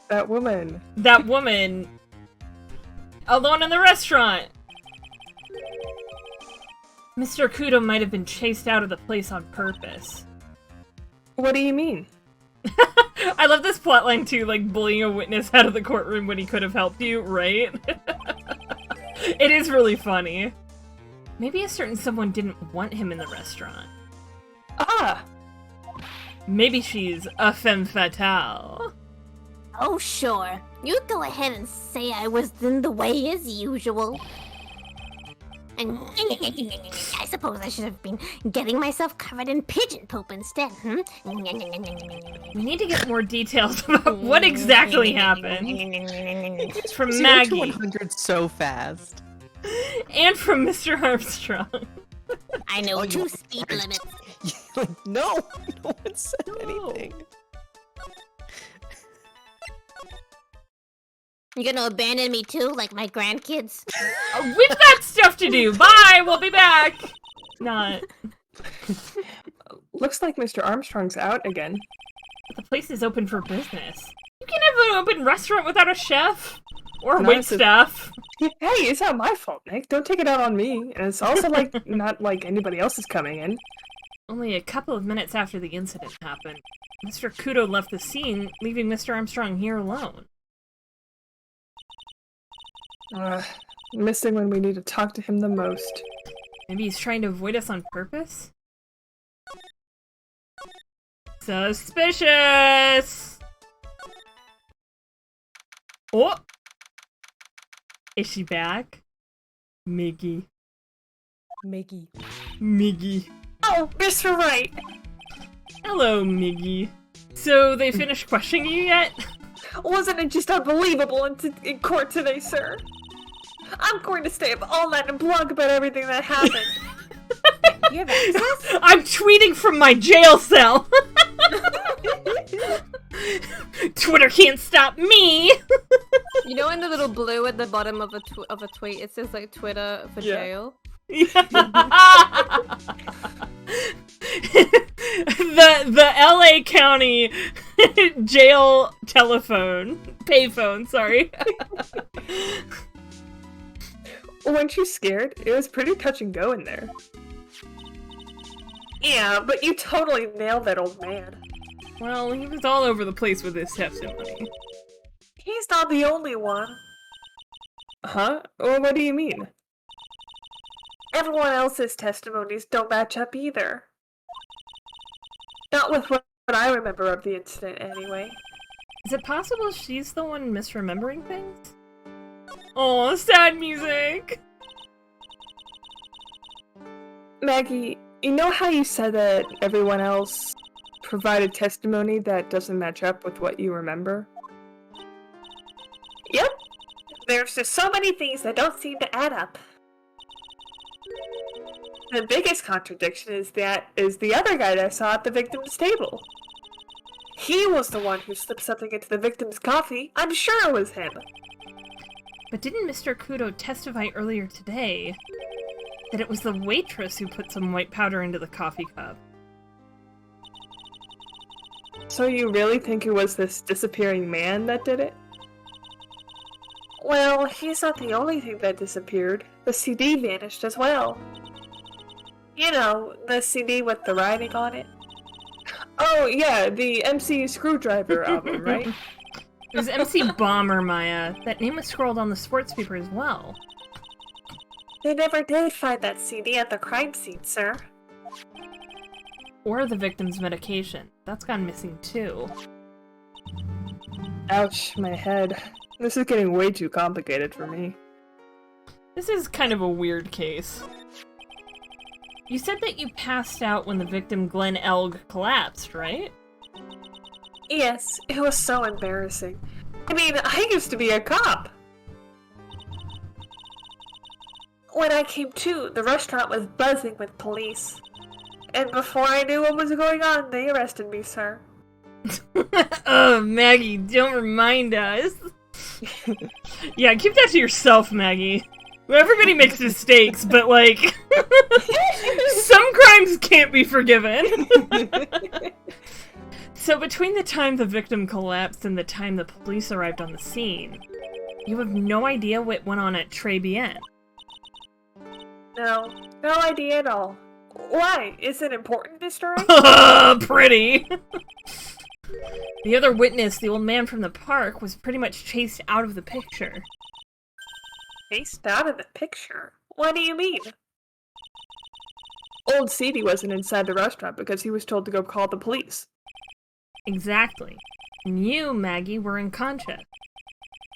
That woman. That woman... alone in the restaurant! Mr. Kudo might have been chased out of the place on purpose. What do you mean? I love this plotline too, like bullying a witness out of the courtroom when he could have helped you, right? It is really funny. Maybe a certain someone didn't want him in the restaurant. Ah! Maybe she's a femme fatale. Oh, sure. You go ahead and say I was in the way as usual. And I suppose I should have been getting myself covered in pigeon poop instead, We need to get more details about what exactly happened. From 0 Maggie. to 100 so fast. And from Mr. Armstrong. I know Oh, 2 speed limits. Like, no one said anything. You gonna abandon me too, like my grandkids? We've got stuff to do. Bye, we'll be back. Not. Looks like Mr. Armstrong's out again. The place is open for business. You can't have an open restaurant without a chef. Or No, wait it's a- staff. Hey, it's not my fault, Nick. Don't take it out on me. And it's also like not like anybody else is coming in. Only a couple of minutes after the incident happened, Mr. Kudo left the scene, leaving Mr. Armstrong here alone. Missing when we need to talk to him the most. Maybe he's trying to avoid us on purpose? Suspicious! Oh! Is she back? Miggy. Miggy. Oh, Mr. Wright! Hello, Miggy. So, they finished questioning you yet? Wasn't it just unbelievable in court today, sir? I'm going to stay up all night and blog about everything that happened. You have access? I'm tweeting from my jail cell! Twitter can't stop me! You know, in the little blue at the bottom of a tweet, it says like Twitter for jail. the LA County jail telephone payphone. Sorry. Weren't you scared? It was pretty touch and go in there. Yeah, but you totally nailed that old man. Well, he was all over the place with his testimony. He's not the only one. Huh? Well, what do you mean? Everyone else's testimonies don't match up either. Not with what I remember of the incident, anyway. Is it possible she's the one misremembering things? Oh, sad music! Maggie, you know how you said that everyone else provided testimony that doesn't match up with what you remember? Yep. There's just so many things that don't seem to add up. The biggest contradiction is the other guy that I saw at the victim's table. He was the one who slipped something into the victim's coffee. I'm sure it was him. But didn't Mr. Kudo testify earlier today that it was the waitress who put some white powder into the coffee cup? So you really think it was this disappearing man that did it? Well, he's not the only thing that disappeared. The CD vanished as well. You know, the CD with the writing on it. Oh, yeah, the MC Screwdriver album, right? It was MC Bomber, Maya. That name was scrolled on the sports paper as well. They never did find that CD at the crime scene, sir. Or the victim's medication. That's gone missing too. Ouch, my head. This is getting way too complicated for me. This is kind of a weird case. You said that you passed out when the victim Glenn Elg collapsed, right? Yes, it was so embarrassing. I mean, I used to be a cop. When I came to, the restaurant was buzzing with police. And before I knew what was going on, they arrested me, sir. Oh, Maggie, don't remind us. Yeah, keep that to yourself, Maggie. Everybody makes mistakes, but, like, some crimes can't be forgiven. So between the time the victim collapsed and the time the police arrived on the scene, you have no idea what went on at Tribulations. No idea at all. Why? Is it important, Mr. Wright? Pretty! The other witness, the old man from the park, was pretty much chased out of the picture. Chased out of the picture? What do you mean? Old CD wasn't inside the restaurant because he was told to go call the police. Exactly. And you, Maggie, were unconscious.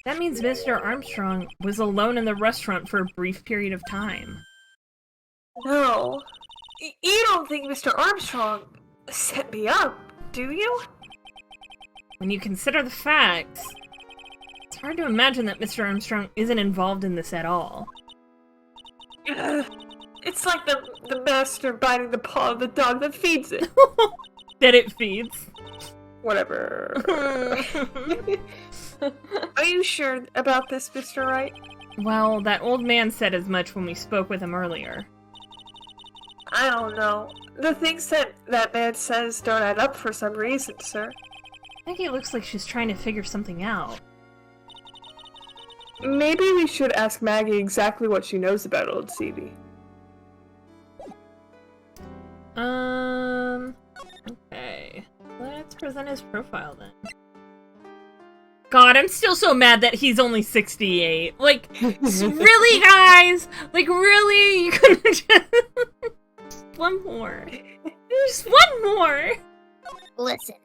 That means Mr. Armstrong was alone in the restaurant for a brief period of time. No. You don't think Mr. Armstrong set me up, do you? When you consider the facts, it's hard to imagine that Mr. Armstrong isn't involved in this at all. It's like the master biting the paw of the dog that feeds it. That it feeds. Whatever. Are you sure about this, Mr. Wright? Well, that old man said as much when we spoke with him earlier. I don't know. The things that man says don't add up for some reason, sir. Maggie looks like she's trying to figure something out. Maybe we should ask Maggie exactly what she knows about old CD. Okay. Let's present his profile then. God, I'm still so mad that he's only 68. Like, really, guys? Like, really? You couldn't just... One more. Just one more! Listen,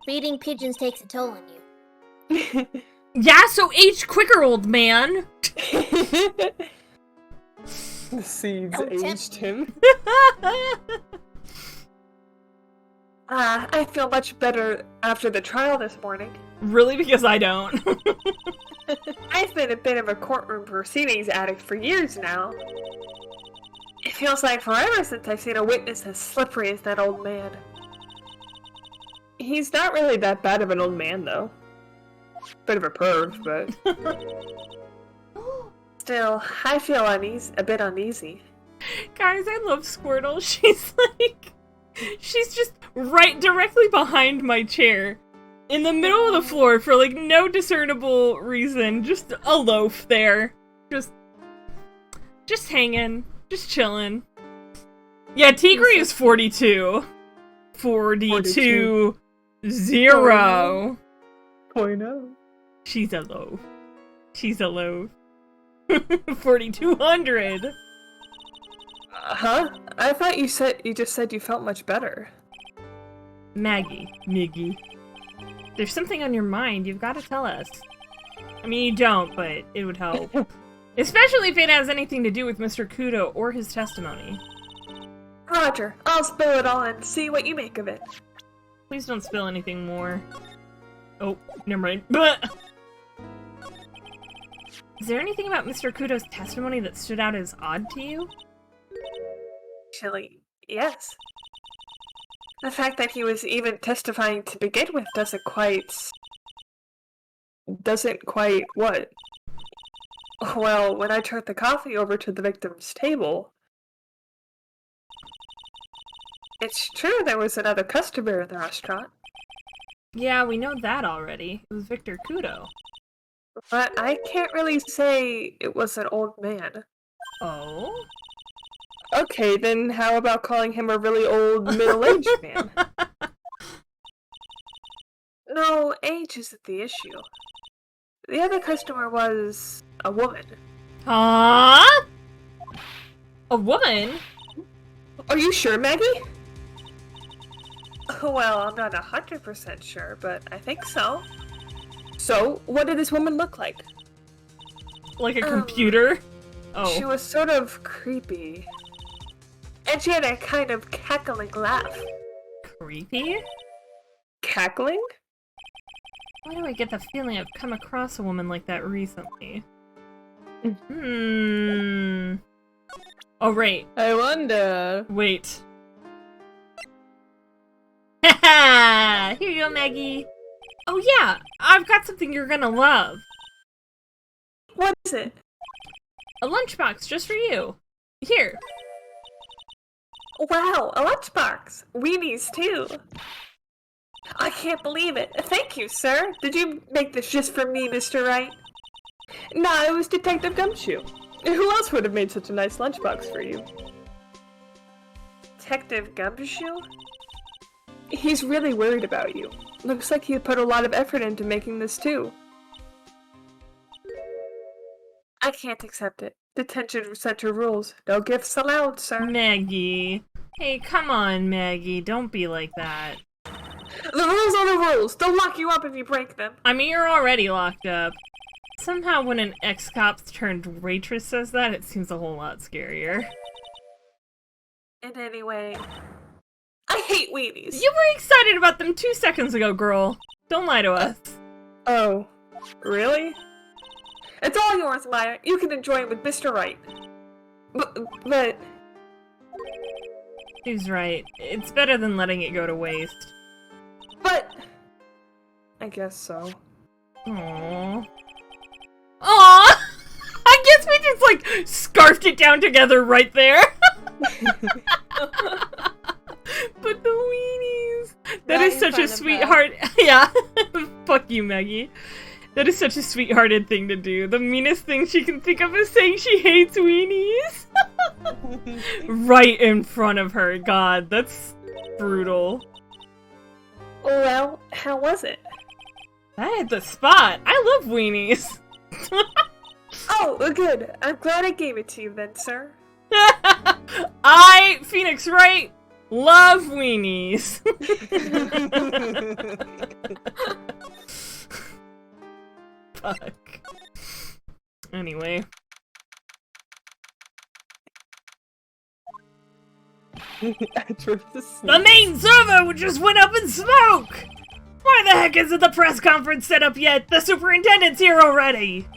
feeding pigeons takes a toll on you. Yeah, so age quicker, old man! The seeds aged him. I feel much better after the trial this morning. Really? Because I don't. I've been a bit of a courtroom proceedings addict for years now. It feels like forever since I've seen a witness as slippery as that old man. He's not really that bad of an old man, though. Bit of a perv, but... Still, I feel a bit uneasy. Guys, I love Squirtle. She's just right directly behind my chair. In the middle of the floor for, like, no discernible reason. Just a loaf there. Just hanging. Just chilling. Yeah, Tigre is 42. 42. 0. 0.0. She's a loaf. She's a loaf. 4,200. Huh? I thought you just said you felt much better. Miggy. There's something on your mind, you've got to tell us. I mean, you don't, but it would help. Especially if it has anything to do with Mr. Kudo or his testimony. Roger, I'll spill it all and see what you make of it. Please don't spill anything more. Oh, never mind. But is there anything about Mr. Kudo's testimony that stood out as odd to you? Actually, yes. The fact that he was even testifying to begin with doesn't quite what? Well, when I turned the coffee over to the victim's table, it's true there was another customer in the restaurant. Yeah, we know that already. It was Victor Kudo. But I can't really say it was an old man. Oh? Okay, then how about calling him a really old, middle-aged man? No, age isn't the issue. The other customer was a woman. Huh? A woman? Are you sure, Maggie? Well, I'm not 100% sure, but I think so. So, what did this woman look like? Like a computer? Oh. She was sort of creepy. And she had a kind of cackling laugh. Creepy? Cackling? Why do I get the feeling I've come across a woman like that recently? Oh, right. I wonder. Wait. Haha! Here you go, Maggie. Oh yeah, I've got something you're gonna love. What is it? A lunchbox just for you. Here. Wow, a lunchbox. Weenies, too. I can't believe it. Thank you, sir. Did you make this just for me, Mr. Wright? Nah, it was Detective Gumshoe. Who else would have made such a nice lunchbox for you? Detective Gumshoe? He's really worried about you. Looks like he put a lot of effort into making this, too. I can't accept it. Detention center rules. No gifts allowed, sir. Maggie. Hey, come on, Maggie. Don't be like that. The rules are the rules. They'll lock you up if you break them. I mean, you're already locked up. Somehow when an ex-cop turned waitress says that, it seems a whole lot scarier. And anyway, I hate weenies. You were excited about them 2 seconds ago, girl. Don't lie to us. Oh, really? It's all yours, Maya. You can enjoy it with Mr. Wright. But... She's right. It's better than letting it go to waste. But... I guess so. Aww. Aww! I guess we just, like, scarfed it down together right there. But the weenies. That is such a sweetheart. Yeah. Fuck you, Maggie. That is such a sweethearted thing to do. The meanest thing she can think of is saying she hates weenies. Right in front of her. God, that's brutal. Well, how was it? I hit the spot. I love weenies. Oh, good. I'm glad I gave it to you then, sir. I, Phoenix Wright, love weenies. Fuck. Anyway. The main server just went up in smoke! Why the heck isn't the press conference set up yet? The superintendent's here already!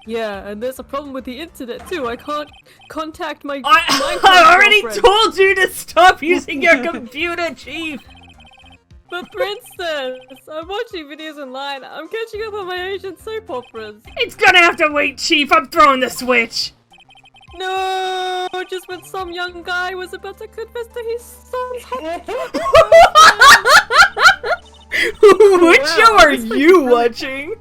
Yeah, and there's a problem with the internet too. I can't contact my I already told you to stop using your computer, Chief! But Princess, I'm watching videos online. I'm catching up on my Asian soap operas. It's gonna have to wait, Chief! I'm throwing the switch! No, just when some young guy was about to confess to his son's What show are you watching?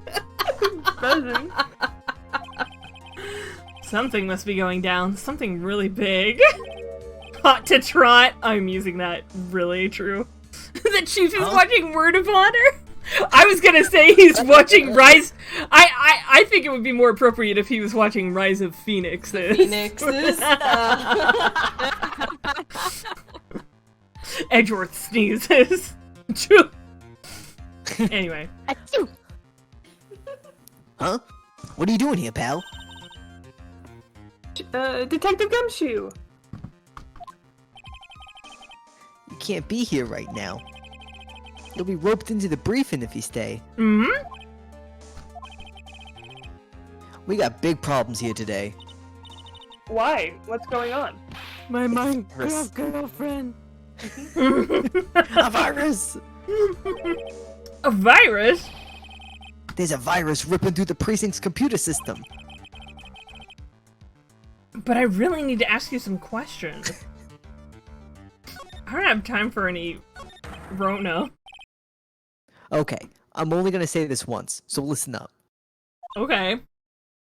Something must be going down. Something really big. Hot to trot. I'm using that really true. The Chief is watching Word of Honor? I was gonna say he's watching Rise. I think it would be more appropriate if he was watching Rise of Phoenixes. Edgeworth sneezes. Anyway. Huh? What are you doing here, pal? Detective Gumshoe. You can't be here right now. You'll be roped into the briefing if you stay. Mm-hmm. We got big problems here today. Why? What's going on? My virus. girlfriend. A virus! A virus? There's a virus ripping through the precinct's computer system. But I really need to ask you some questions. I don't have time for any Rona. Okay, I'm only gonna say this once, so listen up. Okay.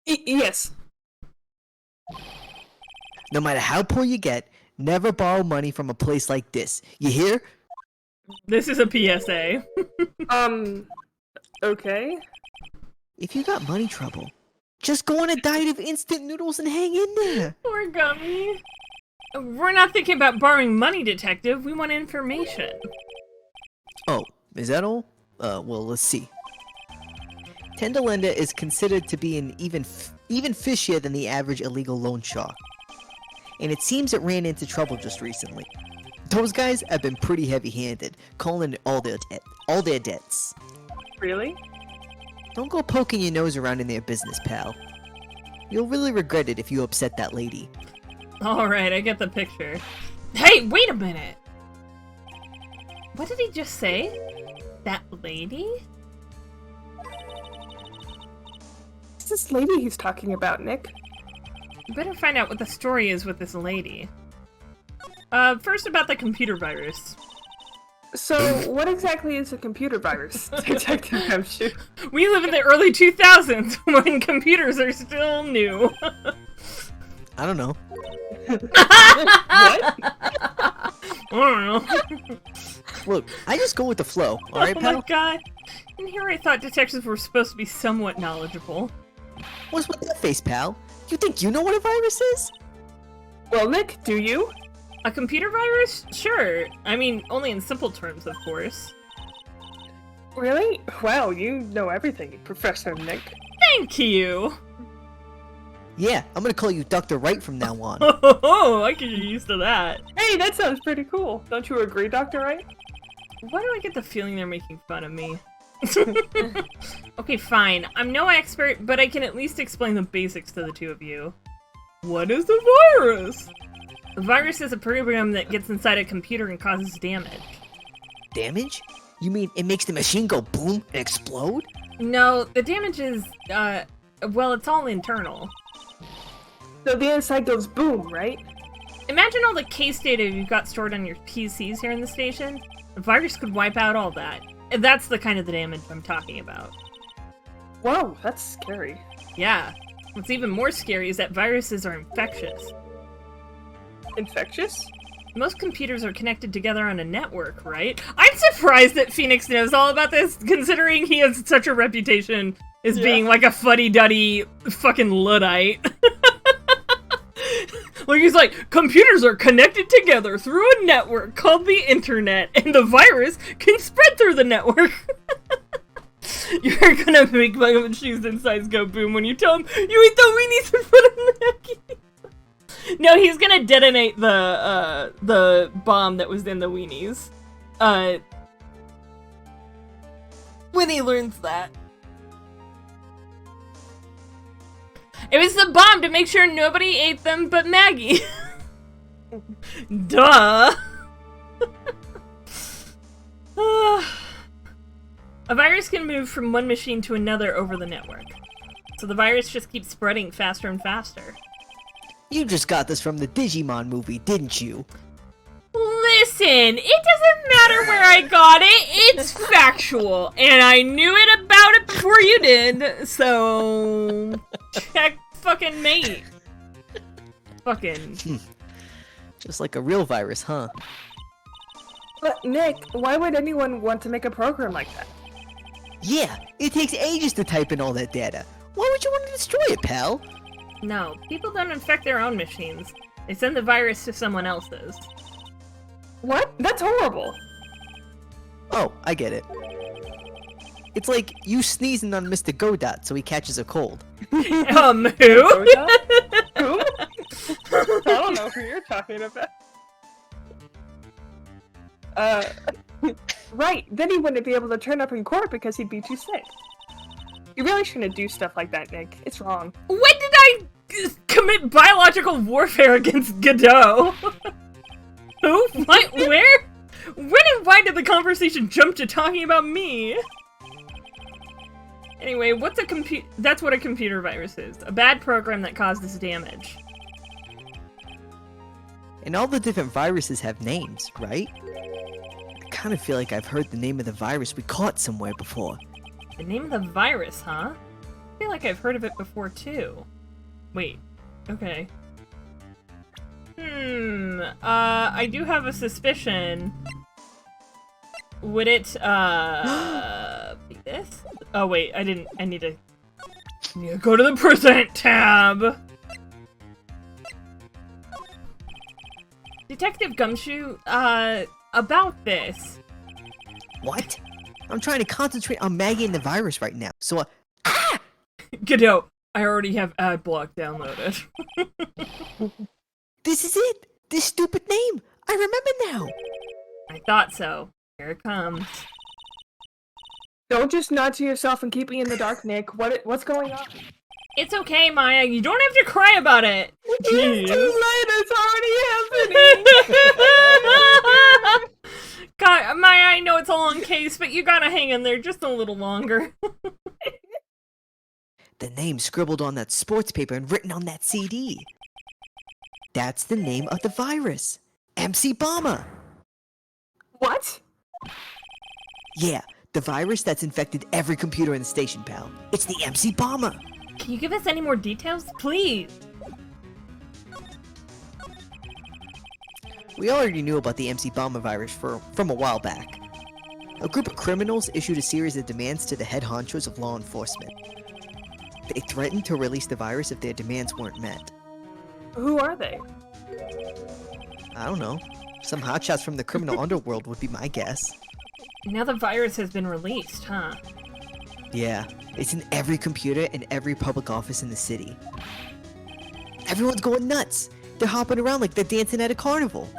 Yes. No matter how poor you get, never borrow money from a place like this. You hear? This is a PSA. Okay. If you got money trouble, just go on a diet of instant noodles and hang in there. Poor Gummy. We're not thinking about borrowing money, Detective. We want information. Oh, is that all? Well, let's see. Tenderlinda is considered to be an even fishier than the average illegal loan shark. And it seems it ran into trouble just recently. Those guys have been pretty heavy-handed, calling it all their debts. Really? Don't go poking your nose around in their business, pal. You'll really regret it if you upset that lady. Alright, I get the picture. Hey, wait a minute! What did he just say? That lady? It's this lady he's talking about, Nick. You better find out what the story is with this lady. First about the computer virus. So, what exactly is a computer virus, Detective Gumshoe? We live in the early 2000s, when computers are still new. I don't know. What? I don't know. Look, I just go with the flow, alright, Oh pal? my god. And here I thought detectives were supposed to be somewhat knowledgeable. What's with that face, pal? You think you know what a virus is? Well, Nick, do you? A computer virus? Sure. I mean, only in simple terms, of course. Really? Wow, you know everything, Professor Nick. Thank you! Yeah, I'm gonna call you Dr. Wright from now on. Oh, I can get used to that. Hey, that sounds pretty cool. Don't you agree, Dr. Wright? Why do I get the feeling they're making fun of me? Okay, fine. I'm no expert, but I can at least explain the basics to the two of you. What is the virus? A virus is a program that gets inside a computer and causes damage. Damage? You mean it makes the machine go boom and explode? No, the damage is, well, it's all internal. So the inside goes boom, right? Imagine all the case data you've got stored on your PCs here in the station. A virus could wipe out all that. And that's the kind of the damage I'm talking about. Whoa, that's scary. Yeah. What's even more scary is that viruses are infectious. Infectious? Most computers are connected together on a network, right? I'm surprised that Phoenix knows all about this, considering he has such a reputation as being like a fuddy-duddy fucking Luddite. Like, he's like, computers are connected together through a network called the internet, and the virus can spread through the network. You're gonna make my machine's insides go boom when you tell him you eat the weenies in front of Maggie. No, he's gonna detonate the bomb that was in the weenies. When he learns that. It was the bomb to make sure nobody ate them but Maggie. Duh. A virus can move from one machine to another over the network. So the virus just keeps spreading faster and faster. You just got this from the Digimon movie, didn't you? Listen, it doesn't matter where I got it, it's factual, and I knew it about it before you did, so check fucking mate. Fucking. Just like a real virus, huh? But Nick, why would anyone want to make a program like that? Yeah, it takes ages to type in all that data. Why would you want to destroy it, pal? No, people don't infect their own machines. They send the virus to someone else's. What? That's horrible. Oh, I get it. It's like you sneezing on Mr. Godot so he catches a cold. Who? Who? I don't know who you're talking about. Right, then he wouldn't be able to turn up in court because he'd be too sick. You really shouldn't do stuff like that, Nick. It's wrong. When did I commit biological warfare against Godot? Who? What? Where? When and why did the conversation jump to talking about me? Anyway, what's a that's what a computer virus is. A bad program that causes damage. And all the different viruses have names, right? I kind of feel like I've heard the name of the virus we caught somewhere before. The name of the virus, huh? I feel like I've heard of it before, too. Wait. Okay. I do have a suspicion. Would it, be this? Oh, wait, I need to go to the present tab! Detective Gumshoe, about this. What? I'm trying to concentrate on Maggie and the virus right now, so Godot, I already have Adblock downloaded. This is it! This stupid name! I remember now! I thought so. Here it comes. Don't just nod to yourself and keep me in the dark, Nick. What's going on? It's okay, Maya. You don't have to cry about it. It's too late. It's already happening. God, Maya, I know it's a long case, but you gotta hang in there just a little longer. The name scribbled on that sports paper and written on that CD. That's the name of the virus. MC Bomber. What? Yeah, the virus that's infected every computer in the station, pal. It's the MC Bomber. Can you give us any more details, please? We already knew about the MC Bomber virus from a while back. A group of criminals issued a series of demands to the head honchos of law enforcement. They threatened to release the virus if their demands weren't met. Who are they? I don't know. Some hotshots from the criminal underworld would be my guess. Now the virus has been released, huh? Yeah, it's in every computer and every public office in the city. Everyone's going nuts! They're hopping around like they're dancing at a carnival.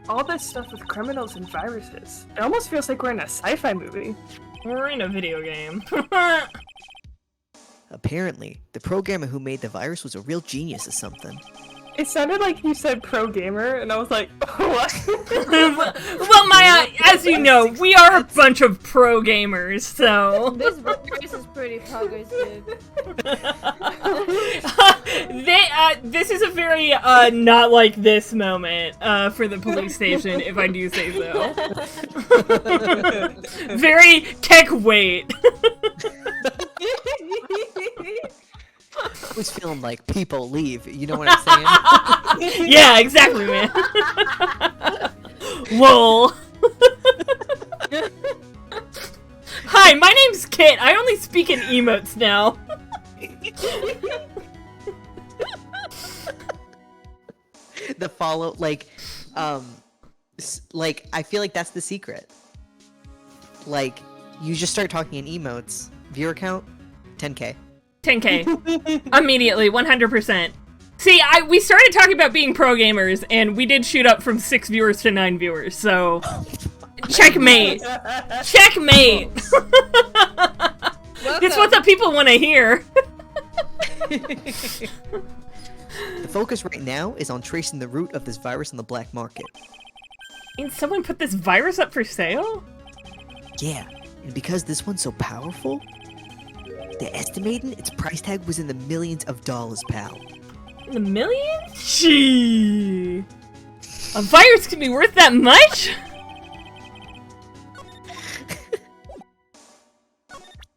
All this stuff with criminals and viruses. It almost feels like we're in a sci-fi movie. We're in a video game. Apparently, the programmer who made the virus was a real genius or something. It sounded like you said pro gamer, and I was like, what? Well, Maya, as you know, we are a bunch of pro gamers, so... This virus is pretty poggers, dude. This is a very, not like this moment, for the police station, if I do say so. Very tech wait. I was feeling like people leave, you know what I'm saying? Yeah, exactly, man. Lol. Hi, my name's Kit. I only speak in emotes now. The follow, like, I feel like that's the secret. Like, you just start talking in emotes. Viewer count, 10K. 10K. Immediately, 100%. See, we started talking about being pro gamers, and we did shoot up from 6 viewers to 9 viewers, so... Checkmate! Checkmate! It's what the people want to hear. The focus right now is on tracing the root of this virus on the black market. And someone put this virus up for sale? Yeah, and because this one's so powerful, they're estimating its price tag was in the millions of dollars, pal. In the millions? Gee. A virus can be worth that much?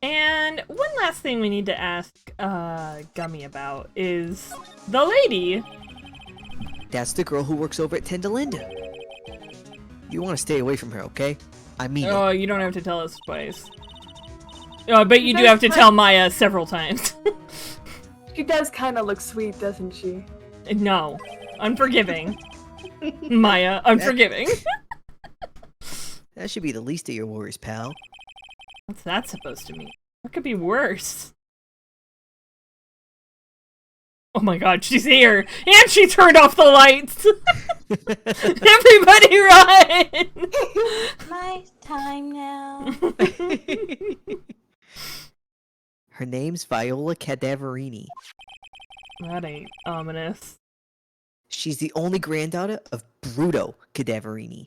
And one last thing we need to ask Gummy about is the lady. That's the girl who works over at Tendalinda. You want to stay away from her, okay? I mean Oh, you don't have to tell us twice. Oh, but you do have to tell Maya several times. She does kind of look sweet, doesn't she? No. Unforgiving. Maya, unforgiving. That should be the least of your worries, pal. What's that supposed to mean? What could be worse? Oh my god, she's here! And she turned off the lights! Everybody run! My time now. Her name's Viola Cadaverini. That ain't ominous. She's the only granddaughter of Bruto Cadaverini.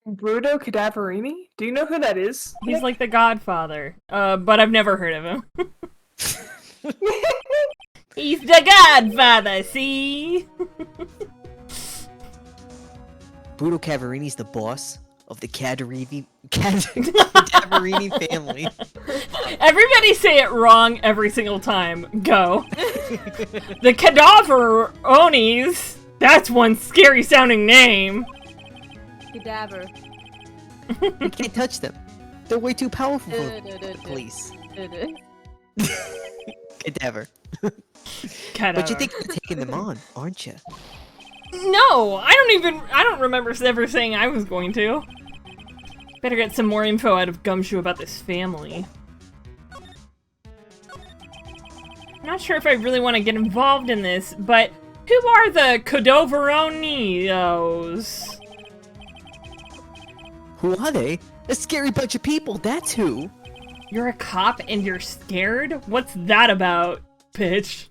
Bruto Cadaverini? Do you know who that is? He's like the Godfather, but I've never heard of him. He's the Godfather, see? Bruto Cadaverini's the boss of the Cadaverini family. Everybody say it wrong every single time. Go. The Cadaveronis. That's one scary sounding name. Cadaver. We can't touch them. They're way too powerful for police. Cadaver. But you think you're taking them on, aren't you? No, I don't remember ever saying I was going to. Better get some more info out of Gumshoe about this family. I'm not sure if I really want to get involved in this, but who are the Cadaveronios? Who are they? A scary bunch of people, that's who. You're a cop and you're scared? What's that about, bitch?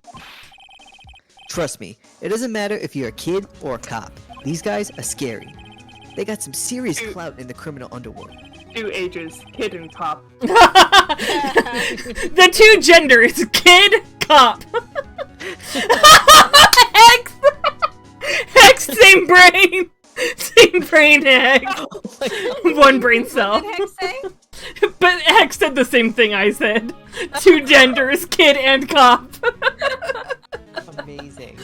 Trust me, it doesn't matter if you're a kid or a cop. These guys are scary. They got some serious clout in the criminal underworld. 2 ages, kid and cop. The 2 genders, kid, cop. Hex, same brain. Same brain, Hex. One brain cell. What did Hex say? But Hex said the same thing I said. 2 genders, kid and cop. Amazing.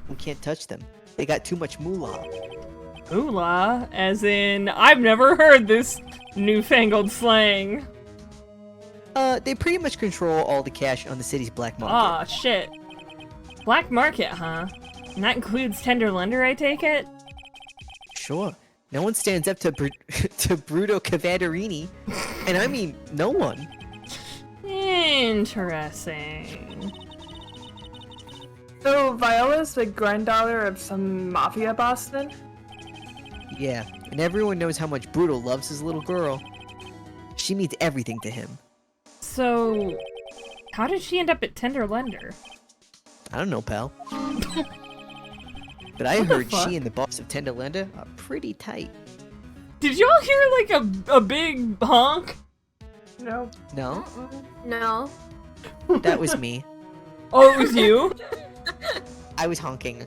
We can't touch them. They got too much moolah. Moolah? As in, I've never heard this newfangled slang. They pretty much control all the cash on the city's black market. Aw, shit. Black market, huh? And that includes tender lender, I take it? Sure. No one stands up to Bruto Cavaderini. And I mean, no one. Interesting. So Viola's the granddaughter of some mafia boss then? Yeah, and everyone knows how much Bruto loves his little girl. She means everything to him. So, how did she end up at tender lender? I don't know, pal. But I heard she and the boss of Tender Lender are pretty tight. Did y'all hear like a big honk? No. No? No. That was me. Oh, it was you? I was honking.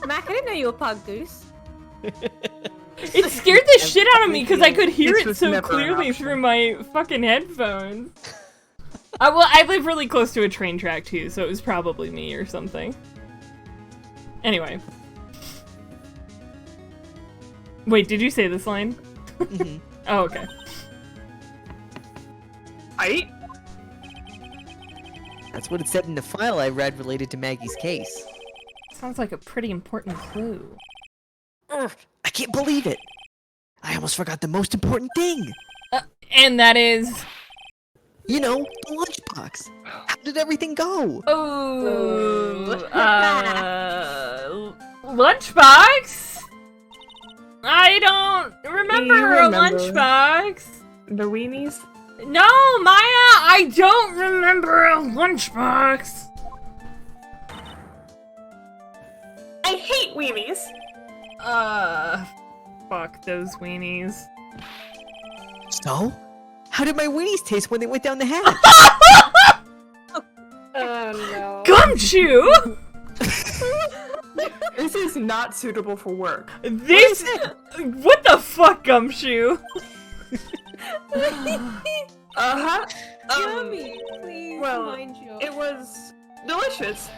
Mac, I didn't know you were pug goose. It scared the shit out of me because I could hear This it was so never an clearly option. through my fucking headphones. Well, I live really close to a train track too, so it was probably me or something. Anyway. Wait, did you say this line? Mhm. Oh, okay. Aight? That's what it said in the file I read related to Maggie's case. Sounds like a pretty important clue. Ugh, I can't believe it! I almost forgot the most important thing! And that is... You know, the lunchbox! How did everything go? Oh, lunchbox? I don't remember a remember? lunchbox. The weenies? No, Maya, I don't remember a lunchbox. I hate weenies! Fuck those weenies. So? How did my weenies taste when they went down the hatch? Oh no. Gumshoe! This is not suitable for work. This... What the fuck, Gumshoe? Uh-huh. Yummy. Please well, mind you. It was delicious.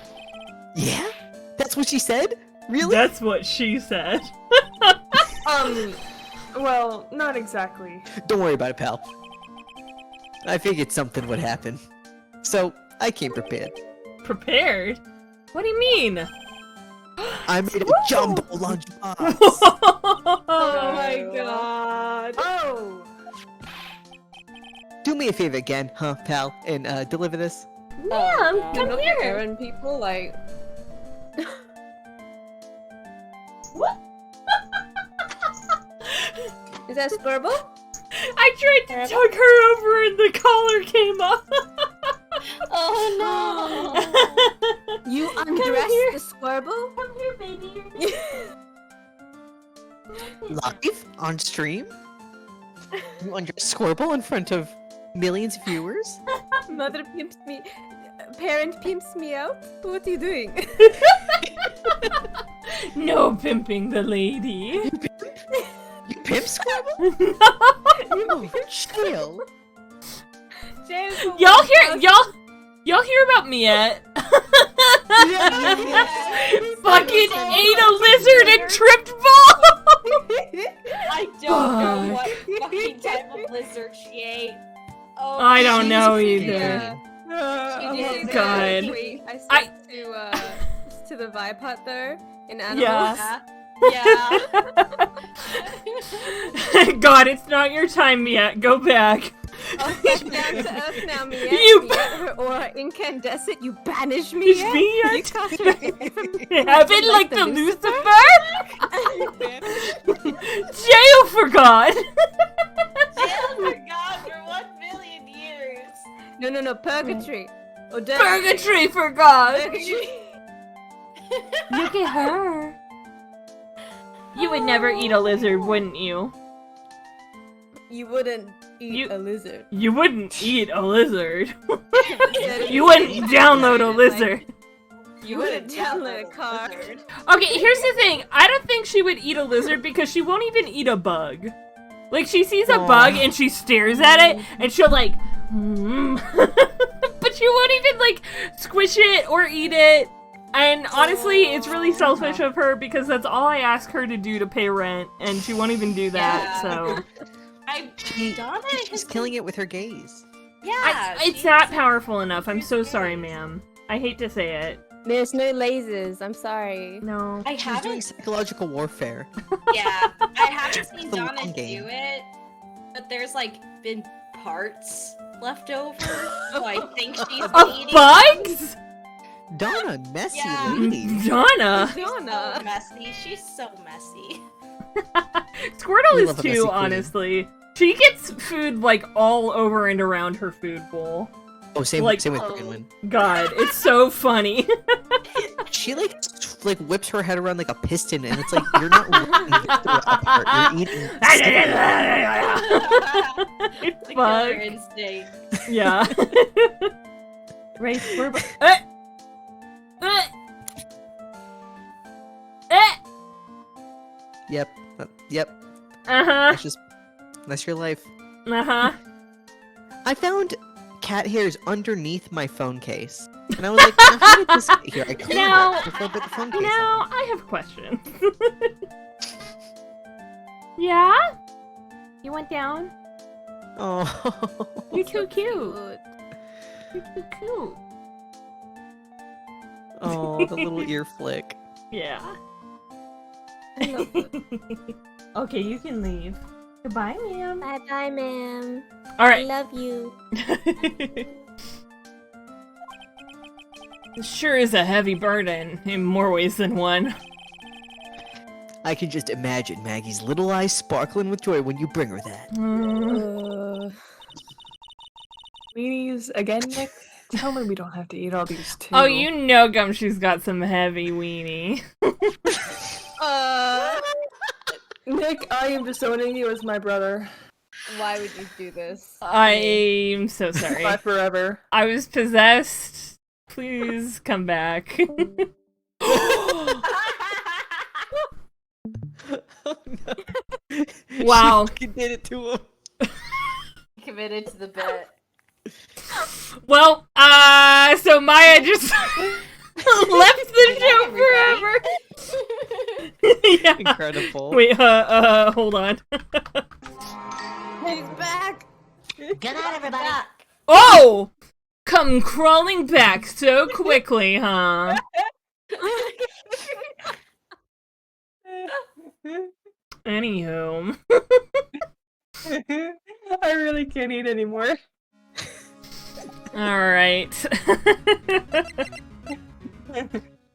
Yeah? That's what she said? Really? That's what she said. Well, not exactly. Don't worry about it, pal. I figured something would happen. So, I came prepared. Prepared? What do you mean? I made a jumbo lunchbox! Oh my god. Oh! Do me a favor again, huh, pal, and deliver this? Ma'am, You come know here. the errand people, like... What? Is that Squirble? I tried to tug her over and the collar came off. Oh no! You undressed here. the Squirble? Come here, baby. Live? On stream? You undress Squirble in front of millions of viewers? Mother pimps me... Parent pimps me out? What are you doing? No pimping the lady. You pimp Scrabble? No. Oh, chill. Y'all hear about Miette? Fucking ate a lizard and tripped ball. I don't know what fucking type of lizard she ate. Oh, I don't know She either. did. God. I sent to the vibe hut though in animals. Yeah. Yeah. God, it's not your time, Miette. Go back. Oh, back down to earth now, Miette. You Miette, or incandescent, you banish me. It's Miette. You cast me from Heaven like the Lucifer? Jail for God. Jail for God for 1,000,000 years. No, purgatory. Or Purgatory for God. Purgatory. Look at her. You would never eat a lizard, wouldn't you? You wouldn't eat a lizard. You wouldn't eat a lizard. You wouldn't download a lizard. You wouldn't download a car. Okay, here's the thing. I don't think she would eat a lizard because she won't even eat a bug. Like, she sees a bug and she stares at it and she'll like, but she won't even like squish it or eat it. And honestly, it's really selfish of her because that's all I ask her to do to pay rent, and she won't even do that, so... She's killing it with her gaze. Yeah. It's not powerful enough. I'm so sorry, ma'am. I hate to say it. There's no lasers. I'm sorry. No. She's doing psychological warfare. Yeah. I haven't seen The Donna long do game. it, but there's like been parts left over, so I think she's Of eating bugs? Donna, messy Yeah. lady. Donna! She's so messy. She's so messy. Squirtle We is love a messy too, queen. honestly. She gets food, like, all over and around her food bowl. Oh, same Like- with Brandon. God, it's so funny. She like whips her head around like a piston, and it's like you're not ripping Victor apart. You're eating. It's The bug. killer instinct. Yeah. Right, we're... Yep. Yep. Uh-huh. That's your life. Uh-huh. I found cat hairs underneath my phone case, and I was like, now, how did this get here? I cleaned Now- it before I put the phone case Now, I have questions. Yeah? You went down? on. Oh. You're too cute. You're too cute. Oh, the little ear flick. Yeah. Okay, you can leave. Goodbye, ma'am. Bye bye, ma'am. All I right. love you. It sure is a heavy burden in more ways than one. I can just imagine Maggie's little eyes sparkling with joy when you bring her that. Weenies again, Nick. Tell me we don't have to eat all these too. Oh, you know Gumshoe's got some heavy weenie. Nick, I am disowning you as my brother. Why would you do this? I'm so sorry. Bye forever. I was possessed. Please come back. Oh no. Wow. She fucking did it to him. Committed to the bit. Well, so Maya just left the show forever. Yeah. Incredible. Wait, hold on. He's back. Good night, everybody. Oh! Come crawling back so quickly, huh? Anywho. I really can't eat anymore. Alright.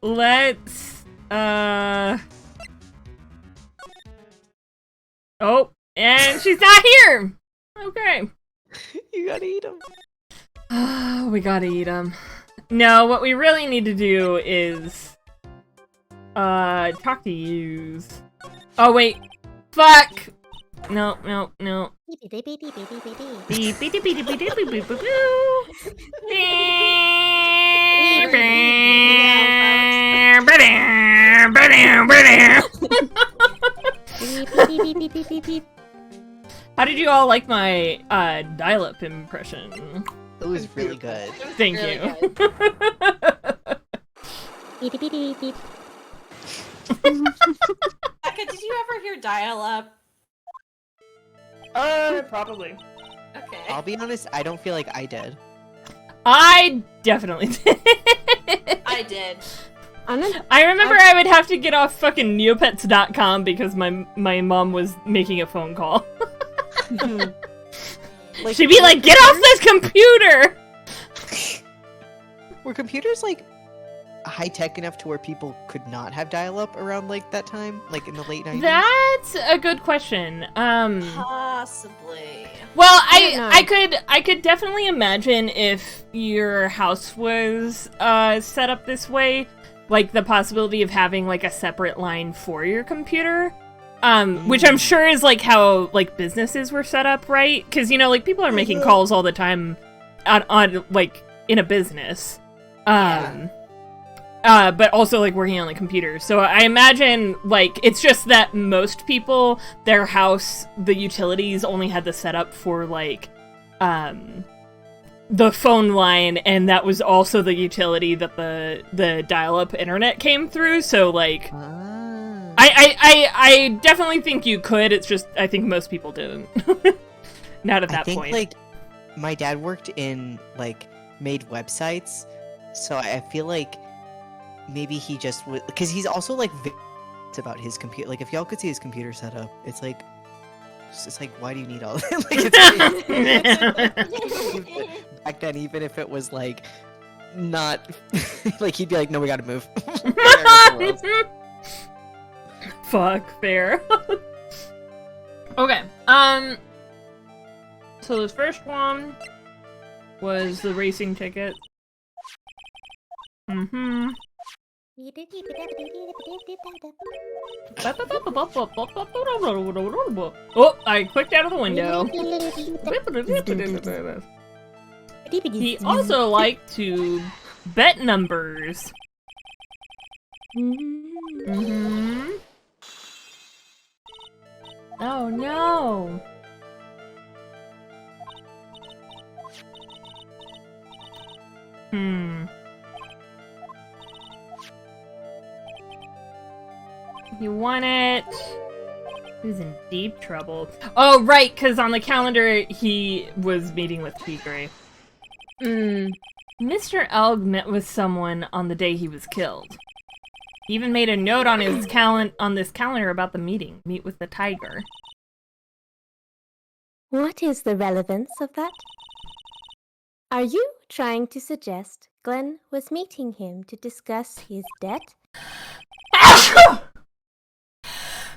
Let's, Oh, and she's not here! Okay. You gotta eat him. We gotta eat them. No, what we really need to do is... talk to yous. Oh, wait. Fuck! No. How did you all like my dial-up impression? It was really good. Thank Really you. Beep, beep, beep, beep. Becca, did you ever hear dial-up? Probably. Okay. I'll be honest, I don't feel like I did. I definitely did. I did. I remember I would have to get off fucking neopets.com because my mom was making a phone call. Like, She'd be like, get off this computer! were computers like high tech enough to where people could not have dial up around like that time? Like in the late 90s? That's a good question. Possibly. Well, I don't know. I could definitely imagine if your house was set up this way, like the possibility of having like a separate line for your computer. Which I'm sure is like how like businesses were set up, right? Because like people are making calls all the time on like in a business. But also like working on the computer. So I imagine like it's just that most people, their house, the utilities only had the setup for like the phone line, and that was also the utility that the dial-up internet came through. So like I definitely think you could. It's just I think most people didn't. Not at that point. Like my dad worked in like made websites, so I feel like maybe he just would, because he's also like about his computer. Like if y'all could see his computer setup, it's like why do you need all that? Like it's back then, even if it was like not like he'd be like, no, we gotta move. Fuck, fair. Okay, so the first one was the racing ticket. Mm-hmm. Oh, I clicked out of the window. He also liked to bet numbers. Mm-hmm. Oh no. He won it. He was in deep trouble. Oh, right, because on the calendar he was meeting with Tigray. Mr. Elg met with someone on the day he was killed. He even made a note on his this calendar about the meeting. Meet with the tiger. What is the relevance of that? Are you trying to suggest Glenn was meeting him to discuss his debt?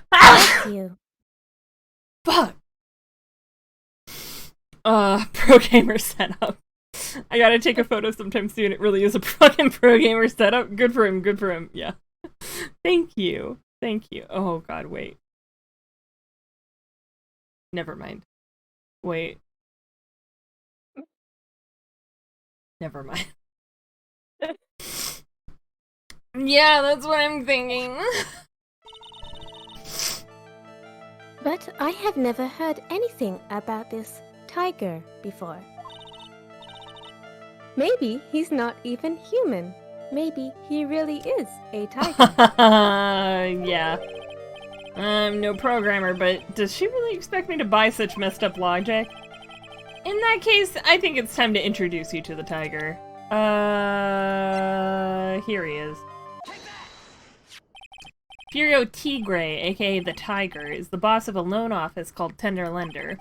Bless you. Fuck! Pro gamer setup. I gotta take a photo sometime soon. It really is a fucking pro gamer setup. Good for him, good for him. Yeah. Thank you. Thank you. Oh god, wait. Never mind. Wait. Never mind. Yeah, that's what I'm thinking. But I have never heard anything about this tiger before. Maybe he's not even human. Maybe he really is a tiger. Yeah. I'm no programmer, but does she really expect me to buy such messed up logic? In that case, I think it's time to introduce you to the tiger. Here he is. Furio Tigray, aka the Tiger, is the boss of a loan office called Tender Lender.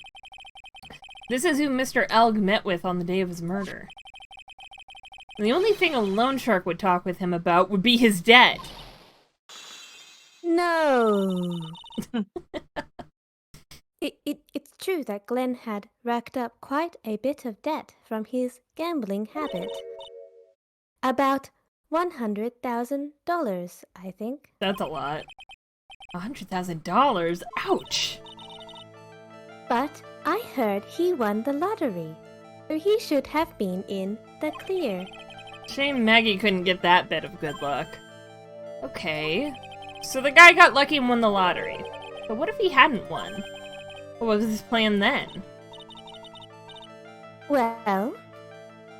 This is who Mr. Elg met with on the day of his murder. And the only thing a loan shark would talk with him about would be his debt. No. It's true that Glenn had racked up quite a bit of debt from his gambling habit. About $100,000, I think. That's a lot. $100,000? Ouch! But I heard he won the lottery, so he should have been in the clear. Shame Maggie couldn't get that bit of good luck. Okay. So the guy got lucky and won the lottery. But what if he hadn't won? What was his plan then? Well,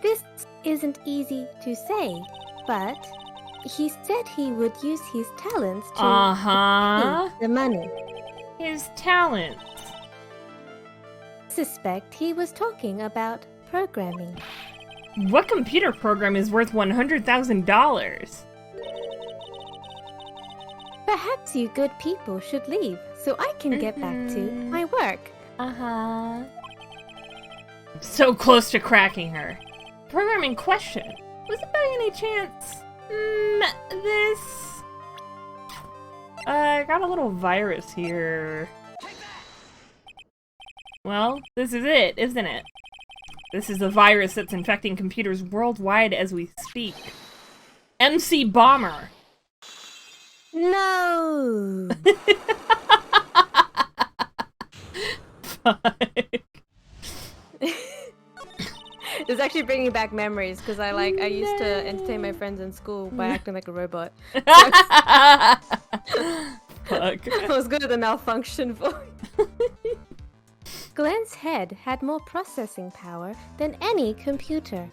this isn't easy to say, but he said he would use his talents to make the money. His talents. Suspect he was talking about programming. What computer program is worth $100,000? Perhaps you good people should leave so I can get back to my work. So close to cracking her. Program in question. Was it by any chance this? I got a little virus here. Well, this is it, isn't it? This is the virus that's infecting computers worldwide as we speak. MC Bomber. No! Fuck. It's actually bringing back memories because I used to entertain my friends in school by acting like a robot. Fuck. I was good at the malfunction voice. Glenn's head had more processing power than any computer.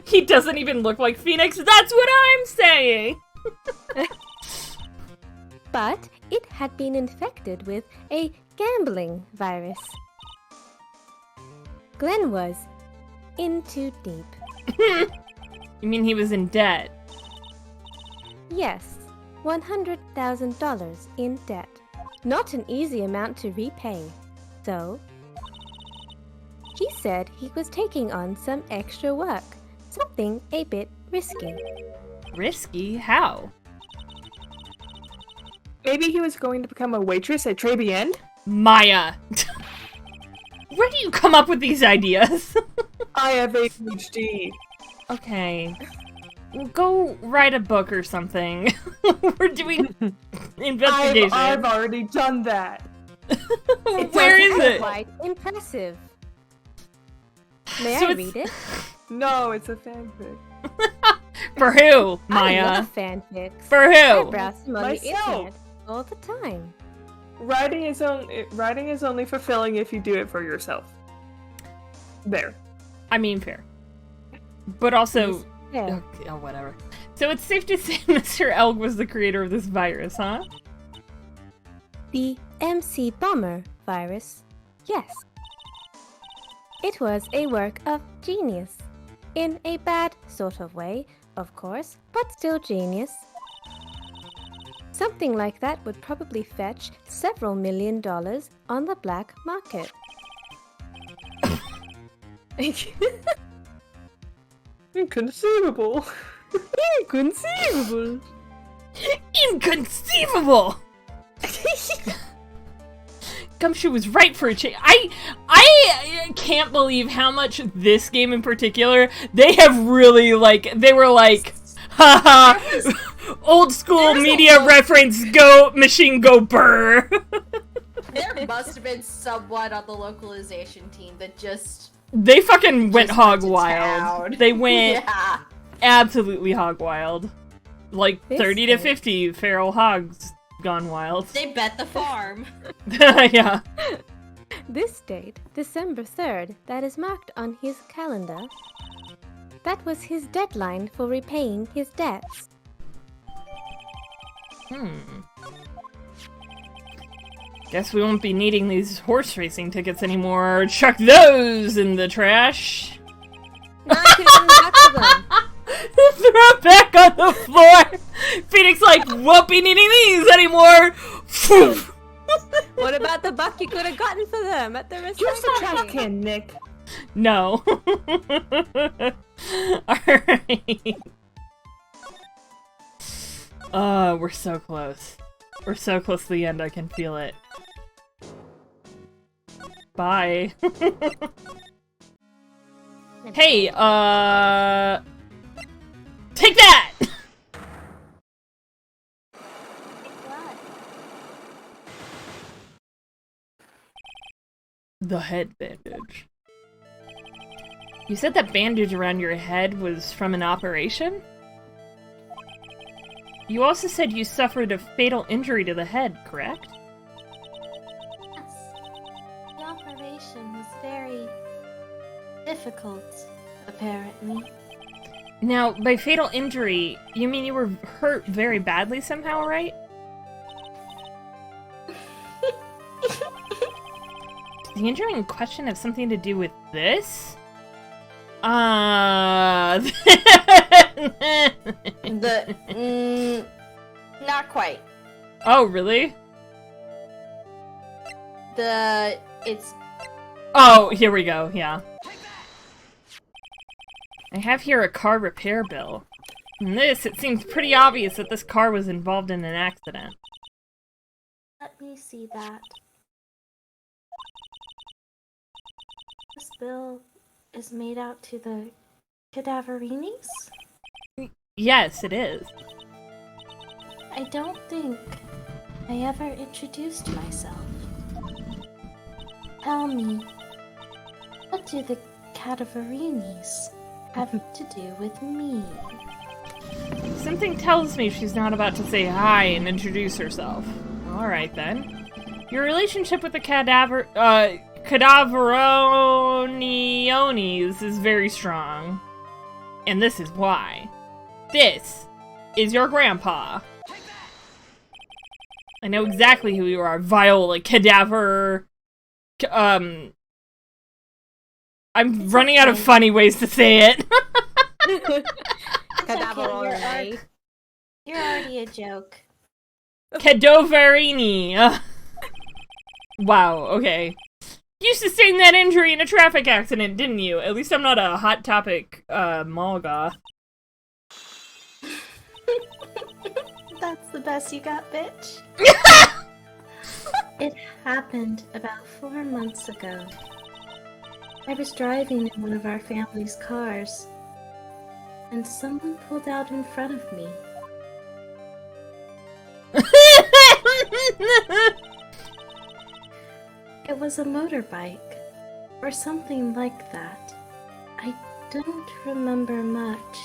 He doesn't even look like Phoenix, that's what I'm saying! But it had been infected with a gambling virus. Glenn was in too deep. You mean he was in debt? Yes, $100,000 in debt. Not an easy amount to repay. So, he said he was taking on some extra work. Something a bit risky. Risky? How? Maybe he was going to become a waitress at Tribulation? Maya! Where do you come up with these ideas? I have ADHD. Okay. Go write a book or something. We're doing investigation. I've already done that. Where is it? Quite impressive. May So I it's- read it? No, it's a fanfic. For who, I Maya? love fanfics. For I who? browse them on the Myself. internet all the time. Writing is only fulfilling if you do it for yourself. There. I mean, fair. But also... Yeah. Oh, whatever. So it's safe to say Mr. Elg was the creator of this virus, huh? The MC Bomber virus, yes. It was a work of genius. In a bad sort of way, of course, but still genius. Something like that would probably fetch several $1 million on the black market. Inconceivable. Inconceivable. Inconceivable! Gumshoe was right for a change. I can't believe how much this game in particular, they have really, they were like, haha, old school media reference, go, machine go burr. There must have been someone on the localization team that They fucking went just hog to wild. town. They went Yeah. absolutely hog wild. Like This 30 to is- 50 feral hogs gone wild. They bet the farm. Yeah. This date, December 3rd, that is marked on his calendar. That was his deadline for repaying his debts. Guess we won't be needing these horse racing tickets anymore. Chuck those in the trash. Now I can come back to them. Throw it back on the floor. Phoenix won't be needing these anymore. What about the buck you could have gotten for them at the recycling? Use the trash can, Nick. No. Alright. We're so close. We're so close to the end, I can feel it. Bye. Hey, take that! The head bandage. You said that bandage around your head was from an operation? You also said you suffered a fatal injury to the head, correct? Yes. The operation was very difficult, apparently. Now, by fatal injury, you mean you were hurt very badly somehow, right? Does the injury in question have something to do with this? Not quite. Oh, really? It's Oh, here we go, yeah. I have here a car repair bill. From this, it seems pretty obvious that this car was involved in an accident. Let me see that. This bill is made out to the Cadaverinis? Yes, it is. I don't think I ever introduced myself. Tell me, what do the Cadaverinis have to do with me? Something tells me she's not about to say hi and introduce herself. Alright then. Your relationship with the Cadaveroniones is very strong. And this is why. This is your grandpa. I know exactly who you are, Viola Cadaver... I'm running out of funny ways to say it. Okay, you're already a joke. Cadoverini. Wow, okay. You sustained that injury in a traffic accident, didn't you? At least I'm not a Hot Topic, mall goth. That's the best you got, bitch. It happened about 4 months ago. I was driving in one of our family's cars, and someone pulled out in front of me. It was a motorbike, or something like that. I don't remember much.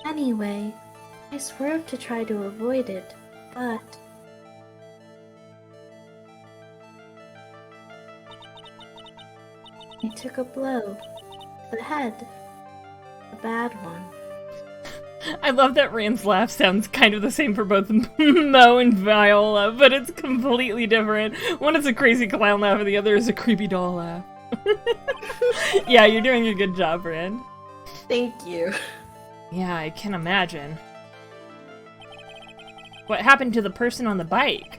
Anyway, I swerved to try to avoid it, but... I took a blow to the head. A bad one. I love that Rand's laugh sounds kind of the same for both Mo and Viola, but it's completely different. One is a crazy clown laugh and the other is a creepy doll laugh. Yeah, you're doing a good job, Rand. Thank you. Yeah, I can imagine. What happened to the person on the bike?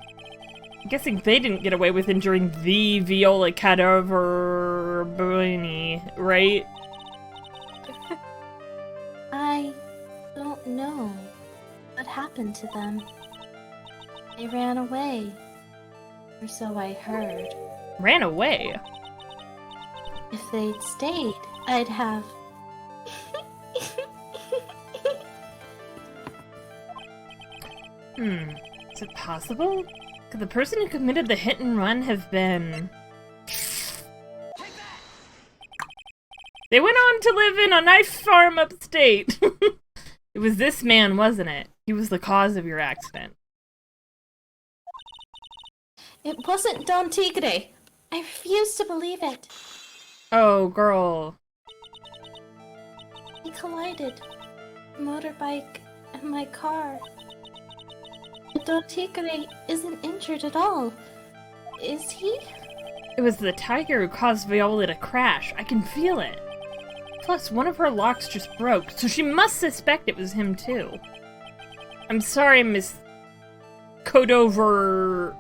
I'm guessing they didn't get away with injuring the Viola Cadaverini, right? I don't know what happened to them. They ran away. Or so I heard. Ran away? If they'd stayed, I'd have... Is it possible? Could the person who committed the hit and run have been... They went on to live in a nice farm upstate. It was this man, wasn't it? He was the cause of your accident. It wasn't Don Tigre. I refuse to believe it. Oh, girl. He collided. The motorbike and my car. But Don Tigre isn't injured at all. Is he? It was the tiger who caused Viola to crash. I can feel it. Plus, one of her locks just broke, so she must suspect it was him too. I'm sorry, Miss Codoverini.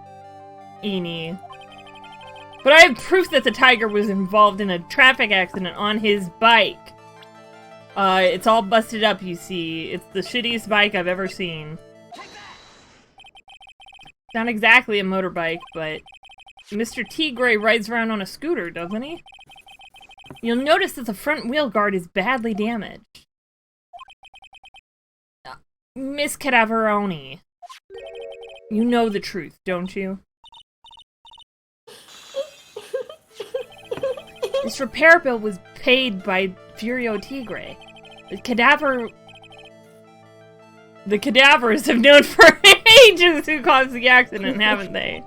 But I have proof that the tiger was involved in a traffic accident on his bike. It's all busted up, you see. It's the shittiest bike I've ever seen. Not exactly a motorbike, but Mr. Tigre rides around on a scooter, doesn't he? You'll notice that the front wheel guard is badly damaged. Miss Cadaveroni. You know the truth, don't you? This repair bill was paid by Furio Tigre. The cadaver... The cadavers have known for ages who caused the accident, haven't they?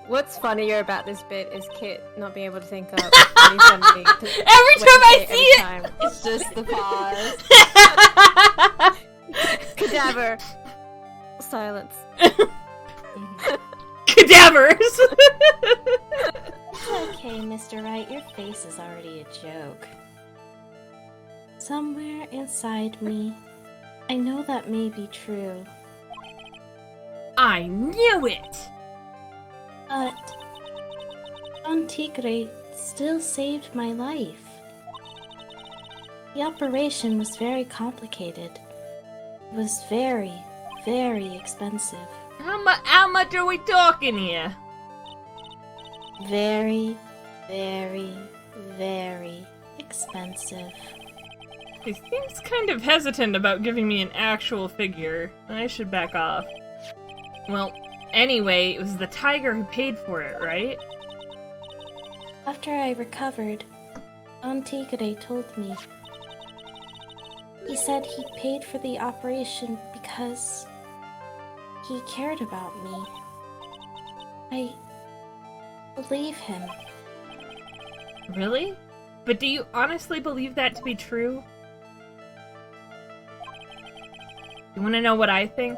What's funnier about this bit is Kit not being able to think up any funny. Every time I see it! It's just the pause. Cadaver. Silence. Cadavers! Okay, Mr. Wright, your face is already a joke. Somewhere inside me, I know that may be true, I knew it! but Don Tigre still saved my life. The operation was very complicated. It was very, very expensive. How much are we talking here? Very, very, very expensive. He seems kind of hesitant about giving me an actual figure. I should back off. Well, anyway, it was the tiger who paid for it, right? After I recovered, Don Tigre told me. He said he paid for the operation because he cared about me. I believe him. Really? But do you honestly believe that to be true? You want to know what I think?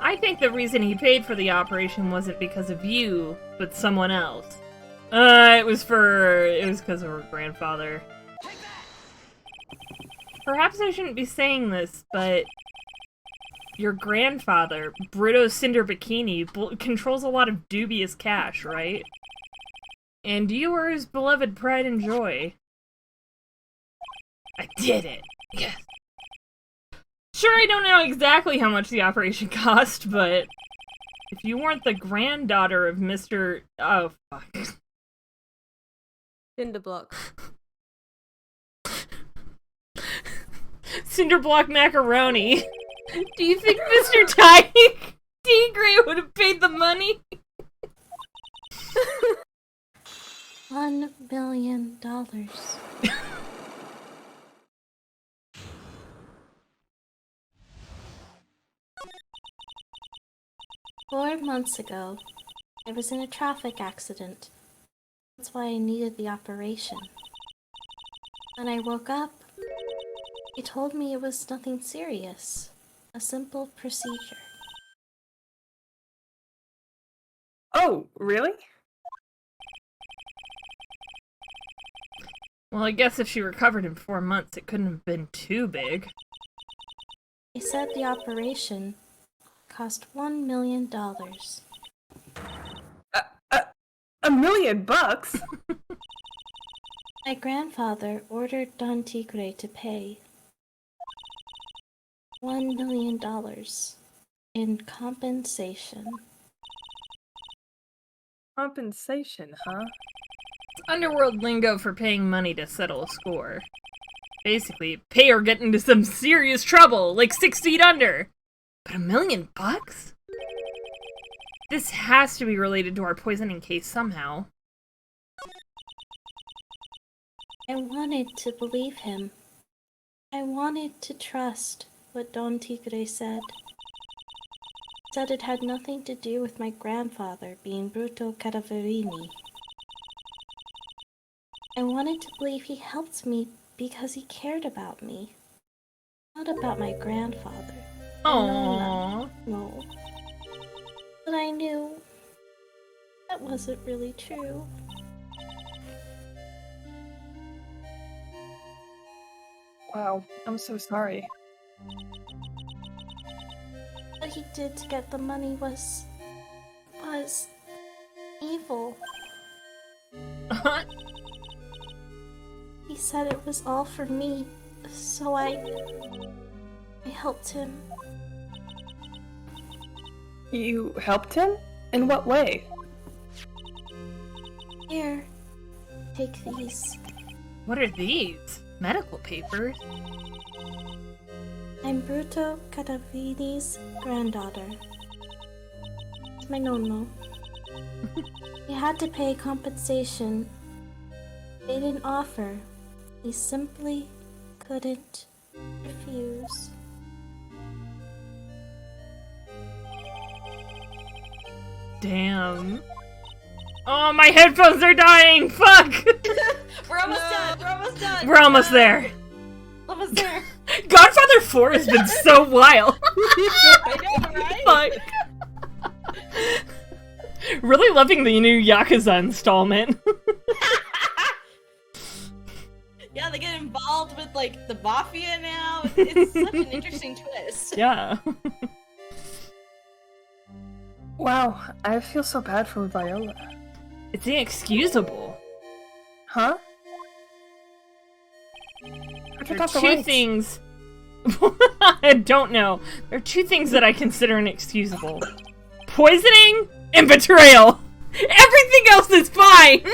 I think the reason he paid for the operation wasn't because of you, but someone else. It was because of her grandfather. Perhaps I shouldn't be saying this, but your grandfather, Brito Cinder Bikini, controls a lot of dubious cash, right? And you are his beloved pride and joy. I did it! Yes! Sure, I don't know exactly how much the operation cost, but if you weren't the granddaughter of Mr. Oh, fuck. Cinderblock. Cinderblock macaroni. Do you think Mr. Tigre would have paid the money? $1 billion. 4 months ago, I was in a traffic accident. That's why I needed the operation. When I woke up, he told me it was nothing serious. A simple procedure. Oh, really? Well, I guess if she recovered in 4 months, it couldn't have been too big. He said the operation cost $1 million. $1 million? My grandfather ordered Don Tigre to pay $1 million in compensation. Compensation, huh? It's underworld lingo for paying money to settle a score. Basically, pay or get into some serious trouble, like 6 feet under. But $1 million? This has to be related to our poisoning case somehow. I wanted to believe him. I wanted to trust what Don Tigre said. Said it had nothing to do with my grandfather being Bruto Cadaverini. I wanted to believe he helped me because he cared about me. Not about my grandfather. Aww. No. But I knew that wasn't really true. Wow, I'm so sorry. What he did to get the money was evil. He said it was all for me, so I helped him. You helped him? In what way? Here, take these. What are these? Medical papers? I'm Bruto Cadavini's granddaughter. It's my nonno. He had to pay compensation. They didn't offer. He simply couldn't refuse. Damn. Oh, my headphones are dying! Fuck! We're almost done. We're almost done. We're almost there. Almost there. Godfather 4 has been so wild. I know, right? Fuck. Really loving the new Yakuza installment. Yeah, they get involved with, like, the mafia now. It's such an interesting twist. Yeah. Wow, I feel so bad for Viola. It's inexcusable. Huh? There are two things... I don't know. There are two things that I consider inexcusable. Poisoning and betrayal. Everything else is fine!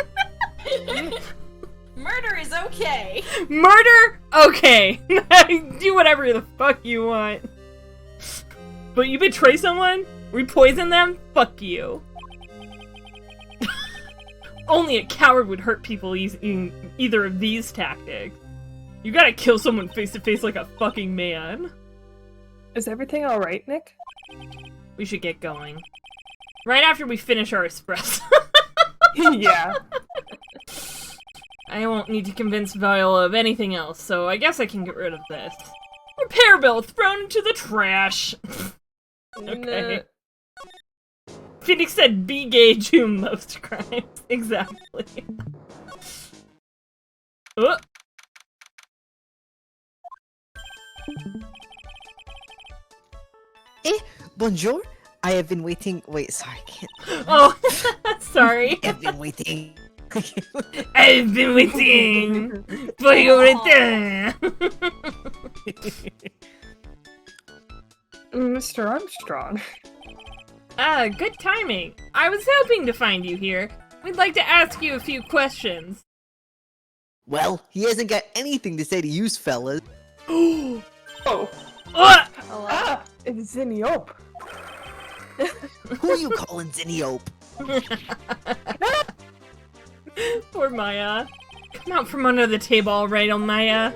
Murder is okay. Murder? Okay. Do whatever the fuck you want. But you betray someone? We poison them? Fuck you. Only a coward would hurt people using either of these tactics. You gotta kill someone face to face like a fucking man. Is everything alright, Nick? We should get going. Right after we finish our espresso. Yeah. I won't need to convince Viola of anything else, so I guess I can get rid of this. Repair bill thrown into the trash. Okay. Phoenix said be gay to most crimes. Exactly. Oh. Bonjour. I have been waiting. Wait, sorry, I can't. Oh, sorry. I've been waiting. I've been waiting for your return. Mr. Armstrong. Ah, good timing. I was hoping to find you here. We'd like to ask you a few questions. Well, he hasn't got anything to say to you, fellas. Oh. Ah! It's Zinniop. Who are you calling Zinniop? Poor Maya. Come out from under the table, all right, old Maya.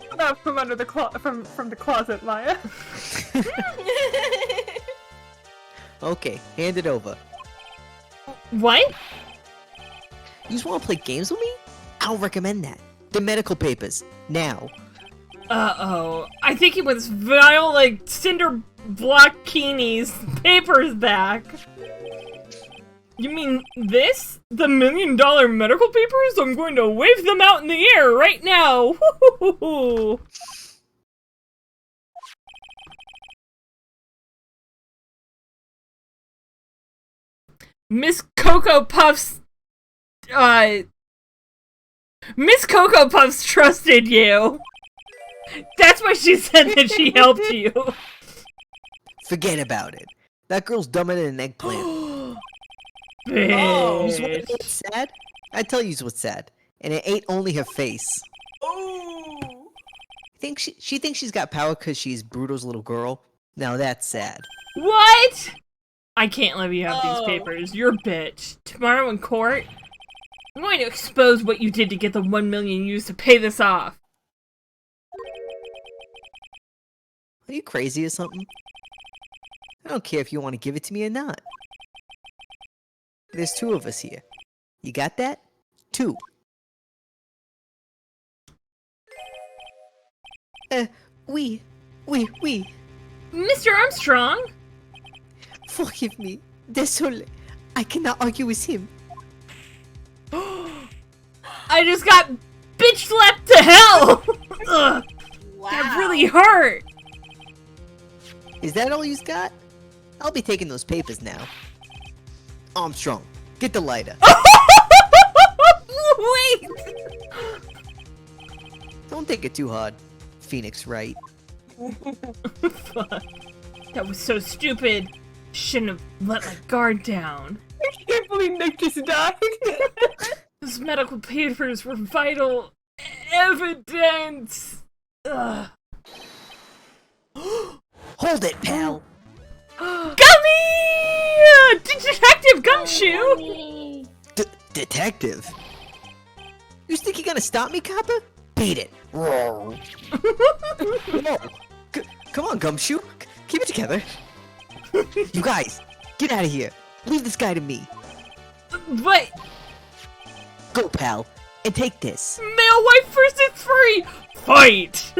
Come out from under the from the closet, Maya. Okay, hand it over. What? You just want to play games with me? I'll recommend that. The medical papers, now. Uh-oh. I think it was Viola Cinder Blockini's papers back. You mean this? The $1 million medical papers? I'm going to wave them out in the air right now! Woo-hoo-hoo-hoo. Miss Cocoa Puffs... Miss Cocoa Puffs trusted you! That's why she said that she helped you. Forget about it. That girl's dumber than an eggplant. Bitch. Oh, you want to know what's sad? I tell you what's sad. And it ain't only her face. Ooh. She thinks she's got power because she's Bruto's little girl. Now that's sad. What? I can't let you have these papers. You're a bitch. Tomorrow in court, I'm going to expose what you did to get the $1 million used to pay this off. Are you crazy or something? I don't care if you want to give it to me or not. There's two of us here. You got that? Two. We. Mr. Armstrong? Forgive me. Désolé. I cannot argue with him. I just got bitch slapped to hell! Ugh, Wow. that really hurt! Is that all you've got? I'll be taking those papers now. Armstrong, get the lighter. Wait! Don't take it too hard, Phoenix Wright. Fuck. That was so stupid. Shouldn't have let my guard down. I can't believe Nick just died. Those medical papers were vital evidence. Ugh. Hold it, pal. Gummy! Detective Gumshoe! Detective? You think you're gonna stop me, copper? Beat it. Roar. Whoa. Come on, Gumshoe. Keep it together. You guys, get out of here. Leave this guy to me. But Go, pal, and take this. male wife first, it's free. Fight.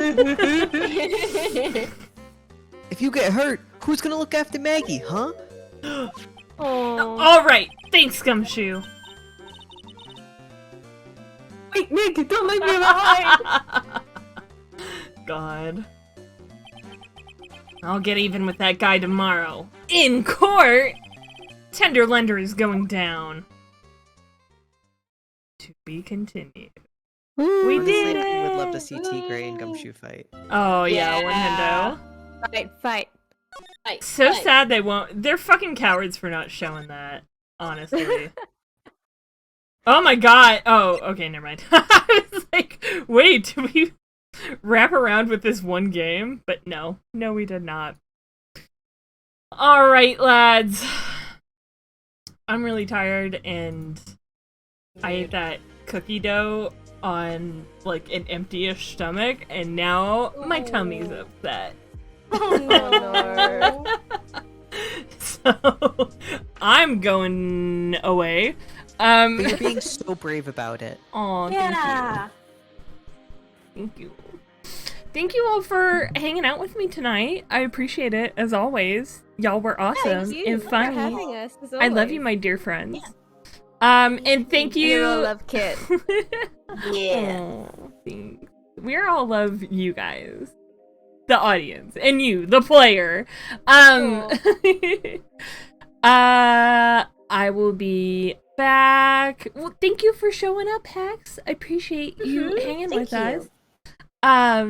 If you get hurt, who's gonna look after Maggie, huh? All right. Thanks, Gumshoe. Wait, Nick, don't leave me behind! God. I'll get even with that guy tomorrow. In court! Tender Lender is going down. To be continued. We Honestly, did it! I would love to see T Gray and Gumshoe fight. Oh, yeah, Yeah. One Fight. Fight, So fight. sad they won't. They're fucking cowards for not showing that, honestly. Oh my god. Oh, okay, never mind. I was like, wait, did we wrap around with this one game? But no. No, we did not. Alright, lads. I'm really tired, and I ate that cookie dough on, like, an empty-ish stomach, and now my tummy's upset. Oh no. So, I'm going away. But you're being so brave about it. Aw, Yeah. thank you. Thank you all for hanging out with me tonight. I appreciate it, as always. Y'all were awesome Thank you and for funny. having us, as I love you, always. my dear friends. And thank you. You're a love kit. Yeah. Aw, thanks. We all love you guys. The audience. And you, the player. I will be back. Well, thank you for showing up, Hex. I appreciate you hanging with us. I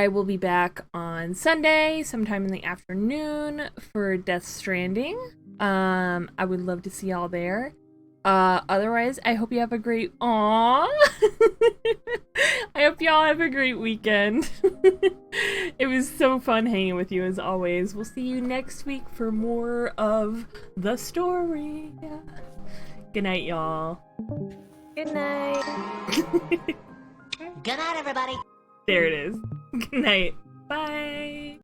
will be back on Sunday, sometime in the afternoon, for Death Stranding. I would love to see y'all there. Otherwise, I hope you have a great I hope y'all have a great weekend. It was so fun hanging with you as always. We'll see you next week for more of the story. Good night, y'all. Good night. Good night, everybody. There it is. Good night. Bye.